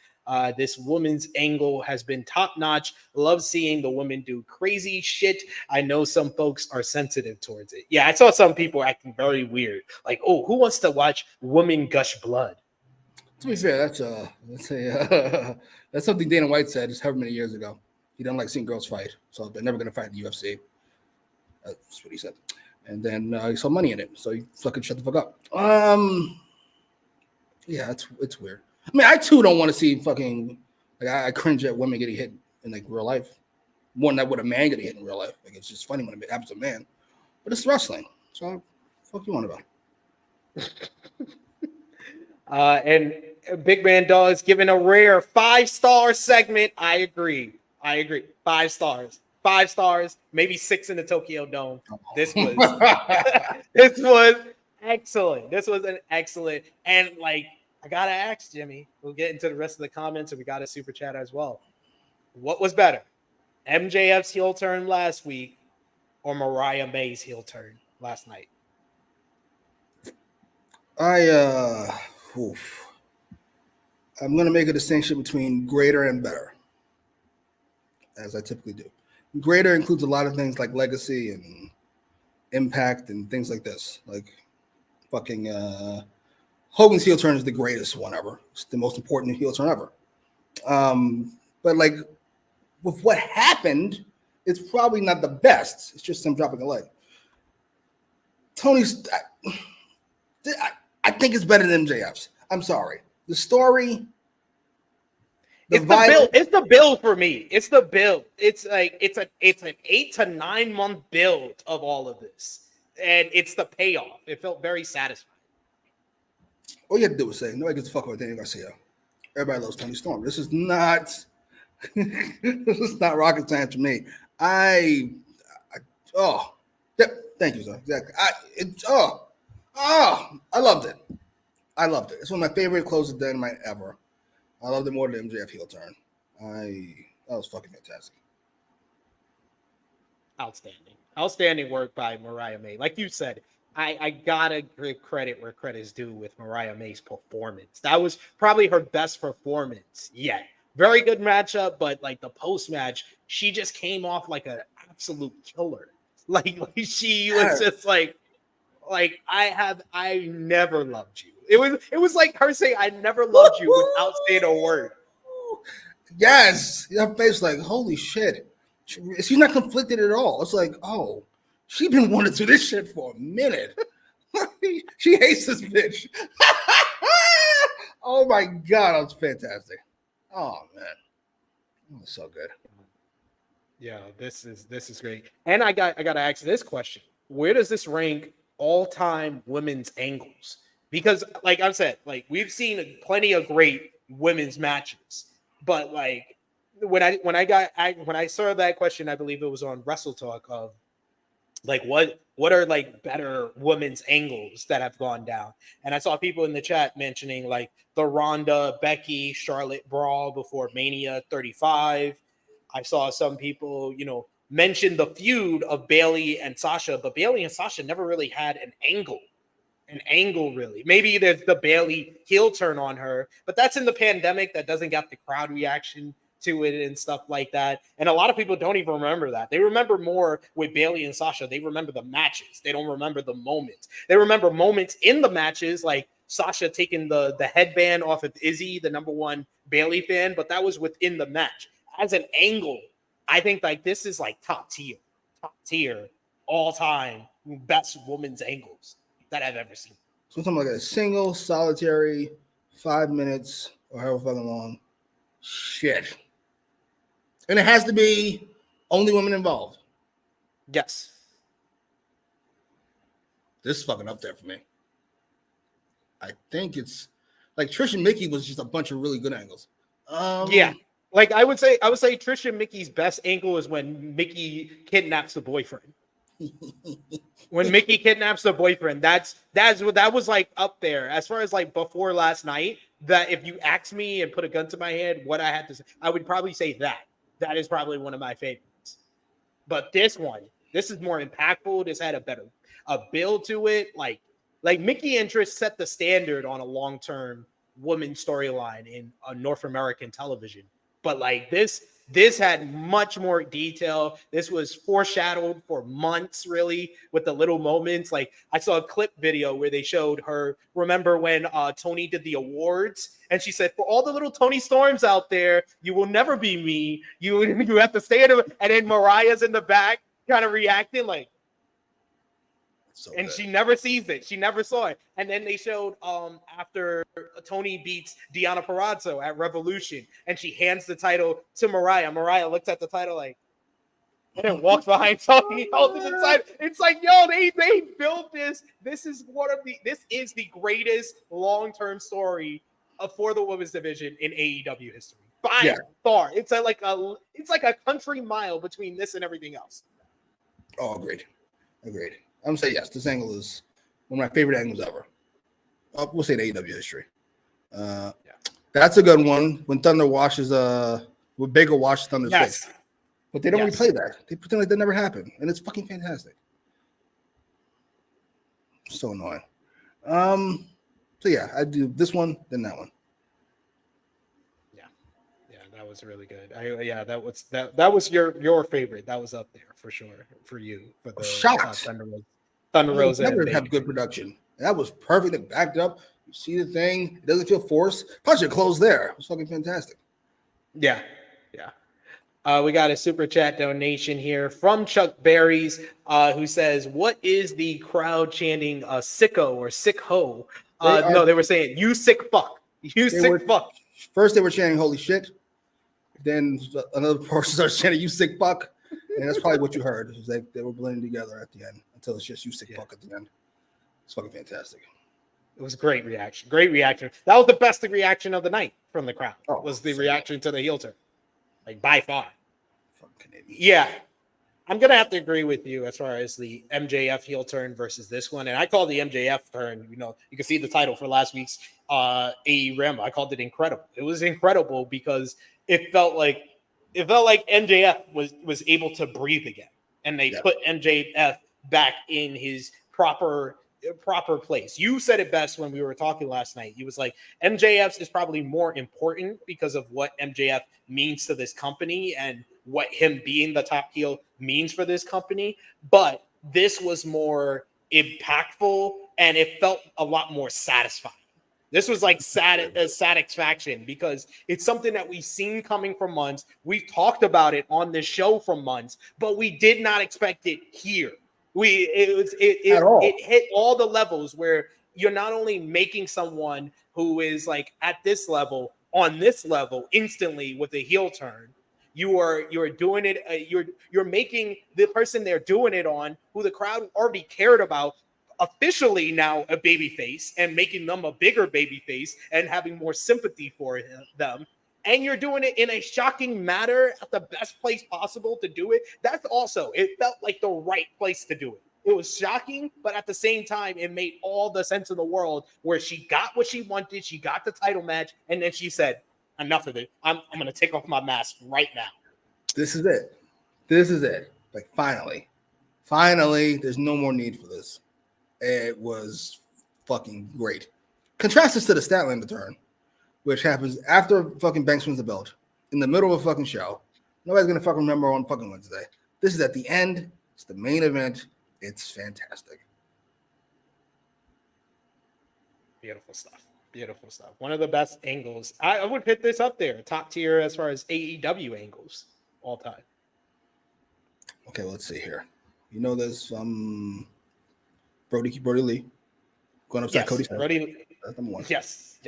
This woman's angle has been top-notch. Love seeing the women do crazy shit. I know some folks are sensitive towards it. Yeah, I saw some people acting very weird. Like, oh, who wants to watch women gush blood? To be fair, that's something Dana White said just however many years ago. He doesn't like seeing girls fight, so they're never going to fight in the UFC. That's what he said. And then he saw money in it, so he fucking shut the fuck up. Yeah, it's weird. I mean, I too don't want to see fucking like I cringe at women getting hit in like real life. More than that would a man getting hit in real life. Like it's just funny when it happens to a man. But it's wrestling. So fuck you on about. And Big Man Dog's given a rare 5-star segment. I agree. 5 stars. 5 stars, maybe 6 in the Tokyo Dome. This was excellent. This was an excellent and like I gotta ask Jimmy. We'll get into the rest of the comments, and we got a super chat as well. What was better, MJF's heel turn last week, or Mariah May's heel turn last night? I'm gonna make a distinction between greater and better, as I typically do. Greater includes a lot of things like legacy and impact and things like this, like fucking. Hogan's heel turn is the greatest one ever. It's the most important heel turn ever. But like with what happened, it's probably not the best. It's just him dropping a leg. Tony's, I think it's better than MJF's. I'm sorry. The story. It's the build for me. It's the build. It's like it's an 8 to 9 month build of all of this, and it's the payoff. It felt very satisfying. All you have to do is say, nobody gives a fuck about Daniel Garcia. Everybody loves Toni Storm. This is not rocket science to me. Thank you, sir. Exactly. I loved it. I loved it. It's one of my favorite closes of Dynamite ever. I loved it more than MJF heel turn. That was fucking fantastic. Outstanding work by Mariah May. Like you said, I gotta give credit where credit is due with Mariah May's performance. That was probably her best performance yet. Very good matchup, but like the post match, she just came off like an absolute killer. Like she was just like I never loved you. It was like her saying I never loved you without saying a word. Yes, her face like holy shit. She's not conflicted at all. It's like, oh, she's been wanting to do this shit for a minute. She hates this bitch. Oh my god, that was fantastic. Oh man, that was so good. Yeah, this is great. And I gotta ask this question: where does this rank all-time women's angles? Because, like I've said, like we've seen plenty of great women's matches, but like when I saw that question, I believe it was on Wrestle Talk of like what are like better women's angles that have gone down, and I saw people in the chat mentioning like the Ronda, Becky, Charlotte brawl before Mania 35. I saw some people, mention the feud of Bayley and Sasha, but Bayley and Sasha never really had an angle really. Maybe there's the Bayley heel turn on her, but that's in the pandemic. That doesn't get the crowd reaction to it and stuff like that. And a lot of people don't even remember that. They remember more with Bayley and Sasha. They remember the matches. They don't remember the moments. They remember moments in the matches, like Sasha taking the headband off of Izzy, the #1 Bayley fan, but that was within the match. As an angle, I think like this is like top tier, all time best women's angles that I've ever seen. So something like a single, solitary, 5 minutes or however fucking long. Shit. And it has to be only women involved. Yes. This is fucking up there for me. I think it's like Trish and Mickey was just a bunch of really good angles. Yeah. Like I would say Trish and Mickey's best angle is when Mickey kidnaps the boyfriend. When Mickey kidnaps the boyfriend, that was like up there as far as like before last night. That if you asked me and put a gun to my head, what I had to say, I would probably say that. That is probably one of my favorites. But this is more impactful. This had a build to it. Like Mickey and Trish set the standard on a long-term woman storyline in North American television. But like this had much more detail. This was foreshadowed for months, really, with the little moments. Like I saw a clip video where they showed her. Remember when Toni did the awards, and she said, "For all the little Toni Storms out there, you will never be me. You have to stay in it." And then Mariah's in the back, kind of reacting like. So and good. She never sees it. She never saw it. And then they showed after Toni beats Deonna Purrazzo at Revolution, and she hands the title to Mariah. Mariah looks at the title like, and then walks behind Toni, holds it inside. It's like, yo, they built this. This is the greatest long-term story for the women's division in AEW history. By far. It's like a country mile between this and everything else. Oh, agreed. I'm gonna say yes. This angle is one of my favorite angles ever. We'll say in AEW history. That's a good one. When Thunder washes, when Baker washes Thunder's face, but they don't replay that. They pretend like that never happened, and it's fucking fantastic. So annoying. So yeah, I do this one, then that one. Yeah, that was really good. That was your favorite. That was up there for sure for you. For the Thunder Rosa. Never have good production. That was perfect. It backed up. You see the thing. It doesn't feel forced. Probably should close there. It was fucking fantastic. Yeah. We got a super chat donation here from Chuck Berries, who says, "What is the crowd chanting sicko or sick ho?" No, they were saying, "You sick fuck. You sick fuck." First, they were chanting "Holy shit." Then another person started chanting "You sick fuck," and that's probably what you heard. It was like they were blending together at the end until it's just "You sick fuck" at the end. It's fucking fantastic. It was a great reaction. That was the best reaction of the night from the crowd. Was the reaction to the heel turn, like by far. Yeah, I'm gonna have to agree with you as far as the MJF heel turn versus this one, and I call the MJF turn. You know, you can see the title for last week's AEWramble. I called it incredible. It was incredible because it felt like MJF was able to breathe again, and they put MJF back in his proper place. You said it best when we were talking last night. He was like, MJF is probably more important because of what MJF means to this company and what him being the top heel means for this company. But this was more impactful and it felt a lot more satisfying. This was like satisfaction because it's something that we've seen coming for months. We've talked about it on this show for months, but we did not expect it here. It hit all the levels where you're not only making someone who is like at this level on this level instantly with a heel turn. You're doing it. You're making the person they're doing it on, who the crowd already cared about, officially now a babyface and making them a bigger babyface and having more sympathy for them. And you're doing it in a shocking manner at the best place possible to do it. That's also, it felt like the right place to do it. It was shocking, but at the same time, it made all the sense in the world where she got what she wanted. She got the title match. And then she said, enough of it. I'm going to take off my mask right now. This is it. This is it. Like, finally, there's no more need for this. It was fucking great. Contrast this to the Statlander turn, which happens after fucking Banks wins the belt in the middle of a fucking show. Nobody's going to fucking remember on fucking Wednesday. This is at the end. It's the main event. It's fantastic. Beautiful stuff. Beautiful stuff. One of the best angles. I would put this up there, top tier as far as AEW angles all time. Okay, let's see here. You know, there's Brody Lee going upside Cody. Brody. That's number one. Yes.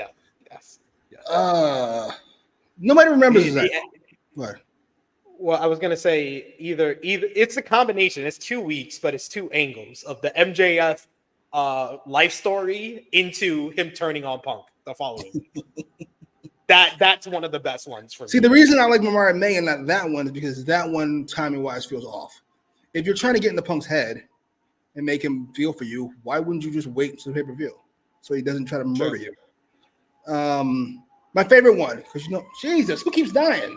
Nobody remembers that. What? Well, I was gonna say either it's a combination. It's 2 weeks, but it's two angles of the MJF life story into him turning on Punk the following week. That's one of the best ones for me. See, the reason I like Mariah May and not that one is because that one timing wise feels off. If you're trying to get into Punk's head and make him feel for you, why wouldn't you just wait until the pay-per-view so he doesn't try to murder you? My favorite one, because you know, Jesus, who keeps dying?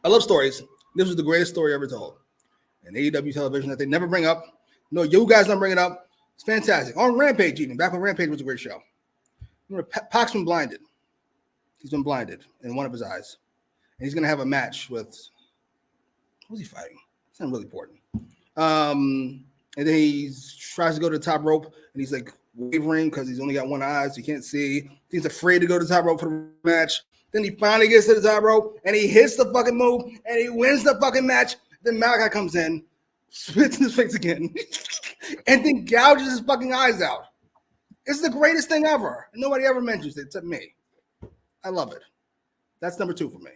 I love stories. This was the greatest story ever told. And AEW television that they never bring up. No, you guys don't bring it up. It's fantastic. On Rampage, even back when Rampage was a great show. Remember, Pac's been blinded. He's been blinded in one of his eyes. And he's going to have a match with, who's he fighting? It's not really important. And then he tries to go to the top rope, and he's like wavering because he's only got one eye, so he can't see. He's afraid to go to the top rope for the match. Then he finally gets to the top rope, and he hits the fucking move, and he wins the fucking match. Then Malachi comes in, spits in his face again, and then gouges his fucking eyes out. It's the greatest thing ever. Nobody ever mentions it except me. I love it. That's number 2 for me.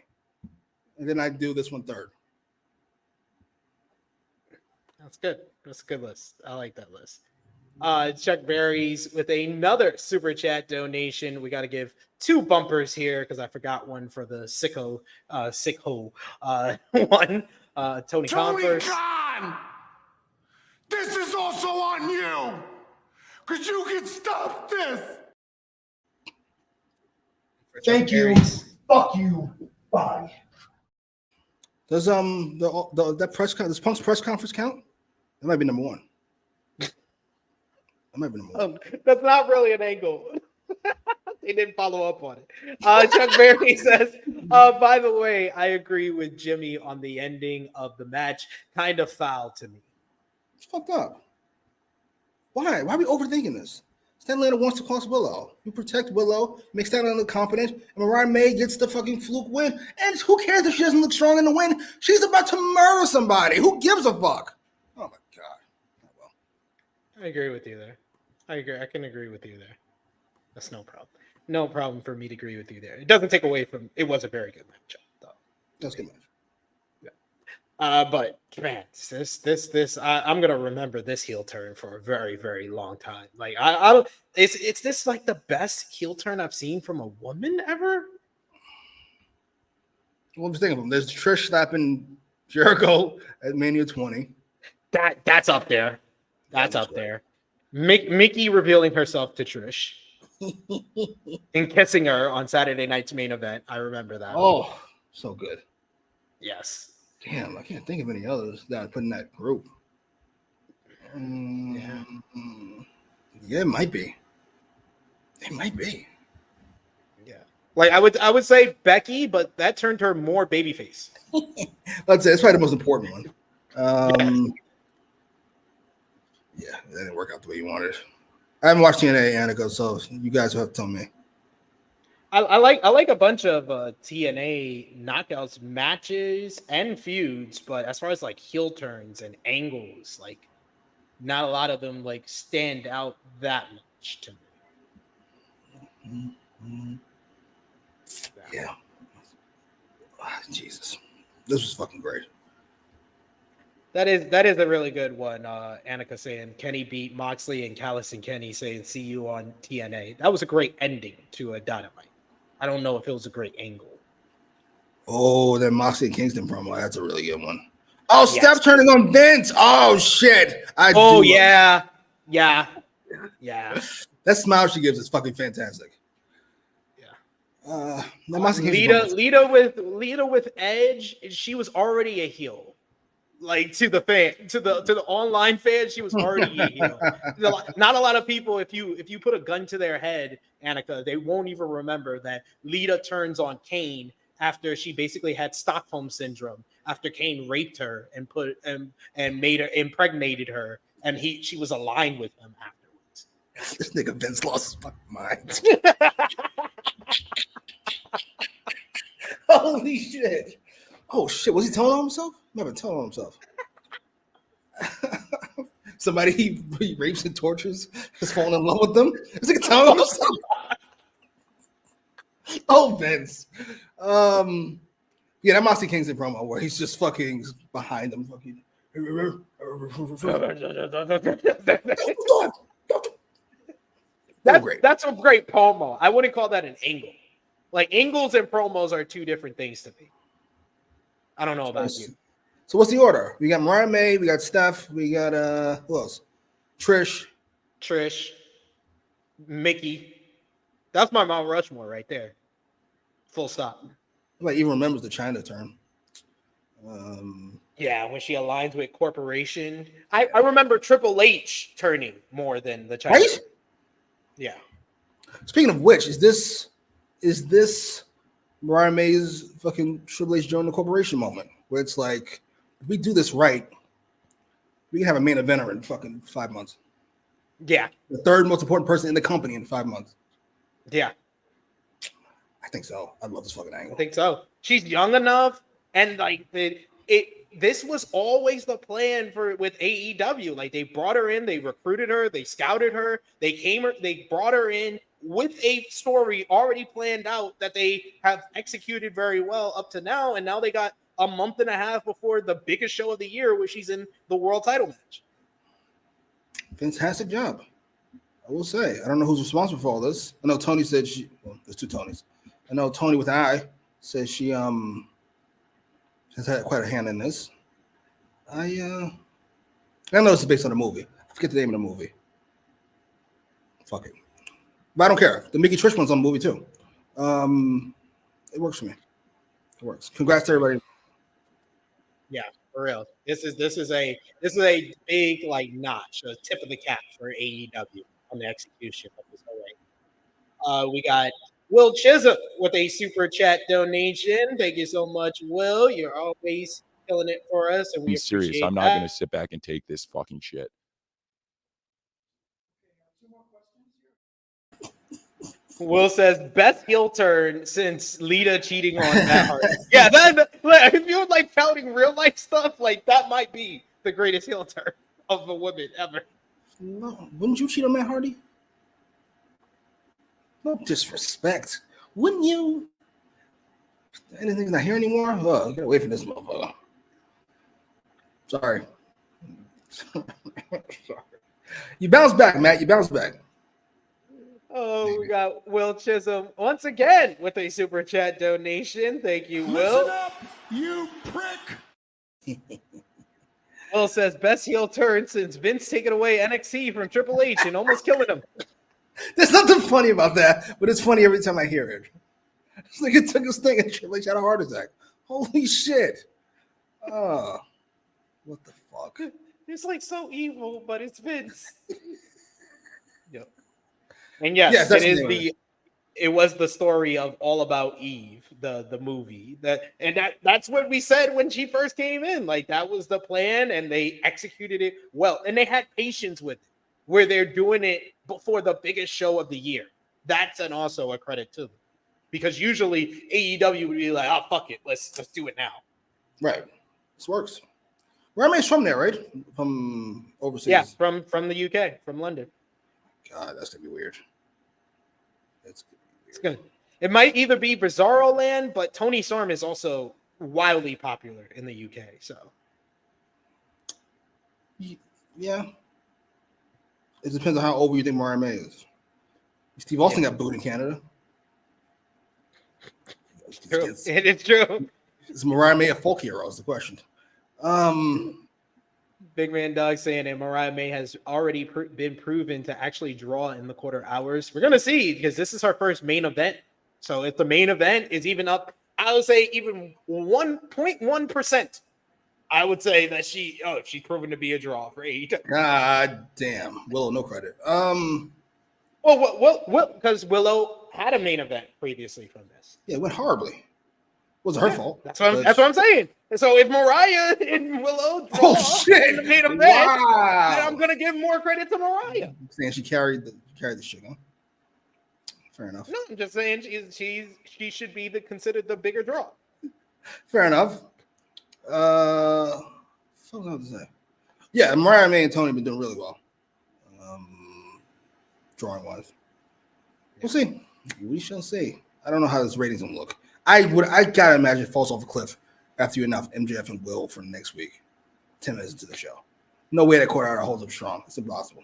And then I do this one third. That's good. That's a good list. I like that list. Chuck Berry's with another super chat donation. We got to give 2 bumpers here because I forgot one for the sicko one. Tony Khan, this is also on you because you can stop this. Thank you. Fuck you. Bye. Does that press this Punk's press conference count? That might be number 1. That might be number 1. That's not really an angle. They didn't follow up on it. Chuck Berry says, by the way, I agree with Jimmy on the ending of the match. Kind of foul to me. It's fucked up. Why? Why are we overthinking this? Statlander wants to cost Willow. You protect Willow, make Statlander look competent, and Mariah May gets the fucking fluke win. And who cares if she doesn't look strong in the win? She's about to murder somebody. Who gives a fuck? Oh my god. Oh, well. I agree with you there. I agree. I can agree with you there. That's no problem. No problem for me to agree with you there. It doesn't take away from. It was a very good matchup, though. That was a good match. Yeah. But man, I'm gonna remember this heel turn for a very, very long time. Like I don't. It's this like the best heel turn I've seen from a woman ever. What was thinking of them? There's Trish slapping Jericho at Mania 20. That's up there. That's up there. Mickey revealing herself to Trish and kissing her on Saturday night's main event. I remember that. Oh, so good. Yes. Damn, I can't think of any others that I put in that group. Yeah, it might be. It might be. Yeah. Like I would say Becky, but that turned her more babyface. Let's say it's probably the most important one. Yeah, that didn't work out the way you wanted. I haven't watched TNA, Annika, so you guys will have to tell me. I like a bunch of TNA knockouts matches and feuds, but as far as like heel turns and angles, like not a lot of them like stand out that much to me. Yeah. Jesus, this was fucking great. That is a really good one. Annika saying Kenny beat Moxley and Callis and Kenny saying see you on TNA. That was a great ending to a Dynamite. I don't know if it was a great angle. Oh, that Moxley and Kingston promo. That's a really good one. Oh, Steph turning on Vince. Oh, shit. Yeah. That smile she gives is fucking fantastic. Yeah. Lita with Edge, she was already a heel. Like to the online fans, she was already a heel. Not a lot of people, if you put a gun to their head, Annika, they won't even remember that Lita turns on Kane after she basically had Stockholm syndrome after Kane raped her and impregnated her, and she was aligned with him afterwards. This nigga Vince lost his fucking mind. Holy shit. Oh shit, was he telling on himself? Never telling on himself. Somebody he rapes and tortures has fallen in love with them. Is he telling on himself? Oh, Vince. Yeah, that Moxie Kingston promo where he's just fucking behind them. Fucking. That's a great promo. I wouldn't call that an angle. Like angles and promos are two different things to me. I don't know about you. So what's the order? We got Mariah May, we got Steph, we got who else? Trish, Mickey. That's my Mount Rushmore right there. Full stop. Like even remembers the China term. Yeah, when she aligns with corporation. I remember Triple H turning more than the China. Right? Term. Yeah. Speaking of which, is this Mariah May's fucking Triple H join the corporation moment where it's like, if we do this right, we can have a main eventer in fucking 5 months. Yeah. The third most important person in the company in 5 months. Yeah. I think so. I love this fucking angle. I think so. She's young enough, and like this was always the plan with AEW. Like they brought her in, they recruited her, they scouted her, they brought her in with a story already planned out that they have executed very well up to now, and now they got a month and a half before the biggest show of the year where she's in the world title match. Fantastic job. I will say. I don't know who's responsible for all this. I know Toni said there's two Tonys. I know Toni with an I says she has had quite a hand in this. I know this is based on a movie. I forget the name of the movie. Fuck it. But I don't care. The Mickey Trish one's on the movie too. It works for me. It works. Congrats to everybody. Yeah, for real. This is a big like notch, a tip of the cap for AEW on the execution of this whole way. We got Will Chisholm with a super chat donation. Thank you so much, Will. You're always killing it for us, and we I'm serious. appreciate I'm not going to sit back and take this fucking shit. Will says best heel turn since Lita cheating on Matt Hart. Yeah, if you're like counting real life stuff, like that might be the greatest heel turn of a woman ever. No, wouldn't you cheat on Matt Hardy? No disrespect. Wouldn't you? Anything's not here anymore? Oh, get away from this motherfucker. Sorry. You bounce back, Matt. You bounce back. Oh, we got Will Chisholm once again with a super chat donation. Thank you, Will. Listen up, you prick. Will says best heel turn since Vince taking away NXT from Triple H and almost killing him. There's nothing funny about that, but it's funny every time I hear it. It's like it took his thing and Triple H had a heart attack. Holy shit. Oh, what the fuck? It's like so evil, but it's Vince. Yep. And yes, it was the story of All About Eve, the movie. That's what we said when she first came in. Like that was the plan, and they executed it well. And they had patience with it, where they're doing it before the biggest show of the year. That's also a credit to them. Because usually AEW would be like, oh fuck it, let's do it now. Right. This works. Mariah's from there, right? From overseas. Yeah, from the UK, from London. God, that's gonna be weird. It's good. It might either be Bizarro Land, but Toni Storm is also wildly popular in the UK. So, yeah, it depends on how over you think Mariah May is. Steve Austin got booed in Canada. It's true. Is Mariah May a folk hero? Is the question. Big Man Dog saying that Mariah May has already been proven to actually draw in the quarter hours. We're gonna see because this is her first main event. So if the main event is even up, I would say even 1.1%. I would say that she's proven to be a draw for AEW. God damn, Willow, no credit. Well, because Willow had a main event previously from this. Yeah, it went horribly. It wasn't her fault. That's what I'm saying. And so if Mariah and Willow draw in the main event, then I'm gonna give more credit to Mariah. I'm saying she carried the shit, huh? Fair enough. No, I'm just saying she should be considered the bigger draw. Fair enough. What was I going to say? Yeah, Mariah May and Toni have been doing really well. Drawing wise. We'll see. We shall see. I don't know how this ratings gonna look. I gotta imagine it falls off a cliff after you announce MJF and Will for next week. 10 minutes into the show. No way that quarter hour holds up strong. It's impossible.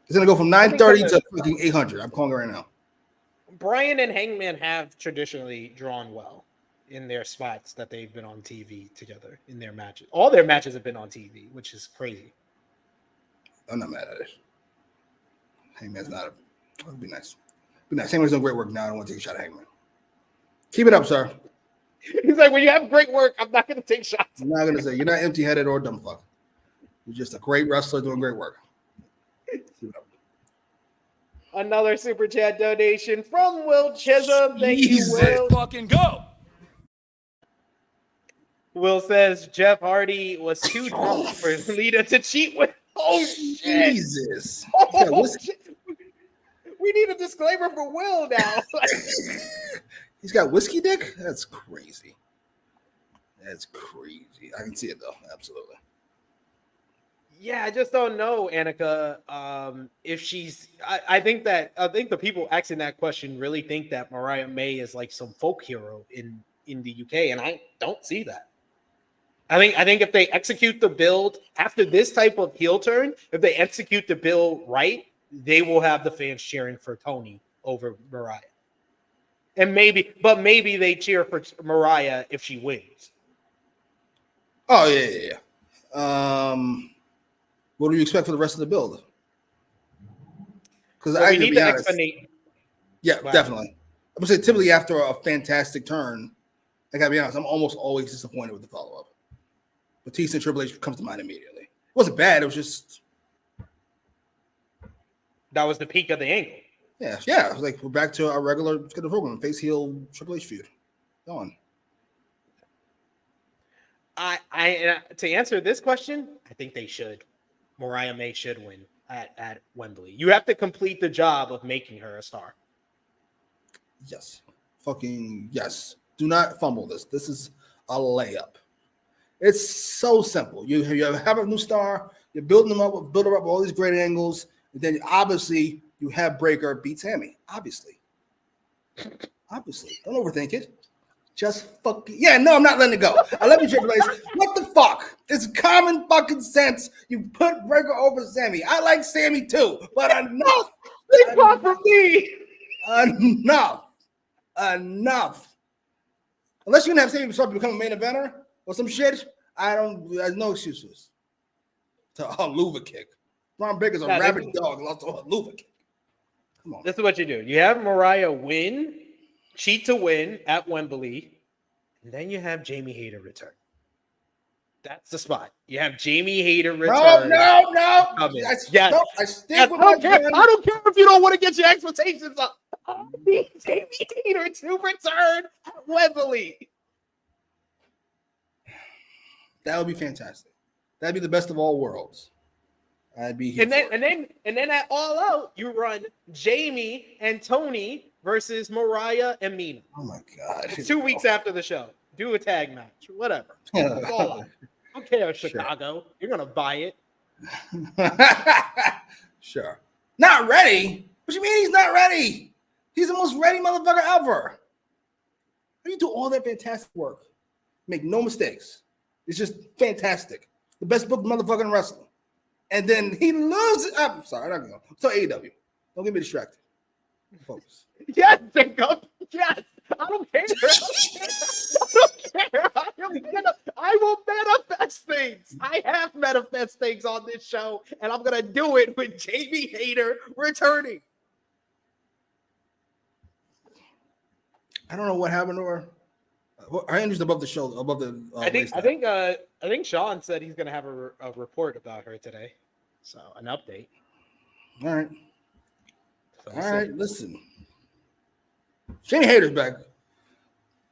It's gonna go from 930 to fucking 800. I'm calling it right now. Bryan and Hangman have traditionally drawn well in their spots that they've been on TV together in their matches. All their matches have been on TV, which is crazy. I'm not mad at it. Hangman's not it'll be nice. Be nice. Hangman's doing great work now. I don't want to take a shot at Hangman. Keep it up, sir. He's like, when you have great work, I'm not going to take shots. I'm not going to say you're not empty-headed or dumb fuck. You're just a great wrestler doing great work. Keep it up. Another super chat donation from Will Chisholm. Thank you, Will. Let's fucking go. Will says Jeff Hardy was too drunk for Lita to cheat with. Oh, shit. Jesus. Oh, shit. We need a disclaimer for Will now. He's got whiskey dick? That's crazy. That's crazy. I can see it, though. Absolutely. Yeah, I just don't know, Annika. If she's, I think the people asking that question really think that Mariah May is like some folk hero in the UK, and I don't see that. I think if they execute the build after this type of heel turn, if they execute the build right, they will have the fans cheering for Toni over Mariah. And maybe they cheer for Mariah if she wins. Oh yeah. What do you expect for the rest of the build? Because I need the explanation. Yeah, definitely. I'm gonna say typically after a fantastic turn, I gotta be honest, I'm almost always disappointed with the follow-up. Batista and Triple H comes to mind immediately. It wasn't bad, it was just that was the peak of the angle. Yeah. It was like we're back to our regular scheduled program, face heel Triple H feud. Go on. I to answer this question, I think they should. Mariah May should win at Wembley. You have to complete the job of making her a star. Yes. Fucking yes. Do not fumble this. This is a layup. It's so simple. You have a new star, you're building them up, build her up with all these great angles, and then obviously you have Breaker beat Tammy. Obviously. Don't overthink it. Just fucking no, I'm not letting it go. I love you, Triple H. What the fuck? It's common fucking sense. You put Breaker over Sammy. I like Sammy too, but enough. Enough for me. Enough. Unless you're gonna have Sammy start to become a main eventer or some shit, there's no excuses. To a Luva kick. Braun Breaker's a rabid dog, lost to a Luva kick. Come on. This is what you do. You have Mariah win, cheat to win at Wembley, and then you have Jamie Hayter return. That's the spot. You have Jamie Hayter return. No. I stick with I don't care if you don't want to get your expectations up. I need Jamie Hayter to return at Wembley. That would be fantastic. That'd be the best of all worlds. I'd be here. And then at All Out, you run Jamie and Toni versus Mariah and Mina. Oh my God! It's 2 weeks after the show. Do a tag match, whatever. It's all out. I don't care, Chicago. Sure. You're gonna buy it. Sure. Not ready? What you mean he's not ready? He's the most ready motherfucker ever. You do all that fantastic work. Make no mistakes. It's just fantastic. The best book motherfucker in wrestling. And then he loses. I'm sorry, I'm not gonna go. So AEW. Don't get me distracted. Focus. Yes, Jacob. Yes. I don't care. I don't care. I will manifest things. I have manifest things on this show, and I'm gonna do it with Jamie Hayter returning. I don't know what happened to her. Her injury's above the shoulder, above the. I think Sean said he's gonna have a report about her today, so an update. All right. Listen. Jamie Hayter's back.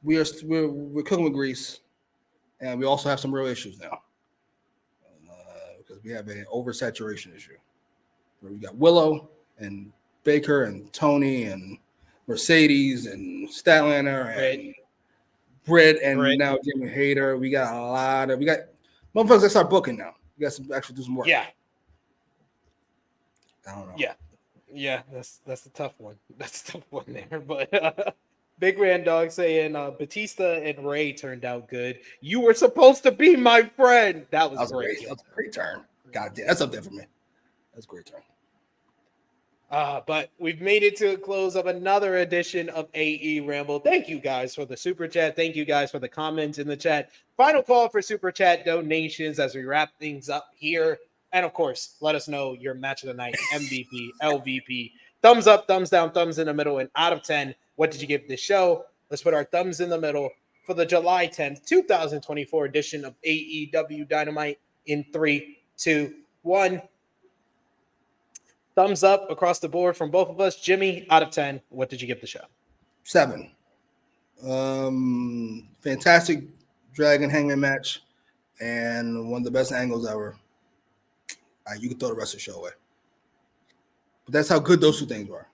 We're cooking with grease, and we also have some real issues now because we have an oversaturation issue. Where we got Willow and Baker and Toni and Mercedes and Statlander and Brit and now Jamie Hayter. We got motherfuckers that start booking now. We got to actually do some work. Yeah. I don't know. Yeah, that's a tough one. That's a tough one there. But Big Ran Dog saying Batista and Ray turned out good. You were supposed to be my friend. That was great. That's a great turn. God damn, that's up there for me. That's a great turn. But we've made it to a close of another edition of AEWramble. Thank you guys for the super chat. Thank you guys for the comments in the chat. Final call for super chat donations as we wrap things up here. And of course, let us know your match of the night, MVP, LVP, thumbs up, thumbs down, thumbs in the middle, and out of 10. What did you give this show? Let's put our thumbs in the middle for the July 10th, 2024 edition of AEW Dynamite in 3, 2, 1. Thumbs up across the board from both of us. Jimmy, out of 10, what did you give the show? 7. Fantastic Dragon Hangman match and one of the best angles ever. You can throw the rest of the show away. But that's how good those two things were.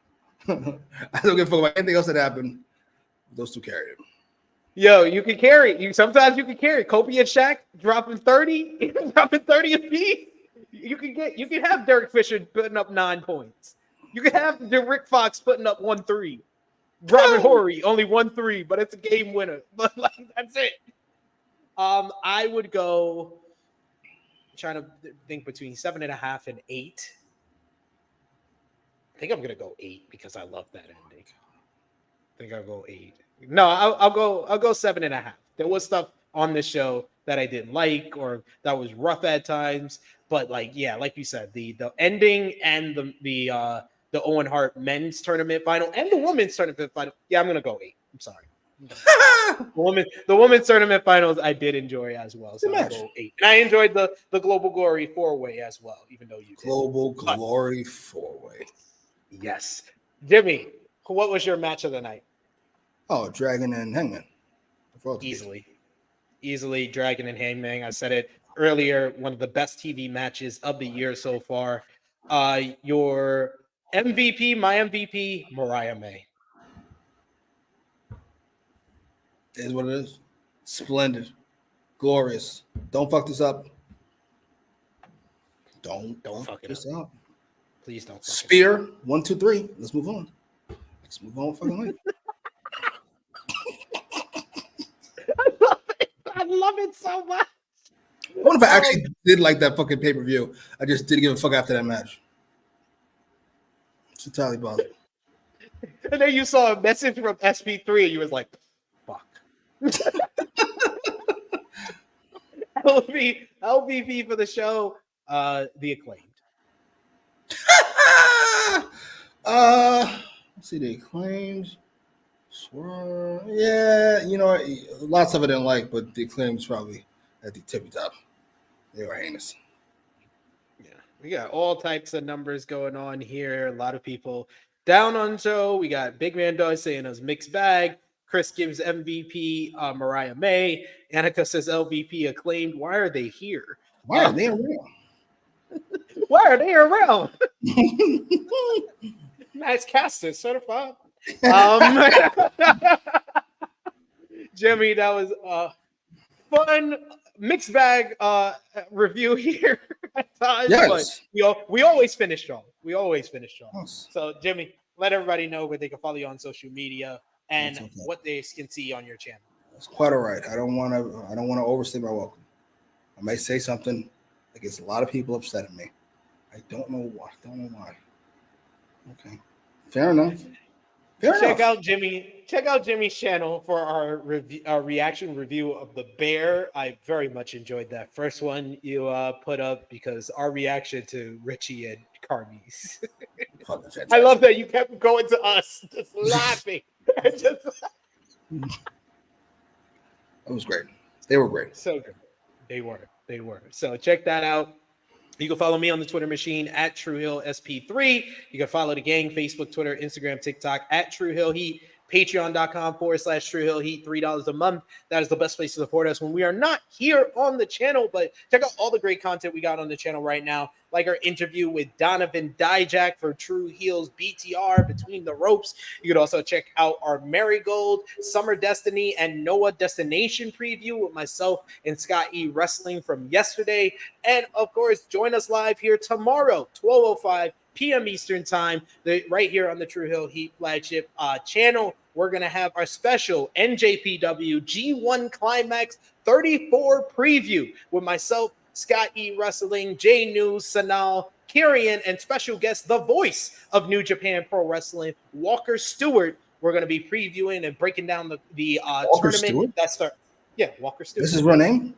I don't give a fuck about anything else that happened. Those two carried it. Yo, you can carry. Sometimes you can carry. Kobe and Shaq dropping 30, dropping 30 apiece. You can have Derek Fisher putting up 9 points. You can have Rick Fox putting up 1-3. Robert Horry only 1-3, but it's a game winner. But that's it. I would go. I'm trying to think between 7.5 and 8. I think I'm gonna go 8 because I love that ending. I think I'll go 8. No, I'll go 7.5. There was stuff on this show that I didn't like or that was rough at times, but like you said, the ending and the Owen Hart men's tournament final and the women's tournament final. Yeah, I'm gonna go 8. I'm sorry. The women's tournament finals I did enjoy as well. So I'll go 8. And I enjoyed the Global Glory 4-way as well, even though you did. Global Glory 4-way. Yes. Jimmy, what was your match of the night? Oh, Dragon and Hangman. Easily Dragon and Hangman. I said it earlier, one of the best TV matches of the year so far. Your MVP, my MVP, Mariah May. It is what it is. Splendid. Glorious. Don't fuck this up. Don't fuck this up. Please don't. Spear. 1, 2, 3. Let's move on. Let's move on. Fucking life. I love it so much. I wonder if I actually did like that fucking pay-per-view. I just didn't give a fuck after that match. It's a tally ball. And then you saw a message from SP3 and you was like, fuck. LVP for the show, the Acclaimed. Let's see, the Acclaimed. Swerve. Yeah, you know, lots of it I didn't like, but the Acclaimed's probably at the tippy top. They were heinous. Yeah, we got all types of numbers going on here. A lot of people down on Joe. We got Big Man Dog saying it was mixed bag. Chris gives MVP Mariah May. Annika says LVP Acclaimed. Why are they here? Why are they around? Why are they around? Nice caster, certified. Jimmy, that was a fun mixed bag review here at times. Yes. But we always finish strong. Yes. So, Jimmy, let everybody know where they can follow you on social media and what they can see on your channel. That's quite all right. I don't want to overstay my welcome. I might say something that gets a lot of people upset at me. I don't know why. Okay. Fair enough. Check out Jimmy's channel for our reaction review of the Bear. I very much enjoyed that first one you put up because our reaction to Richie and Carney's. I love that you kept going to us, just laughing. That was great. They were great. So good. They were. So check that out. You can follow me on the Twitter machine at TrueHillSP3. You can follow the gang, Facebook, Twitter, Instagram, TikTok at TrueHillHeat. Patreon.com/TrueHillHeat, $3 a month. That is the best place to support us when we are not here on the channel. But check out all the great content we got on the channel right now, like our interview with Donovan Dijak for True Heels BTR Between the Ropes. You could also check out our Marigold, Summer Destiny, and Noah Destination preview with myself and Scott E. Wrestling from yesterday. And of course, join us live here tomorrow, 12:05 p.m. Eastern Time, right here on the True Hill Heat flagship channel. We're going to have our special NJPW G1 Climax 34 preview with myself, Scott E. Wrestling, Jay News, Sanal, Kirian, and special guest, the voice of New Japan Pro Wrestling, Walker Stewart. We're going to be previewing and breaking down the tournament. Stewart? Yeah, Walker Stewart. This is his real name?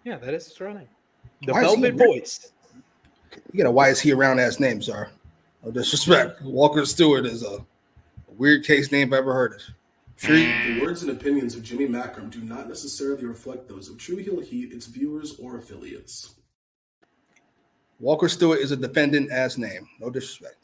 Yeah, that is his real name. The Why is he Velvet Voice. You got a why is he around ass name, sir? No disrespect. Walker Stewart is a weird case name if I ever heard it. The words and opinions of Jimmy Macram do not necessarily reflect those of True Heel Heat, its viewers, or affiliates. Walker Stewart is a defendant ass name. No disrespect.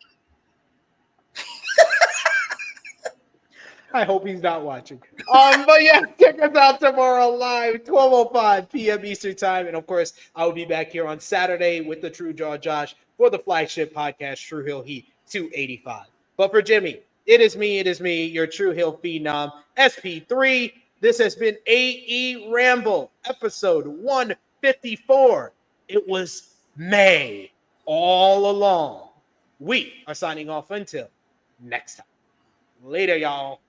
I hope he's not watching. But yeah, check us out tomorrow live, 12:05 p.m. Eastern Time. And of course, I will be back here on Saturday with the True Jaw Josh for the flagship podcast, True Hill Heat 285. But for Jimmy, it is me, your True Hill Phenom, SP3. This has been AEWramble, episode 154. It was May all along. We are signing off until next time. Later, y'all.